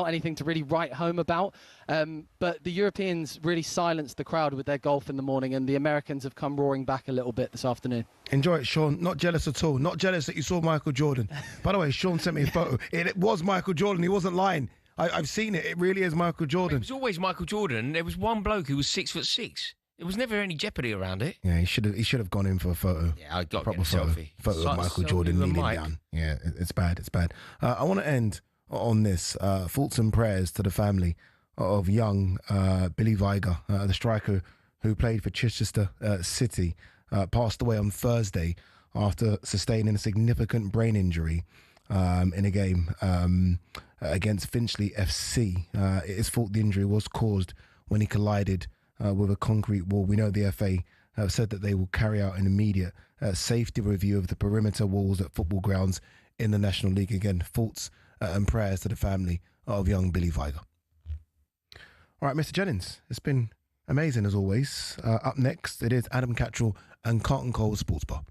anything to really write home about. But the Europeans really silenced the crowd with their golf in the morning, and the Americans have come roaring back a little bit this afternoon. Enjoy it, Sean. Not jealous at all. Not jealous that you saw Michael Jordan. By the way, Sean sent me a photo. It was Michael Jordan. He wasn't lying. I've seen it. It really is Michael Jordan. It was always Michael Jordan. There was one bloke who was 6'6". There was never any jeopardy around it. Yeah, he should have gone in for a photo. Yeah, I got a proper a selfie. Photo of Michael Jordan kneeling down. Yeah, it's bad. It's bad. I want to end on this. Thoughts and prayers to the family of young Billy Viger, the striker who played for Chichester City, passed away on Thursday after sustaining a significant brain injury in a game against Finchley FC. It is thought the injury was caused when he collided with a concrete wall. We know the FA have said that they will carry out an immediate safety review of the perimeter walls at football grounds in the National League. Again, thoughts and prayers to the family of young Billy Viger. All right, Mr. Jennings, it's been amazing as always. Up next, it is Adam Cattrall and Carlton Cole Sports Bar.